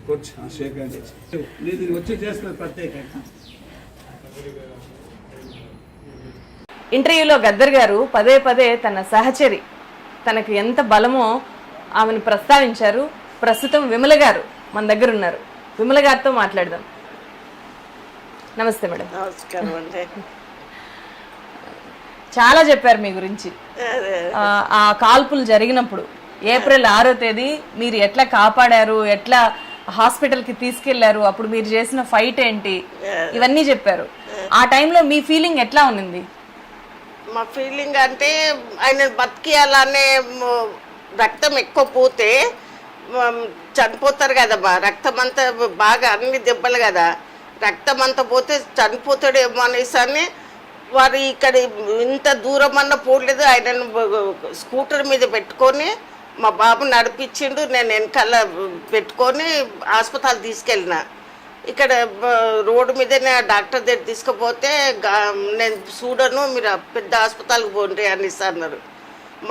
Speaker 2: వచ్చి షేక్ హ్యాండ్ నీది వచ్చి చేస్తుంది ప్రత్యేకంగా.
Speaker 1: ఇంటర్వ్యూలో గద్దర్ గారు పదే పదే తన సహచరి తనకు ఎంత బలమో ఆమెను ప్రస్తావించారు. ప్రస్తుతం విమల గారు మన దగ్గర ఉన్నారు. విమల గారితో మాట్లాడదాం. నమస్తే మేడం.
Speaker 4: నమస్కారం అండి.
Speaker 1: చాలా చెప్పారు మీ గురించి. ఆ కాల్పులు జరిగినప్పుడు ఏప్రిల్ 6వ తేదీ మీరు ఎట్లా కాపాడారు, ఎట్లా హాస్పిటల్కి తీసుకెళ్లారు, అప్పుడు మీరు చేసిన ఫైట్ ఏంటి, ఇవన్నీ చెప్పారు. ఆ టైంలో మీ ఫీలింగ్ ఎట్లా ఉన్నింది?
Speaker 4: మా ఫీలింగ్ అంటే ఆయన బతికియాలనే రక్తం ఎక్కువ పోతే చనిపోతారు కదా, రక్తం అంతా బాగా అన్ని దెబ్బలు కదా, రక్తం అంతా పోతే చనిపోతాడేమో అనేసి అని వారు ఇక్కడ ఇంత దూరం అన్న పోలేదు. ఆయనను స్కూటర్ మీద పెట్టుకొని మా బాబు నడిపించిండు, నేను వెనకాల పెట్టుకొని హాస్పిటల్ తీసుకెళ్ళిన. ఇక్కడ రోడ్డు మీదనే డాక్టర్ దగ్గర తీసుకుపోతే నేను చూడను, మీరు పెద్ద హాస్పిటల్కి పోండి అనేసి అన్నారు.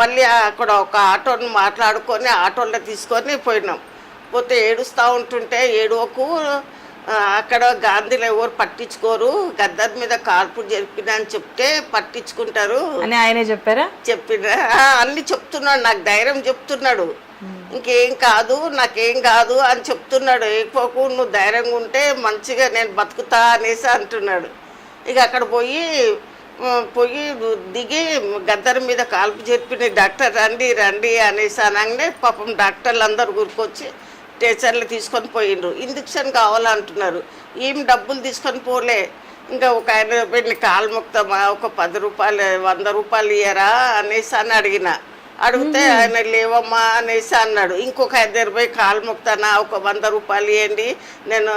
Speaker 4: మళ్ళీ అక్కడ ఒక ఆటోని మాట్లాడుకొని ఆటోలో తీసుకొని పోయినాం. పోతే ఏడుస్తూ ఉంటుంటే ఏడవకు, అక్కడ గాంధీలో ఎవరు పట్టించుకోరు, గద్దర్ మీద కాల్పు జరిపిన అని చెప్తే పట్టించుకుంటారు
Speaker 1: అని ఆయనే చెప్పారా?
Speaker 4: చెప్పిన అన్ని చెప్తున్నాడు, నాకు ధైర్యం చెప్తున్నాడు. ఇంకేం కాదు, నాకేం కాదు అని చెప్తున్నాడు. ఎక్కువకు నువ్వు ధైర్యంగా ఉంటే మంచిగా నేను బతుకుతా అనేసి అంటున్నాడు. ఇక అక్కడ పోయి దిగి గద్దర్ మీద కాల్పు జరిపిన డాక్టర్ రండి రండి అనేసి అనగానే పాపం డాక్టర్లు అందరు గురికొచ్చి స్టేషన్లు తీసుకొని పోయిండ్రు. ఇంజక్షన్ కావాలంటున్నారు. ఏం డబ్బులు తీసుకొని పోలే. ఇంకా ఒక ఆయన వెళ్ళి కాలు మొక్తామా, ఒక 10 రూపాయలు 100 రూపాయలు ఇయ్యరా అనేసి అని అడిగితే ఆయన లేవమ్మా అనేసి అన్నాడు. ఇంకొక 5 పోయి కాలు మొక్తానా, ఒక 100 రూపాయలు ఇవ్వండి, నేను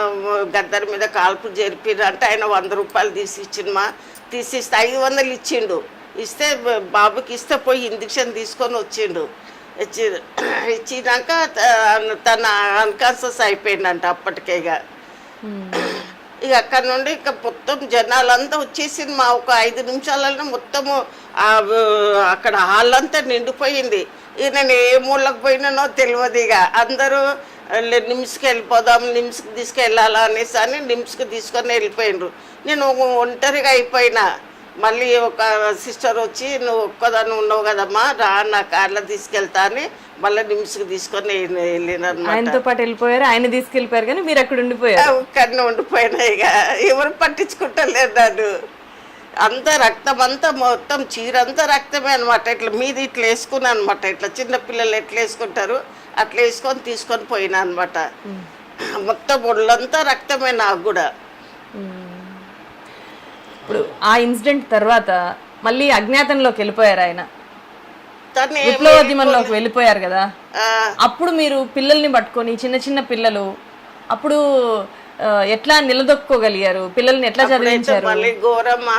Speaker 4: గద్దర్ మీద కాల్పు జరిపిన అంటే ఆయన 100 రూపాయలు తీసి ఇచ్చిందమ్మా. తీసిస్తే 500 ఇచ్చిండు. ఇస్తే బాబుకి ఇస్తే పోయి ఇంజక్షన్ తీసుకొని వచ్చిండు. ఇచ్చినాక తన అన్కాన్షియస్ అయిపోయిందంట అప్పటికే. ఇక అక్కడ నుండి ఇక మొత్తం జనాలంతా వచ్చేసింది. మా ఒక 5 నిమిషాలలో మొత్తము అక్కడ హాల్ అంతా నిండిపోయింది. ఇక నేను ఏ మూలకు పోయినానో తెలియదు. ఇక అందరూ నిమ్స్కి వెళ్ళిపోదాం, నిమ్స్కి తీసుకెళ్ళాలా అనేసి అని నిమ్స్కి తీసుకొని వెళ్ళిపోయినారు. నేను ఒంటరిగా అయిపోయినా. మళ్ళీ ఒక సిస్టర్ వచ్చి నువ్వు ఒక్కదాన్ని ఉన్నావు కదమ్మా, రా నా కార్లో తీసుకెళ్తా అని మళ్ళీ నిమ్స్కి తీసుకొని వెళ్ళినారు.
Speaker 1: ఆయనతో పాటు వెళ్ళిపోయారు, ఆయన తీసుకెళ్ళిపోయారు, కానీ మీరు అక్కడ ఉండిపోయారు.
Speaker 4: ఒక్కడిని ఉండిపోయినా. ఇక ఎవరు పట్టించుకుంటలేరు నన్ను. అంతా రక్తం అంతా మొత్తం చీర అంతా రక్తమే అనమాట. ఇట్లా మీద ఇట్లా వేసుకున్నాను అనమాట. ఇట్లా చిన్నపిల్లలు ఎట్లా వేసుకుంటారు అట్లా వేసుకొని తీసుకొని పోయినా అనమాట. మొత్తం ఒళ్ళంతా రక్తమే నాకు కూడా.
Speaker 1: ఇప్పుడు ఆ ఇన్సిడెంట్ తర్వాత మళ్ళీ అజ్ఞాతంలోకి వెళ్ళిపోయారు ఆయన, విప్లవోద్యమంలోకి వెళ్ళిపోయారు కదా. అప్పుడు మీరు పిల్లల్ని పట్టుకొని, చిన్న చిన్న పిల్లలు, అప్పుడు ఎట్లా నిలదొక్కోగలిగారు? పిల్లల్ని ఎట్లా చదివించారు?
Speaker 4: మళ్ళీ ఘోరమ్మ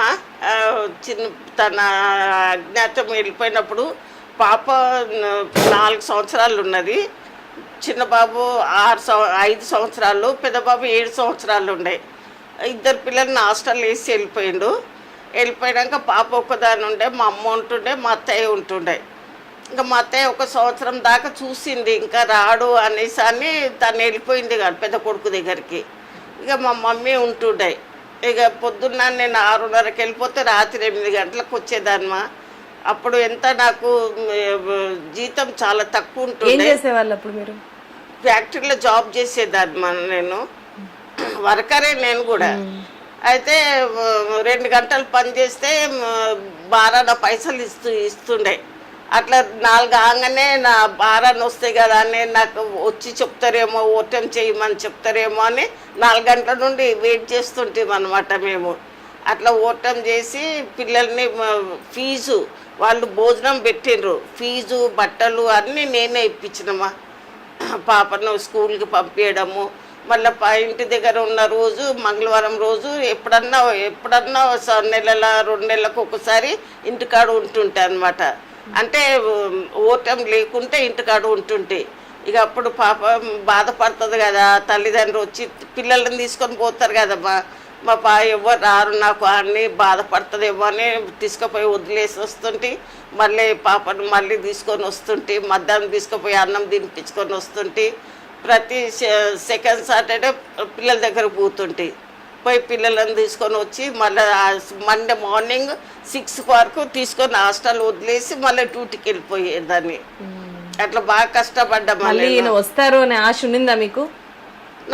Speaker 4: తన అజ్ఞాతం వెళ్ళిపోయినప్పుడు పాప 4 సంవత్సరాలు ఉన్నది, చిన్న బాబు 5 సంవత్సరాలు, పెద్ద బాబు 7 సంవత్సరాలు ఉండే. 2 పిల్లల్ని హాస్టల్ వేసి వెళ్ళిపోయాక పాప ఒక్కదాని ఉండే, మా అమ్మ ఉంటుండే, మా అత్తయ్య ఉంటుండే. ఇంకా మా అత్తయ్య 1 సంవత్సరం దాకా చూసింది, ఇంకా రాడు అనేసి అని తను వెళ్ళిపోయింది కాదు పెద్ద కొడుకు దగ్గరికి. ఇక మా మమ్మీ ఉంటుండే. ఇక పొద్దున్న నేను 6:30కి వెళ్ళిపోతే రాత్రి 8 గంటలకు వచ్చేదాన్నమా. అప్పుడు ఎంత నాకు జీతం చాలా తక్కువ ఉంటుండే.
Speaker 1: అప్పుడు మీరు
Speaker 4: ఫ్యాక్టరీలో జాబ్ చేసేదాన్నమా, నేను వర్కరే నేను కూడా. అయితే 2 గంటలు పని చేస్తే 12 పైసలు ఇస్తుండే. అట్లా 4 కాగానే నా భారాన్ని వస్తాయి కదా అని నాకు వచ్చి చెప్తారేమో, ఓటం చేయమని చెప్తారేమో అని 4 గంటల నుండి వెయిట్ చేస్తుంటాం అనమాట మేము. అట్లా ఓటం చేసి పిల్లల్ని ఫీజు వాళ్ళు భోజనం పెట్టిండ్రు, ఫీజు బట్టలు అన్నీ నేనే ఇప్పించినమా. పాపను స్కూల్కి పంపించడము, మళ్ళీ ఇంటి దగ్గర ఉన్న రోజు మంగళవారం రోజు ఎప్పుడన్నా నెలల 2 నెలలకు ఒకసారి ఇంటికాడ ఉంటుంటే అనమాట. అంటే ఓటం లేకుంటే ఇంటికాడ ఉంటుంటే. ఇక అప్పుడు పాప బాధపడుతుంది కదా, తల్లిదండ్రులు వచ్చి పిల్లల్ని తీసుకొని పోతారు కదమ్మా. మా ఎవరు రారు నాకు అన్నీ బాధపడుతుందేమో అని తీసుకుపోయి వదిలేసి వస్తుంటే, మళ్ళీ పాపను మళ్ళీ తీసుకొని వస్తుంటే, మధ్యాహ్నం తీసుకుపోయి అన్నం తినిపించుకొని వస్తుంటే, ప్రతి సెకండ్ సాటర్డే పిల్లల దగ్గర పోతుంటే. పోయి పిల్లలను తీసుకొని వచ్చి మళ్ళీ మండే మార్నింగ్ 6 వరకు తీసుకొని హాస్టల్ వదిలేసి మళ్ళీ డ్యూటీకి వెళ్ళిపోయేదాన్ని. అట్లా బాగా కష్టపడ్డా.
Speaker 1: మళ్ళీ ఈయన వస్తారు అనే ఆశ ఉండిందా మీకు?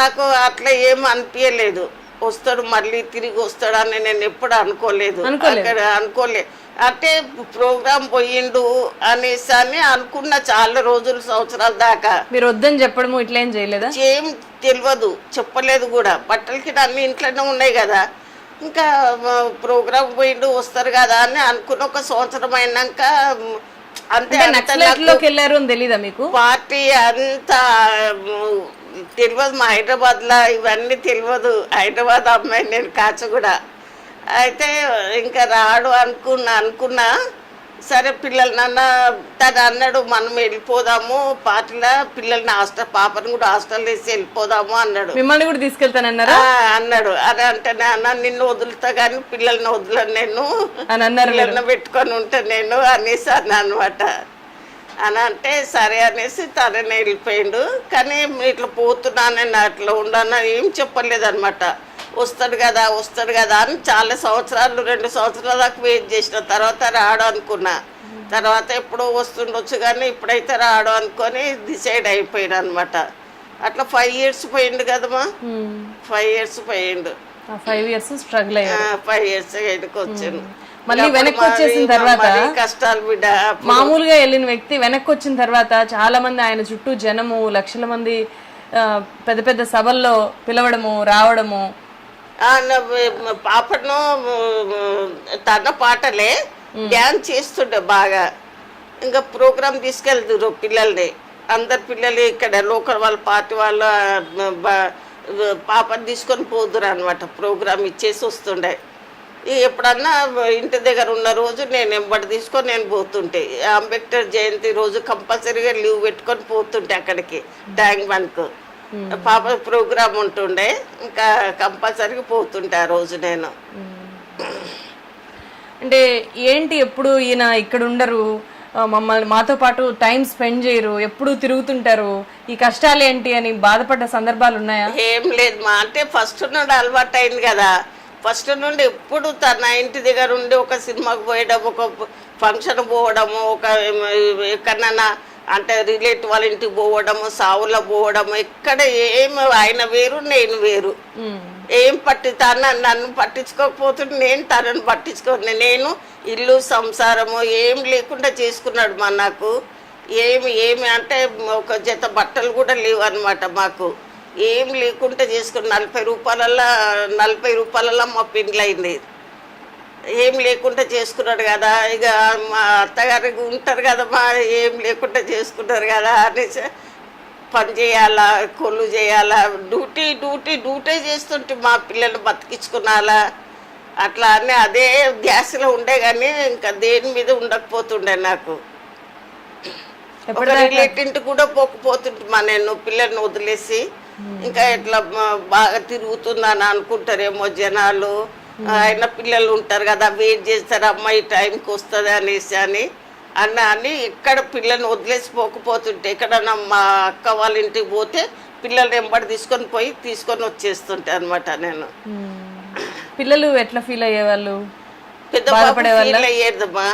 Speaker 4: నాకు అట్లా ఏం అనిపించలేదు, వస్తాడు మళ్ళీ తిరిగి వస్తాడు అని నేను ఎప్పుడు అనుకోలేదు. అనుకోలే అంటే ప్రోగ్రామ్ పోయిండు అనేసి అని అనుకున్న చాలా రోజులు, సంవత్సరాల దాకా.
Speaker 1: మీరు వద్దని చెప్పడము ఇట్లా ఏం చేయలేదా?
Speaker 4: ఏం తెలియదు, చెప్పలేదు కూడా. బట్టలకి అన్ని ఇంట్లోనే ఉన్నాయి కదా, ఇంకా ప్రోగ్రామ్ పోయిండు వస్తారు కదా అని అనుకున్న. ఒక సంవత్సరం అయినాక అంతే.
Speaker 1: నక్సలైట్లోకి వెళ్ళారు అని తెలీదా మీకు?
Speaker 4: పార్టీ అంతా తెలియదు, మా హైదరాబాద్లో ఇవన్నీ తెలియదు. హైదరాబాద్ అమ్మాయి నేను, కాచగూడ. అయితే ఇంకా రాడు అనుకున్నా. సరే పిల్లలు తను అన్నాడు మనం వెళ్ళిపోదాము పార్టీలో, పిల్లల్ని పాపని కూడా హాస్టల్ వేసి వెళ్ళిపోదాము అన్నాడు.
Speaker 1: మిమ్మల్ని కూడా తీసుకెళ్తానన్నారా?
Speaker 4: అన్నాడు. అదే అంటే అన్న నిన్ను వదులుతా కానీ పిల్లల్ని వదలను నేను
Speaker 1: అని అన్నారు.
Speaker 4: పిల్లల్ని పెట్టుకొని ఉంటాను నేను అనేసి అన్నా అనమాట. అని అంటే సరే అనేసి తననే వెళ్ళిపోయిండు. కానీ ఇట్లా పోతున్నానని అట్లా ఉండను ఏం చెప్పలేదు అనమాట. వస్తాడు కదా అని చాలా సంవత్సరాలు, 2 సంవత్సరాల దాకా వెయిట్ చేసిన. తర్వాత రాడు అనుకున్నా. తర్వాత ఎప్పుడో వస్తుండొచ్చు కానీ ఇప్పుడైతే రాడు అనుకొని డిసైడ్ అయిపోయాడు అనమాట. అట్లా 5 years పోయిండు కదమ్మా. 5 years పోయిండు.
Speaker 1: 5 years స్ట్రగుల్ అయ్యారు.
Speaker 4: 5 years ఎక్కడికి వచ్చాను.
Speaker 1: మళ్ళీ వెనక్కి వచ్చేసిన తర్వాత
Speaker 4: కష్టాలు బిడ్డ.
Speaker 1: మామూలుగా వెళ్ళిన వ్యక్తి వెనక్కి వచ్చిన తర్వాత చాలా మంది ఆయన చుట్టూ జనము, లక్షల మంది పెద్ద పెద్ద సభల్లో పిలవడము, రావడము.
Speaker 4: పాపను తన పాటలే డ్యాన్స్ చేస్తుండే బాగా. ఇంకా ప్రోగ్రామ్ తీసుకెళ్తారు పిల్లల్ని, అందరు పిల్లలు ఇక్కడ లోకల్ వాళ్ళ పార్టీ వాళ్ళ పాపను తీసుకొని పోదురు అనమాట. ప్రోగ్రామ్ ఇచ్చేసి వస్తుండే. ఎప్పుడన్నా ఇంటి దగ్గర ఉన్న రోజు నేను ఎంబడి తీసుకొని నేను పోతుంటే, అంబేద్కర్ జయంతి రోజు కంపల్సరీగా లీవ్ పెట్టుకొని పోతుంటే అక్కడికి ట్యాంక్ బండ్కు. పాప ప్రోగ్రామ్ ఉంటుండే, ఇంకా కంపల్సరీగా పోతుంటే ఆ రోజు నేను.
Speaker 1: అంటే ఏంటి ఎప్పుడు ఈయన ఇక్కడ ఉండరు, మమ్మల్ని మాతో పాటు టైం స్పెండ్ చేయరు, ఎప్పుడు తిరుగుతుంటారు, ఈ కష్టాలు ఏంటి అని బాధపడ్డ సందర్భాలు ఉన్నాయా?
Speaker 4: ఏం లేదు మా, అంటే ఫస్ట్ నుండి అలవాటు అయింది కదా. ఫస్ట్ నుండి ఎప్పుడు తన ఇంటి దగ్గర ఉండి ఒక సినిమాకి పోయడం, ఒక ఫంక్షన్ పోవడము, ఒక ఎక్కడన్నా అంటే రిలేటివ్ వాళ్ళ ఇంటికి పోవడము, సావులో పోవడము, ఎక్కడ ఏమి ఆయన వేరు నేను వేరు. ఏం నన్ను పట్టించుకోకపోతుంటే నేను తనను పట్టించుకోను. నేను ఇల్లు సంసారము ఏం లేకుండా చేసుకున్నాడు మా. నాకు ఏమి అంటే ఒక జత బట్టలు కూడా లేవు అనమాట మాకు. ఏం లేకుండా చేసుకుని 40 రూపాయలలో మా పిండ్లు అయింది. ఏం లేకుండా చేసుకున్నాడు కదా. ఇక మా అత్తగారికి ఉంటారు కదా, మా ఏం లేకుండా చేసుకున్నారు కదా అనేసి పని చేయాలా, కొలు చేయాలా, డ్యూటీ చేస్తుంటే మా పిల్లలు బతికించుకున్నాలా అట్లా అని అదే గ్యాస్లో ఉండే. కానీ ఇంకా దేని మీద ఉండకపోతుండే నాకు. ఒక రిలేటివ్ కూడా పోకపోతుంటే మా నేను పిల్లల్ని వదిలేసి. ఇంకా ఇట్లా బాగా తిరుగుతుందని అనుకుంటారేమో జనాలు. ఆయన పిల్లలు ఉంటారు కదా, వెయిట్ చేస్తారు అమ్మాయి టైంకి వస్తుంది అనేసి అని ఇక్కడ పిల్లల్ని వదిలేసి పోకపోతుంటే, ఎక్కడన్నా మా అక్క వాళ్ళ ఇంటికి పోతే పిల్లల్ని ఎంబడి తీసుకొని వచ్చేస్తుంటే అనమాట నేను.
Speaker 1: పిల్లలు ఎట్లా ఫీల్ అయ్యేవాళ్ళు?
Speaker 4: పెద్ద బాబు ఫీల్ అయ్యేదమ్మా.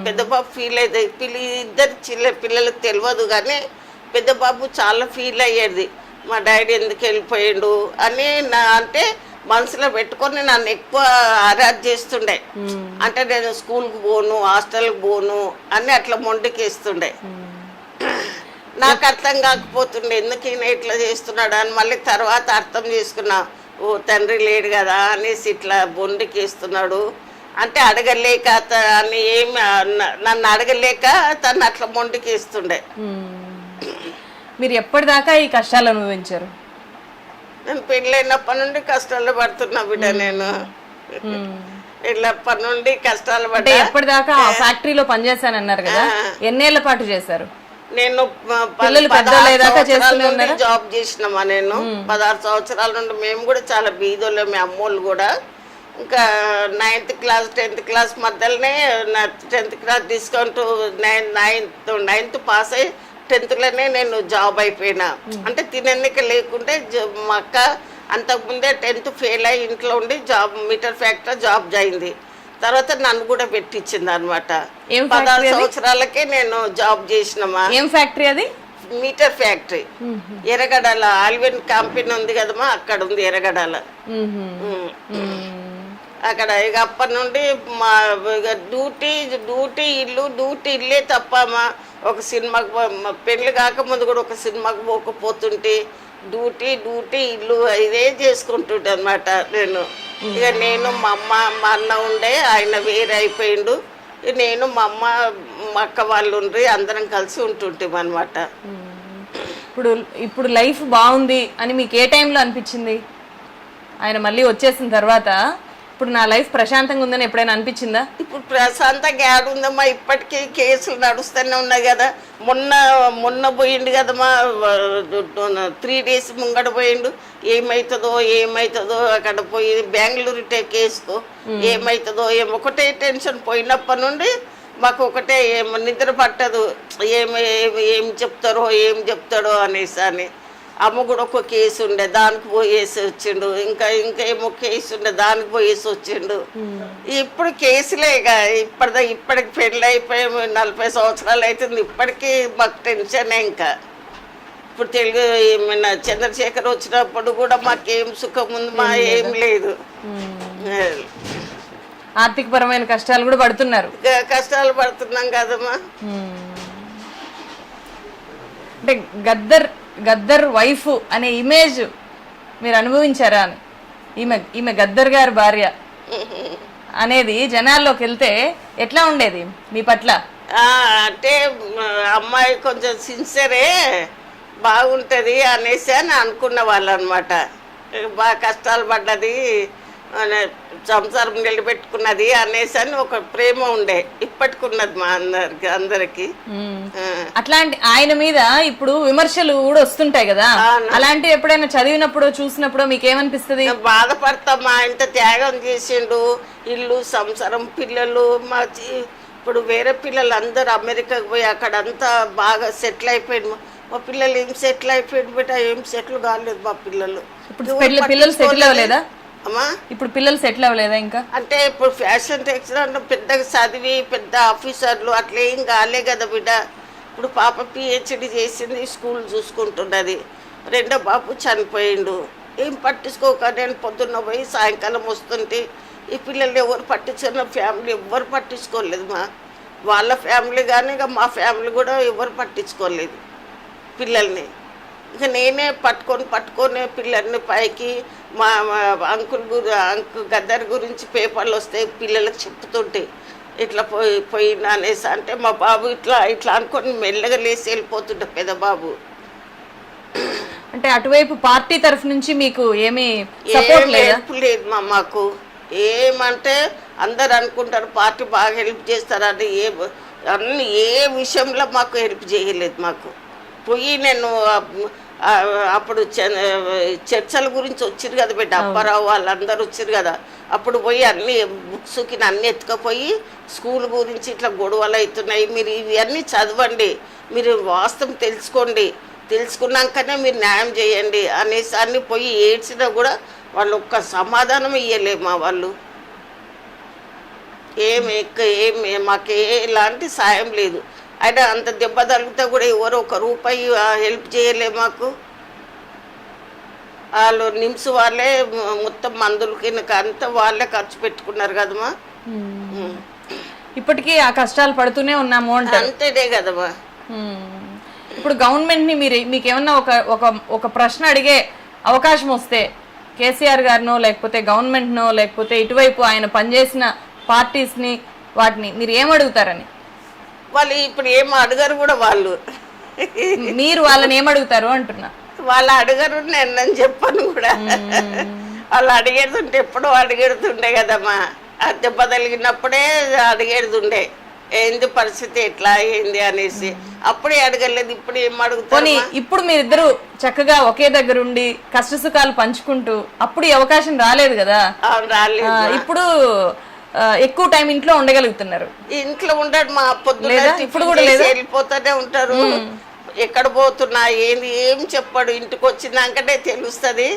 Speaker 4: పెద్ద బాబు ఫీల్ అయ్యేది. ఇద్దరు పిల్లలకు తెలియదు కానీ పెద్ద బాబు చాలా ఫీల్ అయ్యేది. మా డాడీ ఎందుకు వెళ్ళిపోయాడు అని అంటే మనసులో పెట్టుకొని నన్ను ఎక్కువ ఆరాధ చేస్తుండే. అంటే నేను స్కూల్కి పోను, హాస్టల్కి పోను అని అట్లా మొండికేస్తుండే. నాకు అర్థం కాకపోతుండే ఎందుకు ఈయన ఇట్లా చేస్తున్నాడు అని. మళ్ళీ తర్వాత అర్థం చేసుకున్నా, ఓ తండ్రి లేడు కదా అనేసి ఇట్లా మొండికేస్తున్నాడు. అంటే అడగలేక అని ఏమి నన్ను అడగలేక తను అట్లా మొండికేస్తుండే.
Speaker 1: మీరు ఎప్పటిదాకా ఈ కష్టాలు అనుభవించారు?
Speaker 4: నేను పెళ్ళైనప్పటి నుండి కష్టాలు పడుతున్నా బిడ్డ. నేను పెళ్ళప్పటి నుండి కష్టాలు పడ్డా.
Speaker 1: ఎప్పటిదాకా ఫ్యాక్టరీలో పనిచేశానన్నారు కదా, ఎన్నేళ్ల పాటు చేశారు?
Speaker 4: నేను జాబ్ చేసినామా. నేను 16 సంవత్సరాల నుండి. మేము కూడా చాలా బీదోళ్ళం, మీ అమ్మోళ్ళు కూడా. ఇంకా 9th క్లాస్ 10th క్లాస్ మధ్యలోనే 10th class discount 9th pass అయ్యి 10th లోనే నేను జాబ్ అయిపోయినా. అంటే తినెన్నిక లేకుంటే మా అక్క అంతకుముందే 10th ఫెయిల్ అయ్యి ఇంట్లో ఉండి జాబ్ మీటర్ ఫ్యాక్టరీ జాబ్ అయింది. తర్వాత నన్ను కూడా పెట్టించింది అనమాట. 16 సంవత్సరాలకే నేను జాబ్ చేసినమా.
Speaker 1: ఏం ఫ్యాక్టరీ అది?
Speaker 4: మీటర్ ఫ్యాక్టరీ ఎర్రగడ్డల ఆల్విన్ కంపెనీ ఉంది కదమ్మా, అక్కడ ఉంది ఎర్రగడ్డల. అక్కడ ఇక అప్పటి నుండి మా డ్యూటీ ఇల్లే తప్పమ్మా. ఒక సినిమాకి పెళ్లి కాకముందు కూడా ఒక సినిమాకి పోకపోతుంటే డ్యూటీ ఇల్లు ఇదే చేసుకుంటుంటే అనమాట నేను. ఇక నేను మా అమ్మ మా అన్న ఉండే, ఆయన వేరే అయిపోయిండు. నేను మా అమ్మ మా అక్క వాళ్ళు ఉండ్రి, అందరం కలిసి ఉంటుంటాం అనమాట.
Speaker 1: ఇప్పుడు లైఫ్ బాగుంది అని మీకు ఏ టైంలో అనిపించింది? ఆయన మళ్ళీ వచ్చేసిన తర్వాత ఇప్పుడు నా లైఫ్ ప్రశాంతంగా ఉందని ఎప్పుడైనా అనిపించిందా?
Speaker 4: ఇప్పుడు ప్రశాంతంగా ఏడుందమ్మా, ఇప్పటికీ కేసులు నడుస్తూనే ఉన్నాయి కదా. మొన్న పోయిండు కదమ్మా, 3 days ముంగడ పోయిండు. ఏమవుతుందో అక్కడ పోయి బెంగళూరు కేసుకు ఏమవుతుందో ఒకటే టెన్షన్. పోయినప్పటి నుండి మాకు ఒకటే నిద్ర పట్టదు, ఏం చెప్తాడో అనేసి అని. అమ్మ కూడా ఒక కేసు ఉండే, దానికి పోయేసి వచ్చిండు. ఇంకా ఏమో కేసు ఉండే, దానికి పోయేసి వచ్చిండు. ఇప్పుడు కేసులే ఇక ఇప్పటికి పెళ్ళి అయిపోయి 40 సంవత్సరాలు అవుతుంది. ఇప్పటికీ మాకు టెన్షనే. ఇంకా ఇప్పుడు తెలుగు చంద్రశేఖర్ వచ్చినప్పుడు కూడా మాకేం సుఖం ఉంది మా ఏం లేదు.
Speaker 1: ఆర్థిక పరమైన కష్టాలు కూడా పడుతున్నారు.
Speaker 4: కష్టాలు పడుతున్నాం కదమ్మా.
Speaker 1: అంటే గద్దర్ వైఫ్ అనే ఇమేజ్ మీరు అనుభవించారా అని? ఈమె గద్దర్ గారి భార్య అనేది జనాల్లోకి వెళ్తే ఎట్లా ఉండేది మీ పట్ల?
Speaker 4: అంటే అమ్మాయి కొంచెం సిన్సియరే, బాగుంటుంది అనేసి అని అనుకున్న వాళ్ళు అనమాట. బాగా కష్టాలు పడ్డది, సంసారం నిలబెట్టుకున్నది అనేసి అని ఒక ప్రేమ ఉండే. ఇప్పటికున్నది మా అందరికి.
Speaker 1: అట్లాంటి ఆయన మీద ఇప్పుడు విమర్శలు కూడా వస్తుంటాయి కదా, అలాంటివి ఎప్పుడైనా చదివినప్పుడు చూసినప్పుడు మీకు ఏమనిపిస్తుంది?
Speaker 4: బాధపడతామా, ఇంత త్యాగం చేసిండు, ఇల్లు సంసారం పిల్లలు. మా ఇప్పుడు వేరే పిల్లలు అందరు అమెరికాకు పోయి అక్కడంతా బాగా సెటిల్ అయిపోయింది. మా పిల్లలు ఏం సెటిల్ అయిపోయింది బిడ్డ, ఏం సెటిల్ కాలేదు మా పిల్లలు.
Speaker 1: ఇప్పుడు పిల్లలు సెటిల్ అవ్వలేదా అమ్మా? ఇప్పుడు పిల్లలు సెటిల్ అవ్వలేదా ఇంకా?
Speaker 4: అంటే ఇప్పుడు ఫ్యాషన్ టెక్స్టైల్ పెద్దగా చదివి పెద్ద ఆఫీసర్లు అట్లా ఏం కాలే కదా బిడ్డ. ఇప్పుడు పాప PhD చేసింది, స్కూల్ చూసుకుంటున్నది. రెండో బాబు చనిపోయిండు. ఏం పట్టించుకోక నేను పొద్దున్న పోయి సాయంకాలం వస్తుంటే ఈ పిల్లలు ఎవరు పట్టించుకున్న ఫ్యామిలీ ఎవ్వరు పట్టించుకోలేదు. వాళ్ళ ఫ్యామిలీ కానీ ఇక మా ఫ్యామిలీ కూడా ఎవరు పట్టించుకోలేదు పిల్లల్ని. ఇక నేనే పట్టుకొని పిల్లల్ని పైకి మా అంకుల్ గద్దర్ గురించి పేపర్లు వస్తే పిల్లలకు చెప్తుంటే ఇట్లా పోయినా అనేసి అంటే మా బాబు ఇట్లా అనుకొని మెల్లగా లేచి వెళ్ళిపోతుండే పెద్ద బాబు.
Speaker 1: అంటే అటువైపు పార్టీ తరఫు నుంచి మీకు ఏమీ సపోర్ట్
Speaker 4: లేదు మాకు. ఏమంటే అందరు అనుకుంటారు పార్టీ బాగా హెల్ప్ చేస్తారని, ఏ విషయంలో మాకు హెల్ప్ చేయలేదు. మాకు పోయి నేను అప్పుడు చర్చల గురించి వచ్చిరు కదా బిడ్డ, అప్పారావు వాళ్ళందరూ వచ్చారు కదా. అప్పుడు పోయి అన్ని బుక్స్కి అన్నీ ఎత్తుకపోయి స్కూల్ గురించి ఇట్లా గొడవలు అవుతున్నాయి, మీరు ఇవన్నీ చదవండి, మీరు వాస్తవం తెలుసుకున్నాకనే మీరు న్యాయం చేయండి అనేసి అన్ని పోయి ఏడ్చినా కూడా వాళ్ళు ఒక్క సమాధానం ఇవ్వలేము. మా వాళ్ళు మాకు ఎలాంటి సాయం లేదు. అయినా అంత దెబ్బ తగిలితే కూడా ఎవరు ₹1 హెల్ప్ చేయలే మాకు. వాళ్ళు నిమ్స్ వాళ్ళే మొత్తం మందులకి అంతా వాళ్ళే ఖర్చు పెట్టుకున్నారు కదమ్మా.
Speaker 1: ఇప్పటికీ ఆ కష్టాలు పడుతూనే ఉన్నాము అంటే
Speaker 4: అంతేనే కదమ్మా.
Speaker 1: ఇప్పుడు గవర్నమెంట్ ని మీకేమన్నా ఒక ప్రశ్న అడిగే అవకాశం వస్తే కేసీఆర్ గారినో లేకపోతే గవర్నమెంట్ నో లేకపోతే ఇటువైపు ఆయన పనిచేసిన పార్టీస్ ని వాటిని మీరు ఏమడుగుతారని?
Speaker 4: వాళ్ళు ఇప్పుడు ఏం అడగరు కూడా. వాళ్ళు
Speaker 1: మీరు వాళ్ళని ఏమడుగుతారు అంటున్నా?
Speaker 4: వాళ్ళు అడగరు, నేను చెప్పను కూడా. వాళ్ళు అడిగేడుతుంటే ఎప్పుడో అడిగెడుతుండే కదమ్మా. ఆ దెబ్బ తగిలినప్పుడే అడిగేడుతుండే ఏంది పరిస్థితి ఎట్లా ఏంది అనేసి. అప్పుడే అడగలేదు, ఇప్పుడు ఏం అడుగుతారు?
Speaker 1: ఇప్పుడు మీరిద్దరు చక్కగా ఒకే దగ్గర ఉండి కష్ట సుఖాలు పంచుకుంటూ అప్పుడు ఈ అవకాశం రాలేదు కదా.
Speaker 4: రాలేదు.
Speaker 1: ఇప్పుడు ఎక్కువ టైం ఇంట్లో ఉండగలుగుతున్నారు.
Speaker 4: ఇంట్లో ఉండడు మా పొద్దున్న
Speaker 1: ఇప్పుడు కూడా
Speaker 4: వెళ్ళిపోతూనే ఉంటారు. ఎక్కడ పోతున్నా ఏంది ఏం చెప్పాడు, ఇంటికి వచ్చినాకనే తెలుస్తుంది.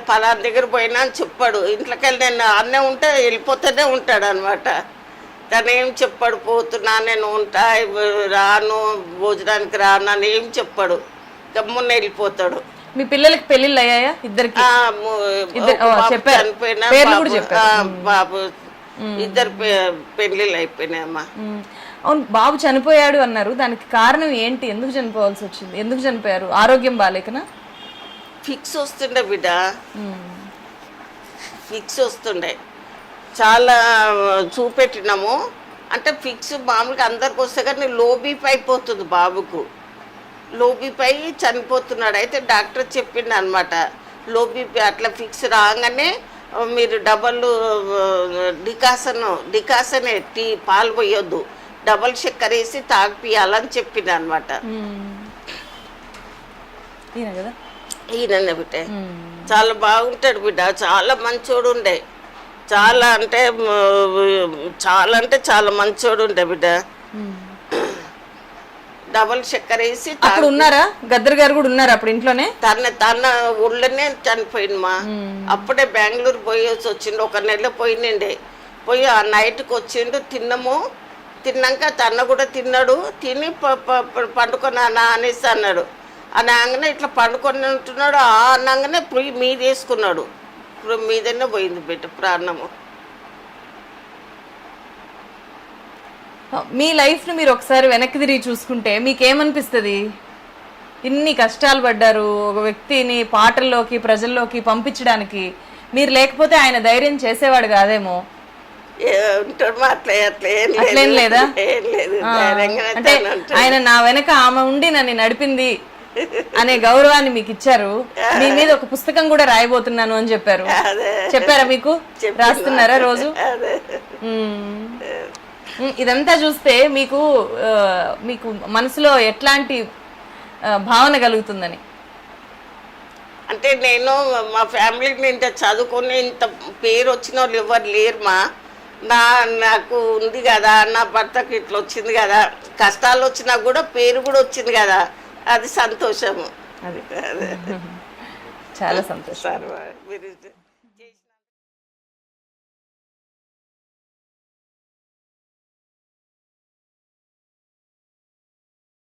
Speaker 4: పలానా దగ్గర పోయినా అని చెప్పాడు. ఇంట్లోకి వెళ్ళి నేను అన్నే ఉంటే వెళ్ళిపోతూనే ఉంటాడు అనమాట. తను ఏం చెప్పాడు, పోతున్నా నేను ఉంటా, రాను, భోజనానికి రాను అని ఏం చెప్పాడు. గమ్మున్న వెళ్ళిపోతాడు.
Speaker 1: మీ పిల్లలకి పెళ్లిళ్ళు అయ్యాయా ఇద్దరికి?
Speaker 4: చనిపోయినా బాబు ఇద్దరు పెళ్లిళ్ళు అయిపోయినాయమ్మా.
Speaker 1: అవును, బాబు చనిపోయాడు అన్నారు. దానికి కారణం ఏంటి? ఎందుకు చనిపోవాల్సి వచ్చింది? ఎందుకు చనిపోయారు? ఆరోగ్యం బాగాలేకనా?
Speaker 4: ఫిక్స్ వస్తుండే బిడ్డ, ఫిక్స్ వస్తుండే. చాలా చూపెట్టినాము. అంటే ఫిక్స్ మామూలుగా అందరికి వస్తే కానీ లో బీపీ అయిపోతుంది బాబుకు. లో బీపీ అయి చనిపోతున్నాడు. అయితే డాక్టర్ చెప్పింది అనమాట, లో బీపీ అట్లా ఫిక్స్ రాగానే మీరు డబల్ డికాసనే టీ పాలు పోయొద్దు, డబల్ చక్కెర వేసి తాగిపియాలని చెప్పింది అనమాట. ఈయన బిడ్డ చాలా బాగుంటాడు బిడ్డ, చాలా మంచోడు ఉండే. చాలా అంటే చాలా మంచోడు ఉండే బిడ్డ. డబల్ చక్కెర వేసి
Speaker 1: అప్పుడు ఉన్నారా? గద్దర్ గారు కూడా ఉన్నారు అప్పుడు ఇంట్లోనే?
Speaker 4: తన ఊళ్ళోనే చనిపోయింది మా. అప్పుడే బెంగళూరు పోయేసి వచ్చిండు, 1 నెల పోయిండే. పోయి ఆ నైట్కి వచ్చిండు, తిన్నాము. తిన్నాక తన కూడా తిన్నాడు. తిని పండుకొనా అనేసి అన్నాడు. అని అనగానే ఇట్లా పండుకొని ఉంటున్నాడు. ఆ అనగానే పోయి మీద వేసుకున్నాడు. ఇప్పుడు మీదనే పోయింది బిడ్డ ప్రాణము.
Speaker 1: మీ లైఫ్ని మీరు ఒకసారి వెనక్కి తిరిగి చూసుకుంటే మీకేమనిపిస్తుంది? ఇన్ని కష్టాలు పడ్డారు ఒక వ్యక్తిని పాటల్లోకి ప్రజల్లోకి పంపించడానికి. మీరు లేకపోతే ఆయన ధైర్యం చేసేవాడు కాదేమో. అట్లేం లేదా? అంటే ఆయన నా వెనక ఆమె ఉండి నన్ను నడిపింది అనే గౌరవాన్ని మీకు ఇచ్చారు. మీ మీద ఒక పుస్తకం కూడా రాయబోతున్నాను అని చెప్పారు. చెప్పారా మీకు? రాస్తున్నారా రోజు? ఇదంతా చూస్తే మీకు మీకు మనసులో ఎట్లాంటి భావన కలుగుతుందని?
Speaker 4: అంటే నేను మా ఫ్యామిలీని ఇంత చదువుకొని ఇంత పేరు వచ్చిన వాళ్ళు ఎవరు లేరు మా. నాకు ఉంది కదా, నా భర్తకి ఇట్లా వచ్చింది కదా, కష్టాలు వచ్చినా కూడా పేరు కూడా వచ్చింది కదా, అది సంతోషము.
Speaker 1: అది చాలా సంతోషం.